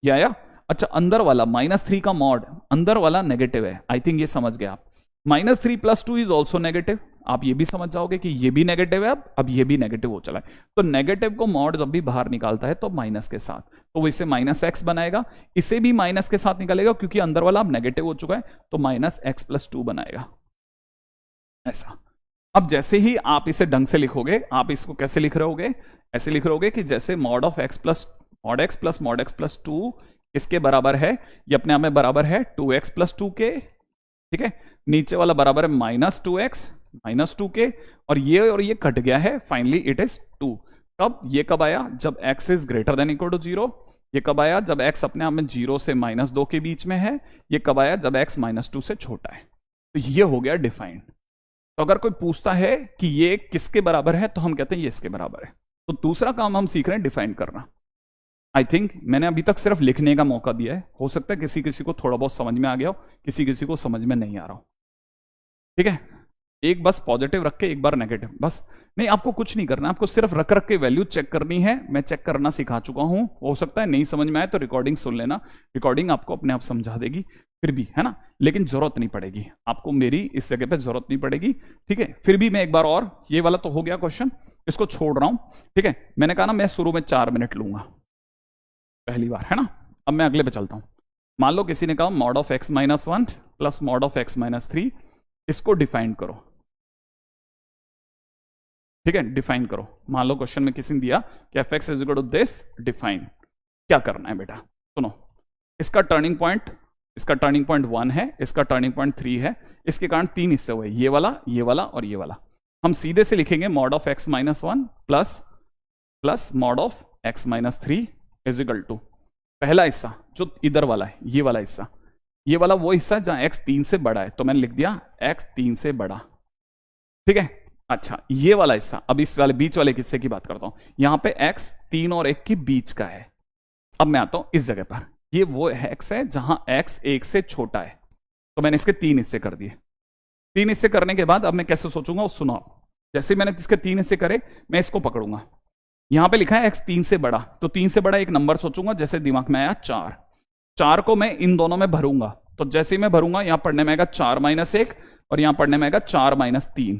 ये आया। अच्छा, अंदर वाला -3 का मॉड, अंदर वाला नेगेटिव है, आई थिंक ये समझ गए आप। -3 + 2 इज ऑल्सो नेगेटिव, आप ये भी समझ जाओगे कि ये भी नेगेटिव है, अब ये भी नेगेटिव हो चला है। तो नेगेटिव को मॉड जब भी बाहर निकालता है तो माइनस के साथ, तो वो इसे -x बनाएगा, इसे भी माइनस के साथ निकालेगा क्योंकि अंदर वाला अब नेगेटिव हो चुका है, तो -x + 2 बनाएगा, ऐसा। अब जैसे ही आप इसे ढंग से लिखोगे, आप इसको कैसे लिख रहे होगे? ऐसे लिख रहे होगे कि जैसे mod x + mod x + 2 इसके बराबर है, ये अपने आप में बराबर है 2x + 2 के, ठीक है। नीचे वाला बराबर है -2x -2 के, और ये कट गया है, फाइनली इट इज 2। कब? ये कब आया? जब x is greater than equal to 0। ये कब आया? जब x अपने आप में 0 से -2 के बीच में है। ये कब आया? जब x -2 से छोटा है। तो ये हो गया डिफाइंड। तो अगर कोई पूछता है कि ये किसके बराबर है, तो हम कहते हैं ये इसके बराबर है। तो दूसरा काम हम सीख रहे हैं डिफाइन करना। आई थिंक मैंने अभी तक सिर्फ लिखने का मौका दिया है, हो सकता है किसी किसी को थोड़ा बहुत समझ में आ गया हो, किसी किसी को समझ में नहीं आ रहा हो, ठीक है। एक बस पॉजिटिव रख के एक बार नेगेटिव, बस नहीं, आपको कुछ नहीं करना, आपको सिर्फ रख रख के वैल्यू चेक करनी है। मैं चेक करना सिखा चुका हूं, हो सकता है नहीं समझ में आए तो रिकॉर्डिंग सुन लेना, रिकॉर्डिंग आपको अपने आप समझा देगी फिर भी, है ना। लेकिन जरूरत नहीं पड़ेगी आपको, मेरी इस जगह पे जरूरत नहीं पड़ेगी, ठीक है। फिर भी मैं एक बार और, ये वाला तो हो गया क्वेश्चन, इसको छोड़ रहा हूं, ठीक है। मैंने कहा ना मैं शुरू में 4 मिनट लूंगा पहली बार, है ना। अब मैं अगले पे चलता हूं। मान लो किसी ने कहा mod of x - 1 plus mod of x - 3, इसको डिफाइन करो, ठीक है, डिफाइन करो। मान लो क्वेश्चन में किसी ने दिया कि f x is equal to this, define. क्या करना है बेटा? सुनो, इसका टर्निंग पॉइंट 1 है, इसका टर्निंग पॉइंट 3 है, इसके कारण 3 हिस्से हुए, ये वाला, ये वाला और ये वाला। हम सीधे से लिखेंगे mod of x - 1 plus mod of x - 3 is equal to पहला हिस्सा जो इधर वाला है, ये वाला हिस्सा, ये वाला वो हिस्सा जहां x 3 से बड़ा है, तो मैंने लिख दिया x 3 से बड़ा, ठीक है। अच्छा, ये वाला हिस्सा, अब इस वाले बीच वाले हिस्से की बात करता हूं, यहां पे x 3 और 1 के बीच का है। अब मैं आता हूं इस जगह पर, ये वो x है जहां x 1 से छोटा है, तो मैंने इसके 3 हिस्से कर दिए। 3 हिस्से करने के बाद अब मैं कैसे सोचूंगा, सुनो। जैसे मैंने इसके 3 हिस्से करे, मैं इसको पकड़ूंगा, यहां पे लिखा है x 3 से बड़ा, तो 3 से बड़ा एक नंबर सोचूंगा, जैसे दिमाग में आया 4, 4 को मैं इन दोनों में भरूंगा, तो जैसे ही मैं भरूंगा यहां पढ़ने में आएगा 4 - 1 और यहां पढ़ने में आएगा 4 - 3।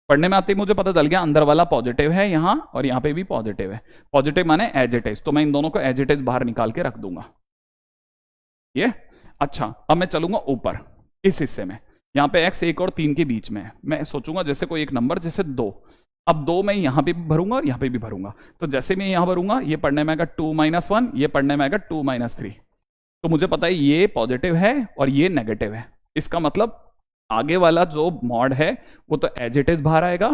पढ़ने में आते ही मुझे पता चल गया अंदर वाला पॉजिटिव है यहां, और यहां पे भी पॉजिटिव है। पॉजिटिव माने एज इट इज, तो मैं इन दोनों को एज इट इज बाहर निकाल के रख दूंगा, ये। अच्छा, अब मैं चलूंगा ऊपर इस हिस्से में, यहां पे x 1 और 3 के बीच में है, मैं सोचूंगा जैसे कोई एक नंबर, जैसे 2। अब 2 मैं यहां पे भी भरूंगा और यहां पे भी भरूंगा, तो जैसे मैं यहां भरूंगा, ये पढ़ने में आएगा 2 - 1, ये पढ़ने में आएगा 2 - 3। तो मुझे पता है ये पॉजिटिव है और ये नेगेटिव है, इसका मतलब आगे वाला जो मॉड है वो तो एज इट इज बाहर आएगा,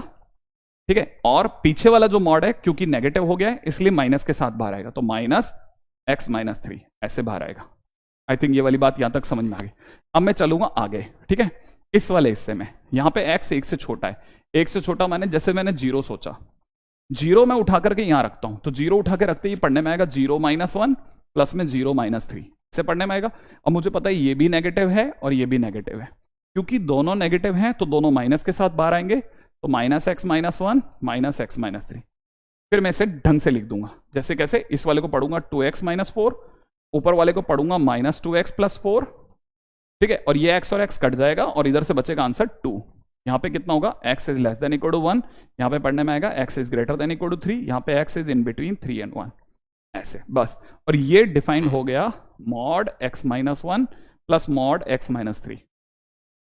ठीक है। और पीछे वाला जो मॉड है क्योंकि नेगेटिव हो गया है इसलिए माइनस के साथ बाहर आएगा, तो -x - 3 ऐसे बाहर आएगा। आई थिंक ये वाली बात यहां तक समझ में आ गई। अब मैं चलूंगा आगे, ठीक है। इस वाले हिस्से में यहां पे x 1 से छोटा है, 1 से छोटा माने जैसे मैंने 0 सोचा, 0 मैं उठा करके यहां रखता हूं, तो 0 उठा के रखते ही पढ़ने में आएगा 0 - 1 प्लस में 0 - 3 से पढ़ने में आएगा। और मुझे पता है ये भी नेगेटिव है और ये भी नेगेटिव है, क्योंकि दोनों नेगेटिव हैं तो दोनों माइनस के साथ बाहर आएंगे, तो -x - 1 -x - 3। फिर मैं इसे ढंग से लिख दूंगा, जैसे कैसे, इस वाले को पढ़ूंगा 2x - 4, ऊपर वाले को पढ़ूंगा -2x + 4, ठीक है। और ये x और x कट जाएगा और इधर से बचेगा आंसर 2। यहां पे कितना होगा, x is less than equal to 1, यहां पे पढ़ने में आएगा x is greater than equal to 3, यहां पे x is in between 3 and 1, ऐसे बस। और ये डिफाइन हो गया mod x - 1 plus mod x - 3,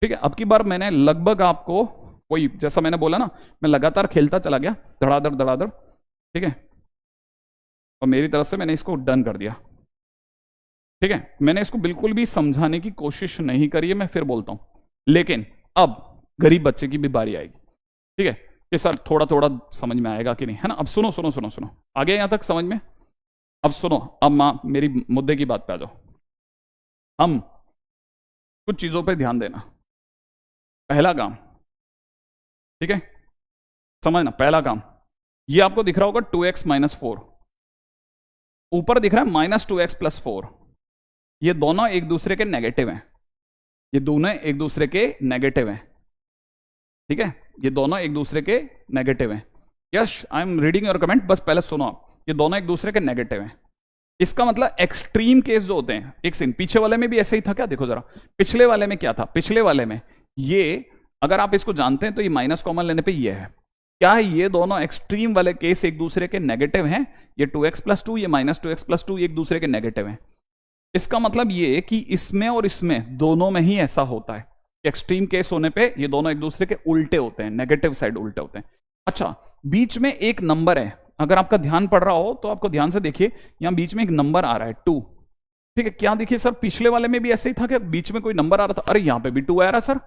ठीक है। अब की बार मैंने लगभग आपको वही, जैसा मैंने बोला ना, मैं लगातार खेलता चला गया, धड़ाधड़, ठीक है। और मेरी तरफ से मैंने इसको डन कर दिया, ठीक है। मैंने इसको बिल्कुल भी समझाने की कोशिश नहीं करी है, मैं फिर बोलता हूं। लेकिन अब गरीब बच्चे की भी बारी आएगी, ठीक है। कि सर थोड़ा थोड़ा समझ में आएगा कि नहीं, है ना। अब सुनो सुनो सुनो सुनो, आ गया यहां तक समझ में। अब सुनो, अब मेरी मुद्दे की बात पे आ जाओ। हम कुछ चीजों पे ध्यान देना। पहला काम, ठीक है, समझना, पहला काम, ये आपको दिख रहा होगा 2x-4, ऊपर दिख रहा है -2x+4। ये दोनों एक दूसरे के नेगेटिव हैं, ये दोनों एक दूसरे के नेगेटिव हैं, ठीक है, ये दोनों एक दूसरे के नेगेटिव हैं। Yes, I am reading your comment, बस पहले सुनो आप, ये दोनों एक दूसरे के नेगेटिव हैं। इसका मतलब एक्सट्रीम केस जो होते हैं, एक सीन पीछे वाले में भी ऐसे ही था क्या, देखो जरा, पिछले वाले में क्या था, पिछले वाले में ये, अगर आप इसको जानते हैं तो ये माइनस कॉमन लेने पे ये है, क्या है, ये दोनों एक्सट्रीम वाले केस एक दूसरे के नेगेटिव हैं, ये 2x+2, ये -2x+2 एक दूसरे के नेगेटिव हैं। इसका मतलब ये कि इसमें और इसमें दोनों में ही ऐसा होता है, एक्सट्रीम केस होने पे ये दोनों एक दूसरे के उल्टे होते हैं, नेगेटिव साइड उल्टे होते हैं। अच्छा, बीच में एक नंबर है, अगर आपका ध्यान पड़ रहा हो तो आपको ध्यान से देखिए, यहां बीच में एक नंबर आ रहा है 2, ठीक है, क्या देखिए सर, पिछले वाले में भी ऐसे ही था कि बीच में कोई नंबर आ रहा था, अरे यहां पे भी 2 आ रहा है सर,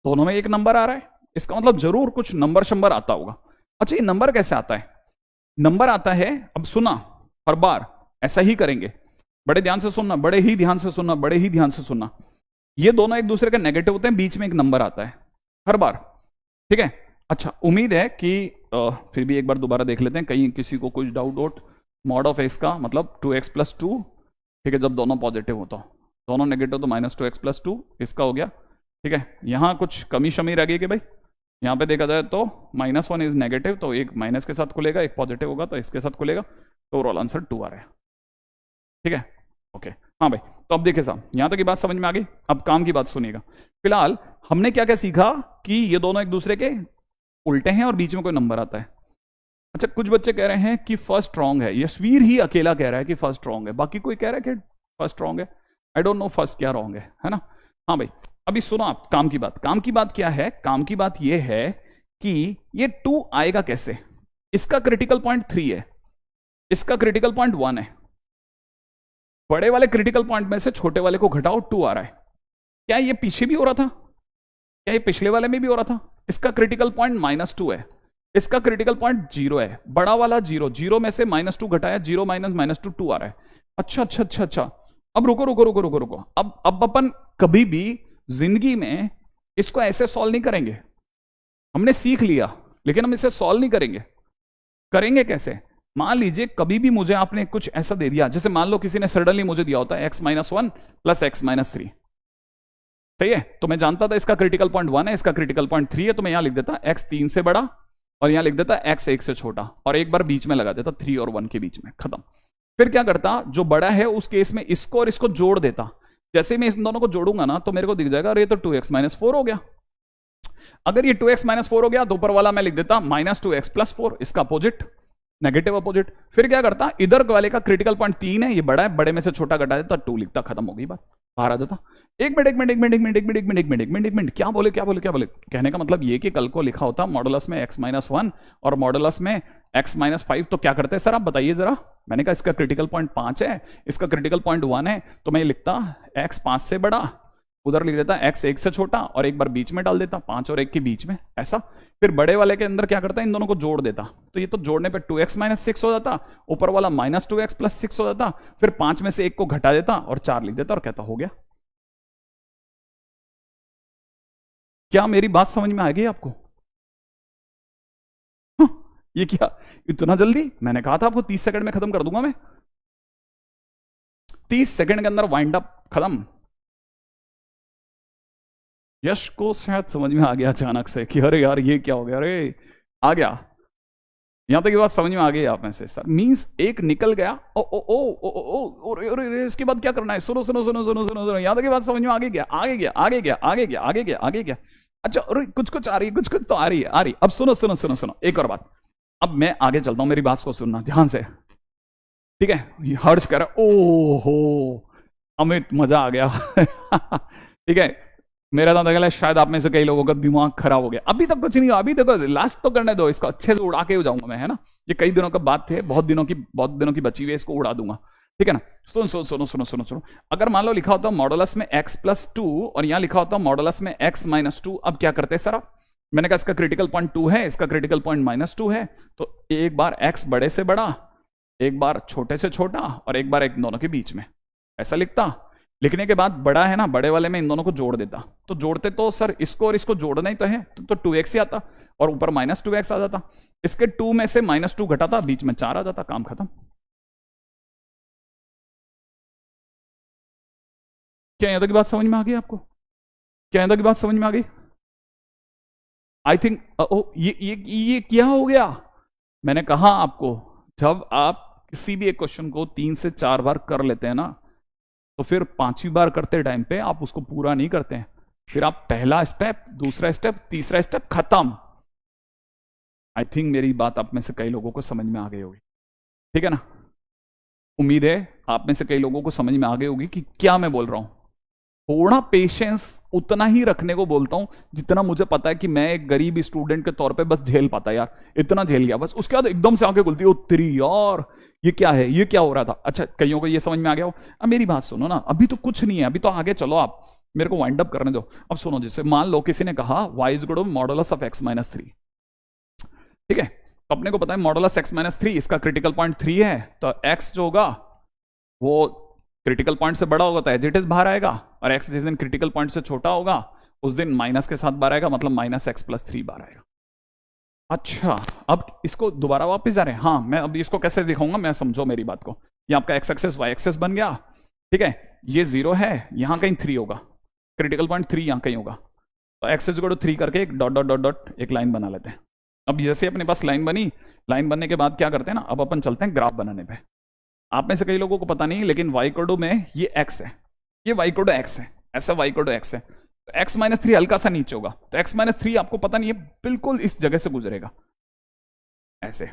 दोनों में एक नंबर आ रहा है, इसका मतलब जरूर कुछ नंबर शंबर आता होगा। अच्छा, ये नंबर कैसे आता है, नंबर आता है, अब सुना, हर बार ऐसा ही करेंगे, बड़े ध्यान से सुनना, बड़े ही ध्यान से सुनना, बड़े ही ध्यान से सुनना, ये दोनों एक दूसरे के नेगेटिव होते हैं, बीच में एक नंबर आता है हर बार, ठीक है। अच्छा, उम्मीद है कि फिर भी एक बार दोबारा देख लेते हैं, कहीं किसी को कुछ डाउट। मॉड ऑफ एक्स का मतलब 2x+2, ठीक है, जब दोनों पॉजिटिव हो तो, दोनों नेगेटिव तो -2x+2, इसका हो गया, ठीक है। यहां कुछ कमी शमी रह गई कि भाई, यहां पे देखा जाए तो -1 इज नेगेटिव, तो एक माइनस के साथ खुलेगा, एक पॉजिटिव होगा तो इसके साथ खुलेगा, तो ओवरऑल आंसर 2 आ रहा है, ठीक है, ओके। हाँ भाई, तो अब देखिए साहब, यहां तक की बात समझ में आ गई, अब काम की बात सुनिएगा। फिलहाल हमने क्या क्या सीखा कि ये दोनों एक दूसरे के उल्टे हैं और बीच में कोई नंबर आता है। अच्छा, कुछ बच्चे कह रहे हैं कि फर्स्ट रॉन्ग है, यशवीर ही अकेला कह रहा है कि फर्स्ट रॉन्ग है, बाकी कोई कह रहा है कि फर्स्ट रॉन्ग है, आई डोंट नो फर्स्ट क्या रॉन्ग है ना। हाँ भाई, अभी सुनो आप काम की बात, काम की बात क्या है, काम की बात यह है कि ये 2 आएगा कैसे, इसका क्रिटिकल पॉइंट 3 है, इसका क्रिटिकल पॉइंट 1 है, बड़े वाले क्रिटिकल पॉइंट में से छोटे वाले को घटाओ, 2 आ रहा है। क्या ये पीछे भी हो रहा था, क्या ये पिछले वाले में भी हो रहा था, इसका क्रिटिकल पॉइंट -2 है, इसका क्रिटिकल पॉइंट 0 है, बड़ा वाला 0, 0 में से -2 घटाया, 0 -2 2 आ रहा है। अच्छा अच्छा अच्छा अच्छा, अब रुको रुको रुको रुको रुको, अब अपन कभी भी जिंदगी में इसको ऐसे सॉल्व नहीं करेंगे, हमने सीख लिया, लेकिन हम इसे सॉल्व नहीं करेंगे। करेंगे कैसे, मान लीजिए कभी भी मुझे आपने कुछ ऐसा दे दिया, जैसे मान लो किसी ने सडनली मुझे दिया होता है x-1 + x-3, सही है, तो मैं जानता था इसका क्रिटिकल पॉइंट 1 है, इसका क्रिटिकल पॉइंट 3 है, तो मैं यहां लिख देता x 3 से बड़ा और यहां लिख देता x 1 से छोटा, और एक बार बीच में लगा देता 3 और 1 के बीच में, खत्म। फिर क्या करता, जो बड़ा है उस केस में इसको और इसको जोड़ देता, जैसे मैं इन दोनों को जोड़ूंगा ना तो मेरे को दिख जाएगा, अरे ये तो 2x-4 हो गया। अगर ये 2x-4 हो गया तो ऊपर वाला मैं लिख देता -2x+4, इसका अपोजिट, नेगेटिव अपोजिट। फिर क्या करता, इधर वाले का क्रिटिकल पॉइंट 3 है, ये बड़ा है, बड़े में से छोटा घटा देता, 2 लिखता, खत्म हो गई बात, बाहर आ जाता। एक मिनट, क्या बोले, कहने का मतलब ये कि कल को लिखा होता मॉडुलस में x-1 और मॉडुलस में x-5, तो क्या करते हैं सर आप बताइए जरा। मैंने कहा इसका क्रिटिकल पॉइंट 5 है, इसका क्रिटिकल पॉइंट 1 है, तो मैं लिखता x 5 से बड़ा, उधर लिख देता x 1 से छोटा, और एक बार बीच में डाल देता, 5 और 1 के बीच में, ऐसा। फिर बड़े वाले के अंदर क्या करता है, इन दोनों को जोड़ देता, तो ये तो जोड़ने पे 2x-6 हो जाता, ऊपर वाला -2x+6 हो जाता, फिर 5 में से 1 को घटा देता और 4 लिख देता, और कहता हो गया। क्या मेरी बात समझ में आ गई आपको? ये क्या इतना जल्दी, मैंने कहा था आपको 30 सेकंड में खत्म कर दूंगा मैं, 30 सेकंड के अंदर वाइंड अप खत्म। यश को शायद समझ में आ गया अचानक से कि अरे यार ये क्या हो गया, अरे आ गया, यहां तक ये बात समझ में आ गई आप में से सर, मींस एक निकल गया, ओ ओ ओ ओ ओ ओ, इसके बाद क्या करना है, सुनो सुनो सुनो सुनो सुनो सुनो, यहां तक ये बात समझ में आगे गया, आगे गया, आगे गया, आगे गया, आगे गया, आगे गया। अच्छा, अरे कुछ कुछ आ रही है, कुछ कुछ तो आ रही है, आ रही। अब सुनो सुनो सुनो सुनो, एक और बात, अब मैं आगे चलता हूं, मेरी बात को सुनना ध्यान से, ठीक है। हर्ष कह रहा, ओ हो अमित मजा आ गया ठीक है, मेरा तो लगा शायद आप में से कई लोगों का दिमाग खराब हो गया। अभी तक कुछ नहीं हुआ, अभी देखो लास्ट तो करने दो, इसको अच्छे से उड़ा के हो जाऊंगा मैं, है ना। ये कई दिनों का बात थे, बहुत दिनों की बची हुई है, इसको उड़ा दूंगा, ठीक है ना। सुनो सुनो सुनो सुनो सुनो सुनो, अगर मान लो लिखा होता मॉडुलस में x+2 और यहां लिखा होता मॉडुलस में x-2, अब क्या करते हैं सर आप, मैंने कहा इसका क्रिटिकल पॉइंट 2 है, इसका क्रिटिकल पॉइंट -2 है, तो एक बार x बड़े से बड़ा, एक बार छोटे से छोटा, और एक बार एक दोनों के बीच में, ऐसा लिखता। लिखने के बाद बड़ा है ना, बड़े वाले में इन दोनों को जोड़ देता। तो जोड़ते तो सर इसको और इसको जोड़ना ही तो है, तो 2x ही आता और ऊपर -2x आ जाता। इसके 2 में से -2 घटाता, बीच में 4 आ जाता, काम खत्म। क्या यहां तक की बात समझ में आ गई आपको? क्या यहां तक की बात समझ में आ गई? आई थिंक ये क्या हो गया? मैंने कहा आपको, जब आप किसी भी एक क्वेश्चन को 3 से 4 बार कर लेते हैं ना, तो फिर 5वीं बार करते टाइम पे आप उसको पूरा नहीं करते हैं। फिर आप पहला स्टेप, दूसरा स्टेप, तीसरा स्टेप खत्म। आई थिंक मेरी बात आप में से कई लोगों को समझ में आ गई होगी, ठीक है ना? उम्मीद है आप में से कई लोगों को समझ में आ गई होगी कि क्या मैं बोल रहा हूं। थोड़ा पेशेंस उतना ही रखने को बोलता हूं जितना मुझे पता है कि मैं एक गरीब स्टूडेंट के तौर पे बस झेल पाता, यार इतना झेल गया बस। उसके बाद एकदम से आके बोलती है, ओ तेरी यार ये क्या है, ये क्या हो रहा था। अच्छा, कईयों को ये समझ में आ गया हो। अब मेरी बात सुनो ना, अभी तो कुछ नहीं है, अभी तो आगे चलो, आप मेरे को वाइंड अप करने दो। अब सुनो, जैसे मान लो किसी ने कहा y is equal to modulus of x-3, ठीक है? तो अपने को पता है मॉडुलस x-3, इसका क्रिटिकल पॉइंट 3 है, तो x जो होगा वो क्रिटिकल पॉइंट से बड़ा होगा तो एज इट इज बाहर आएगा, और x जिस दिन क्रिटिकल पॉइंट से छोटा होगा उस दिन माइनस के साथ बाहर आएगा, मतलब -x+3 बाहर आएगा। अच्छा, अब इसको दोबारा वापस जा रहे हैं। हाँ, मैं अब इसको कैसे दिखाऊंगा, मैं समझो मेरी बात को। ये आपका x एक्सेस y एक्सेस बन गया, ठीक है? ये 0 है, यहां कहीं 3 होगा, क्रिटिकल पॉइंट 3 यहां कहीं होगा, तो x इज इक्वल टू 3 करके एक डॉट डॉट डॉट डॉट एक लाइन बना लेते हैं। अब जैसे अपने पास लाइन बनी, लाइन बनने के बाद क्या करते हैं ना, अब अपन चलते हैं ग्राफ बनाने पे। आप में से कई लोगों को पता नहीं, लेकिन y इक्वल टू में ये x है, ये y इक्वल टू x है, ऐसा y इक्वल टू x है, तो x-3 हल्का सा नीचे होगा, तो x-3 आपको पता नहीं है, बिल्कुल इस जगह से गुजरेगा, ऐसे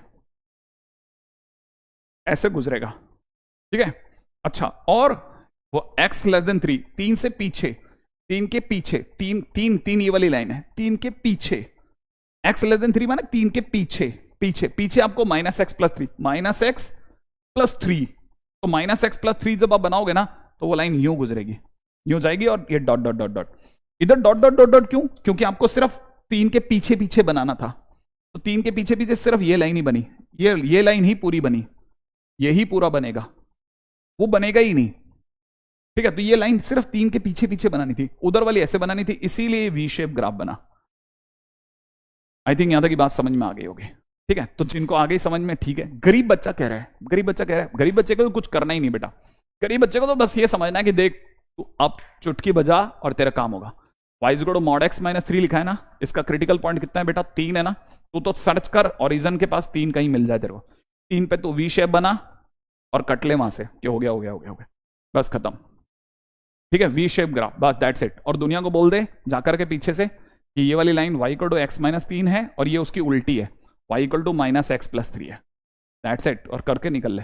ऐसे गुजरेगा, ठीक है? अच्छा, और वो x<3, 3 से पीछे, 3 के पीछे, 3 ये वाली लाइन है, 3 के पीछे, x<3 माने 3 के पीछे, पीछे पीछे आपको -x+3, -x+3, तो -x+3 जब आप बनाओगे ना, तो वो लाइन यूं गुजरेगी, यूं जाएगी, और ये डॉट डॉट डॉट डॉट, इधर डॉट डॉट डॉट डॉट, क्यों? क्योंकि आपको सिर्फ 3 के पीछे पीछे बनाना था, तो 3 के पीछे पीछे सिर्फ ये लाइन ही बनी, ये लाइन ही पूरी बनी, यही पूरा बनेगा, वो बनेगा ही नहीं, ठीक है? तो ये लाइन सिर्फ 3 के पीछे पीछे बनानी थी, उधर वाली ऐसे बनानी थी, इसीलिए वी शेप ग्राफ बना। आई थिंक यहां तक की बात समझ में आ गई होगी, ठीक है? तो जिनको आ गई समझ में, ठीक है। गरीब बच्चा कह रहा है, गरीब बच्चा कह रहा है, गरीब बच्चे को तो कुछ करना ही नहीं बेटा, गरीब बच्चे को तो बस ये समझना है कि देख तू अब चुटकी बजा और तेरा काम होगा। y is equal to mod x-3 लिखा है ना, इसका क्रिटिकल पॉइंट कितना है बेटा? 3 है ना, तू तो सर्च कर ओरिजिन के पास 3 कहीं मिल जाए तेरे को, 3 पे तू वी शेप बना और कट ले वहां से, कि हो गया हो गया हो गया हो गया, बस खत्म, ठीक है? वी शेप ग्राफ, बस दैट्स इट। और दुनिया को बोल दे जाकर के पीछे से कि ये वाली line y equal to x-3 है और ये उसकी उल्टी है, y इक्वल टू -x+3 है, दैट्स इट, और करके निकल ले।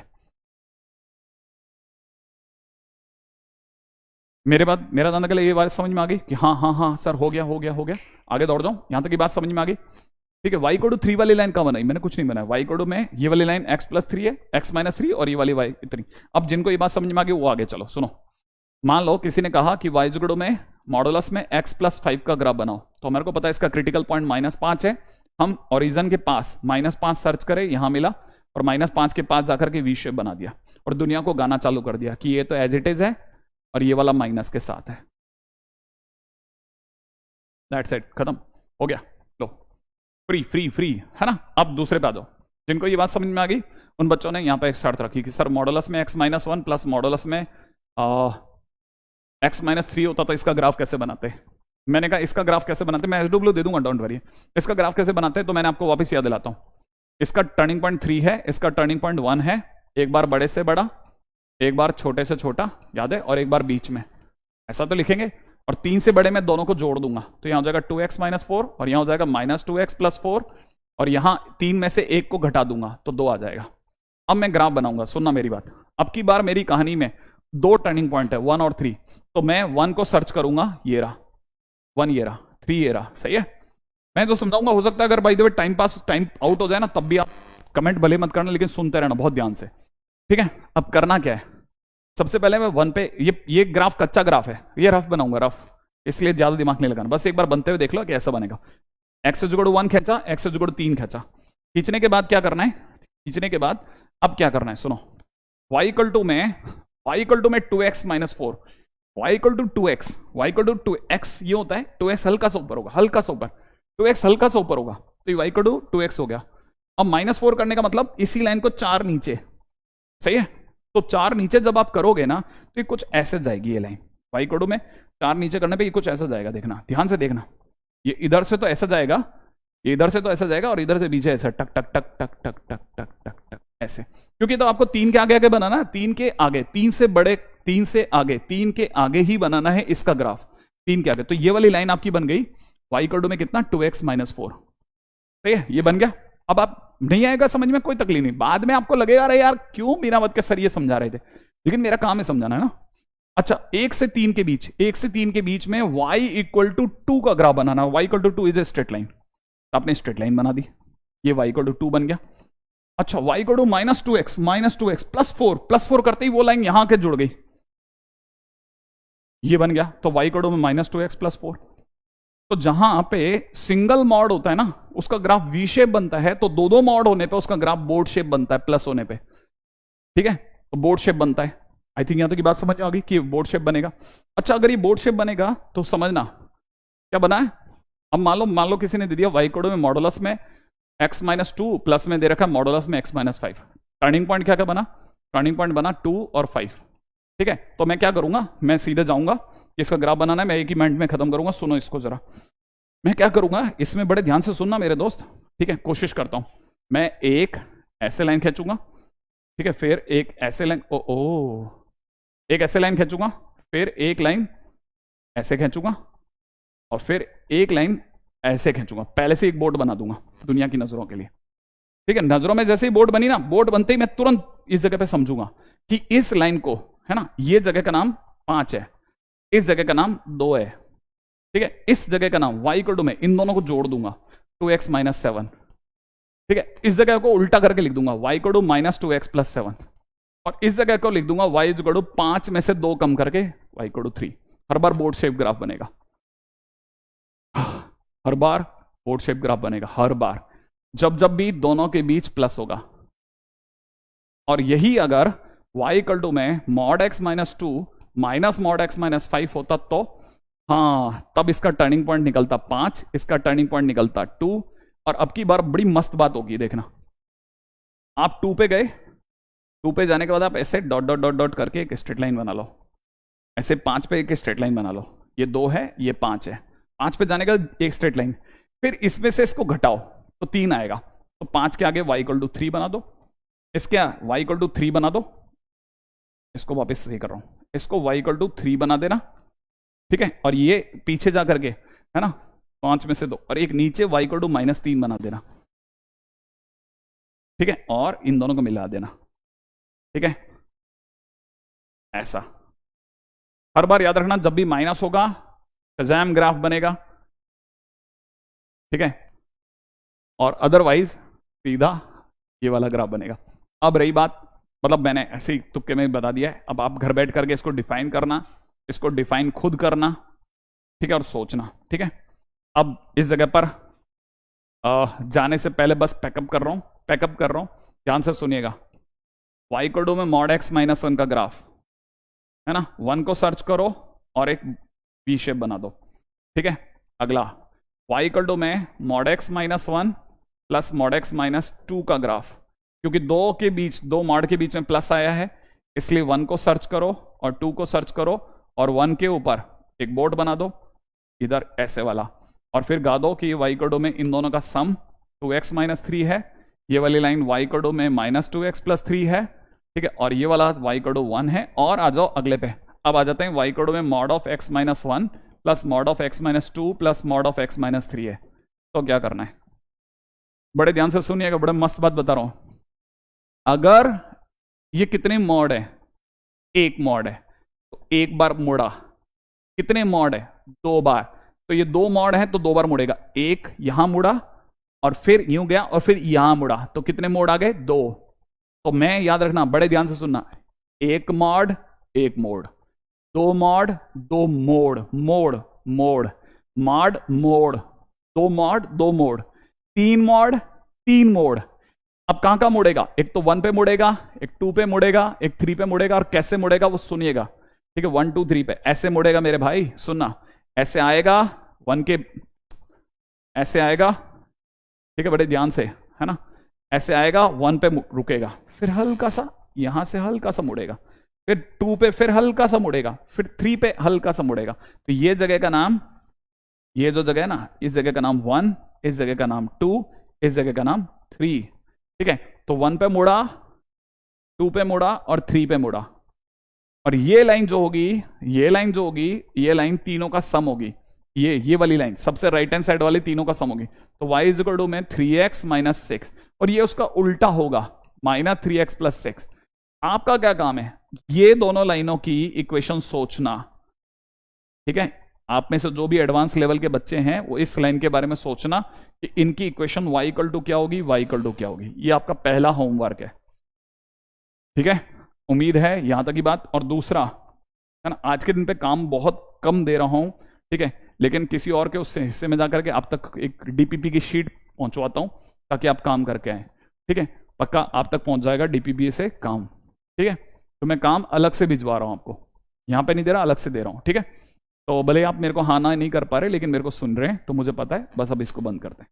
मेरा दाना के लिए ये बात समझ में आ गई कि हाँ हाँ हाँ सर, हो गया हो गया हो गया, आगे दौड़ जाऊं, यहां तक की बात समझ में आ गई, ठीक है? y इक्वल टू 3 वाली लाइन कहाँ बनाई? मैंने कुछ नहीं बनाया, y इक्वल टू में ये वाली लाइन x+3 है, x-3, और ये वाली y इतनी। अब जिनको ये बात समझ में आ गई वो आगे चलो, सुनो। मान लो किसी ने कहा कि y इज इक्वल टू में मॉडुलस में x+5 का ग्राफ बनाओ, तो हमारे को पता है इसका क्रिटिकल पॉइंट -5 है, हम ओरिजिन के पास -5 सर्च करें, यहां मिला, और -5 के पास जाकर के वी शेप बना दिया, और दुनिया को गाना चालू कर दिया कि ये तो एज इट इज है और ये वाला माइनस के साथ है, दैट्स इट, खत्म हो गया। लो, फ्री फ्री फ्री है ना। अब दूसरे पे आ जाओ, जिनको ये बात समझ में आ गई उन बच्चों ने यहाँ पे एक शर्त रखी कि सर मॉडुलस में x-1 प्लस मॉडुलस में x-3 होता तो इसका ग्राफ कैसे बनाते? मैंने कहा इसका ग्राफ कैसे बनाते, मैं SW दे दूंगा, डोंट वरी। इसका ग्राफ कैसे बनाते हैं तो मैंने आपको वापस याद दिलाता हूं। इसका टर्निंग पॉइंट 3 है, इसका टर्निंग पॉइंट 1 है, एक बार बड़े से बड़ा, एक बार छोटे से छोटा, याद है, और एक बार बीच में, ऐसा तो लिखेंगे। और 3 से बड़े में दोनों को जोड़ दूंगा, तो यहां हो जाएगा 2x-4, और यहां हो जाएगा -2x+4, और यहां 3 में से 1 को घटा दूंगा तो 2 आ जाएगा। अब मैं ग्राफ बनाऊंगा, सुनना मेरी बात। अब की बार मेरी कहानी में 2 टर्निंग पॉइंट है, 1 और 3, तो मैं 1 को सर्च करूंगा, ये रहा 1, ये रहा 3, ये रहा, सही है। मैं जो समझाऊंगा, हो सकता है अगर by the way time out हो जाए ना, तब भी आप कमेंट भले मत करना, लेकिन सुनते रहना बहुत ध्यान से, ठीक है? अब करना क्या है, सबसे पहले मैं 1 पे, ये ग्राफ कच्चा ग्राफ है, ये रफ बनाऊंगा, रफ, इसलिए ज्यादा दिमाग नहीं लगाना, बस एक बार बनते हुए देख लो कि ऐसा बनेगा। एक्स इज इक्वल टू 1 खींचा, एक्स इज इक्वल टू 3 खींचा। खींचने के बाद क्या करना है, खींचने के बाद अब क्या करना है, सुनो, y इक्वल टू में 2x minus 4, y equal to 2x, y equal to 2x, ये होता है 2x हल्का सा ऊपर होगा, हल्का सा ऊपर, 2x हल्का सा ऊपर होगा, तो y इक्वल टू 2x हो गया। अब -4 करने का मतलब इसी लाइन को 4 नीचे, सही है, तो 4 नीचे जब आप करोगे ना तो ये कुछ ऐसे जाएगी ये लाइन, y इक्वल टू में 4 नीचे करने पे ये कुछ ऐसा जाएगा, देखना ध्यान से देखना, ये इधर से तो ऐसा जाएगा, ये इधर से तो ऐसा जाएगा, और इधर से पीछे ऐसा टक टक टक टक टक टक टक टक टक ऐसे, क्योंकि तो आपको 3 के आगे आगे बनाना है, 3 के आगे, 3 से बड़े, 3 से आगे, 3 के आगे ही बनाना है इसका ग्राफ, 3 के आगे, तो ये वाली लाइन आपकी बन गई y इक्वल टू में कितना 2x माइनस 4, सही है, ये बन गया। अब आप नहीं आएगा समझ में, कोई तकलीफ नहीं, बाद में आपको लगेगा अरे यार क्यों बिना मत के सर ये समझा रहे थे, लेकिन मेरा काम है समझाना, है ना। अच्छा, 1 से 3 के बीच, 1 से 3 के बीच में y इक्वल टू 2 का ग्राफ बनाना, y equal to 2 is a straight line, आपने स्ट्रेट लाइन बना दी, ये y इक्वल टू 2 बन गया। अच्छा, y equal to -2x plus 4 करते ही वो लाइन यहां के जुड़ गई, ये बन गया, तो y इक्वल टू में -2x प्लस 4, तो जहां पे सिंगल मॉड होता है ना उसका ग्राफ वी शेप बनता है, तो दो मॉड होने पे उसका ग्राफ बोर्ड शेप बनता है, प्लस होने पे, ठीक है, तो बोर्ड शेप बनता है। आई थिंक यहां तक की बात समझ आ गई कि बोर्ड शेप बनेगा। अच्छा, अगर ये बोर्ड शेप बनेगा तो समझना क्या बना है, अब मान लो किसी ने दे दिया y इक्वल टू में मॉडुलस में x माइनस 2 प्लस में दे रखा है मॉडुलस में x माइनस 5, टर्निंग पॉइंट क्या क्या बना, टर्निंग पॉइंट बना 2 और 5, ठीक है, तो मैं क्या करूंगा, मैं सीधे जाऊंगा, इसका ग्राफ बनाना है, मैं एक ही मिनट में खत्म करूंगा, सुनो इसको जरा, मैं क्या करूंगा, इसमें बड़े ध्यान से सुनना मेरे दोस्त, ठीक है, कोशिश करता हूं, मैं एक ऐसे लाइन खींचूंगा, ठीक है, फिर एक ऐसे लाइन, एक ऐसे लाइन खींचूंगा, फिर एक लाइन ऐसे खींचूंगा, और फिर एक लाइन ऐसे खींचूंगा, पहले से एक बोर्ड बना दूंगा दुनिया की नजरों के लिए, ठीक है, नजरों में जैसे ही बोर्ड बनी ना, बोर्ड बनते ही मैं तुरंत इस जगह पे समझूंगा कि इस लाइन को, है ना, ये जगह का नाम 5 है, इस जगह का नाम 2 है, ठीक है, इस जगह का नाम y इक्वल टू में इन दोनों को जोड़ दूंगा 2x माइनस 7, ठीक है, इस जगह को उल्टा करके लिख दूंगा y equal to minus 2x plus 7, और इस जगह को लिख दूंगा y इक्वल टू 5 में से 2 कम करके y इक्वल टू 3। हर बार बोर्ड शेप ग्राफ बनेगा, हर बार बोर्ड शेप ग्राफ बनेगा, हर बार जब जब भी दोनों के बीच प्लस होगा, और यही अगर y इक्वल टू में mod x minus 2 minus mod x minus 5 होता तो हाँ, तब इसका टर्निंग पॉइंट निकलता 5, इसका टर्निंग पॉइंट निकलता 2, और अब की बार बड़ी मस्त बात होगी, देखना, आप 2 पे गए, 2 पे जाने के बाद आप ऐसे डॉट डॉट डॉट डॉट करके एक स्ट्रेट लाइन बना लो, ऐसे 5 पे एक स्ट्रेट लाइन बना लो, ये 2 है, ये 5 है, 5 पे जाने का एक स्ट्रेट लाइन, फिर इसमें से इसको घटाओ तो 3 आएगा, तो 5 के आगे y इक्वल टू 3 बना दो, इसके y इक्वल टू 3 बना दो, इसको वापस सही कर रहा हूं, इसको y इक्वल टू 3 बना देना, ठीक है, और ये पीछे जा करके, है ना, 5 में से 2, और एक नीचे y इक्वल टू -3 बना देना, ठीक है, और इन दोनों को मिला देना, ठीक है, ऐसा हर बार याद रखना, जब भी माइनस होगा कजैम ग्राफ बनेगा, ठीक है, और अदरवाइज सीधा ये वाला ग्राफ बनेगा। अब रही बात, मतलब मैंने ऐसे ही तुक्के में बता दिया है, अब आप घर बैठ करके इसको डिफाइन करना, इसको डिफाइन खुद करना, ठीक है, और सोचना, ठीक है। अब इस जगह पर जाने से पहले बस पैकअप कर रहा हूं, ध्यान से सुनिएगा, y इक्वल टू में मॉड x माइनस 1 का ग्राफ, है ना, 1 को सर्च करो और एक वी शेप बना दो, ठीक है। अगला y इक्वल टू में mod x minus 1 plus mod x minus 2 का ग्राफ, क्योंकि दो मॉड के बीच में प्लस आया है, इसलिए 1 को सर्च करो और 2 को सर्च करो, और 1 के ऊपर एक बोर्ड बना दो इधर ऐसे वाला, और फिर गा दो कि ये y इक्वल टू में इन दोनों का सम 2x माइनस 3 है, ये वाली लाइन y इक्वल टू में माइनस 2x प्लस 3 है, ठीक है, और ये वाला y इक्वल टू 1 है। और आ जाओ अगले पे, अब आ जाते हैं y इक्वल टू में mod of x minus 1 plus mod of x minus 2 plus mod of x minus 3 है, तो क्या करना है, बड़े ध्यान से सुनिएगा, बड़े मस्त बात बता रहा हूं। अगर ये कितने मॉड है, एक मॉड है, तो एक बार मुड़ा, कितने मॉड है, 2 बार, तो ये 2 मॉड है तो 2 बार मुड़ेगा, एक यहां मुड़ा और फिर यूं गया और फिर यहां मुड़ा, तो कितने मोड आ गए, 2। तो मैं याद रखना, बड़े ध्यान से सुनना, एक मॉड एक mode, 2 mod 2 mode, mode mode, mod mode, दो मॉड, दो मोड, तीन मॉड, तीन मोड। अब कहां कहां मुड़ेगा? एक तो 1 पे मुड़ेगा, एक 2 पे मुड़ेगा, एक 3 पे मुड़ेगा। और कैसे मुड़ेगा वो सुनिएगा, ठीक है? 1 2 3 पे ऐसे मुड़ेगा मेरे भाई, सुनना। ऐसे आएगा 1 के, ऐसे आएगा, ठीक है, बड़े ध्यान से, है ना? ऐसे आएगा 1 पे रुकेगा, फिर हल्का सा यहां से हल्का सा मुड़ेगा, फिर 2 पे फिर हल्का सा मुड़ेगा, फिर 3 पे हल्का सा मुड़ेगा। तो ये जगह का नाम, ये जो जगह है ना, इस जगह का नाम 1, इस जगह का नाम 2, इस जगह का नाम 3, ठीक है? तो 1 पे मुड़ा, 2 पे मुड़ा और 3 पे मुड़ा। और ये लाइन जो होगी, ये लाइन जो होगी, ये लाइन तीनों का सम होगी। ये वाली लाइन सबसे राइट हैंड साइड वाली तीनों का सम होगी। तो y इज इक्वल टू में 3x माइनस 6, और ये उसका उल्टा होगा, माइनस 3x प्लस 6। आपका क्या काम है? ये दोनों लाइनों की इक्वेशन सोचना, ठीक है? आप में से जो भी एडवांस लेवल के बच्चे हैं वो इस लाइन के बारे में सोचना कि इनकी इक्वेशन y इक्वल टू क्या होगी, y इक्वल टू क्या होगी। ये आपका पहला होमवर्क है, ठीक है? उम्मीद है यहां तक की बात। और दूसरा है ना, आज के दिन पे काम बहुत कम दे रहा हूं, ठीक है, लेकिन किसी और के उससे हिस्से में जाकर के आप तक एक डीपीपी की शीट पहुंचवाता हूं ताकि आप काम करके आए, ठीक है? पक्का आप तक पहुंच जाएगा डीपीपी से काम, ठीक है? तो मैं काम अलग से भिजवा रहा हूं आपको, यहां पे नहीं दे रहा, अलग से दे रहा हूं, ठीक है? तो भले आप मेरे को हाँ ना नहीं कर पा रहे, लेकिन मेरे को सुन रहे हैं तो मुझे पता है। बस अब इसको बंद करते हैं।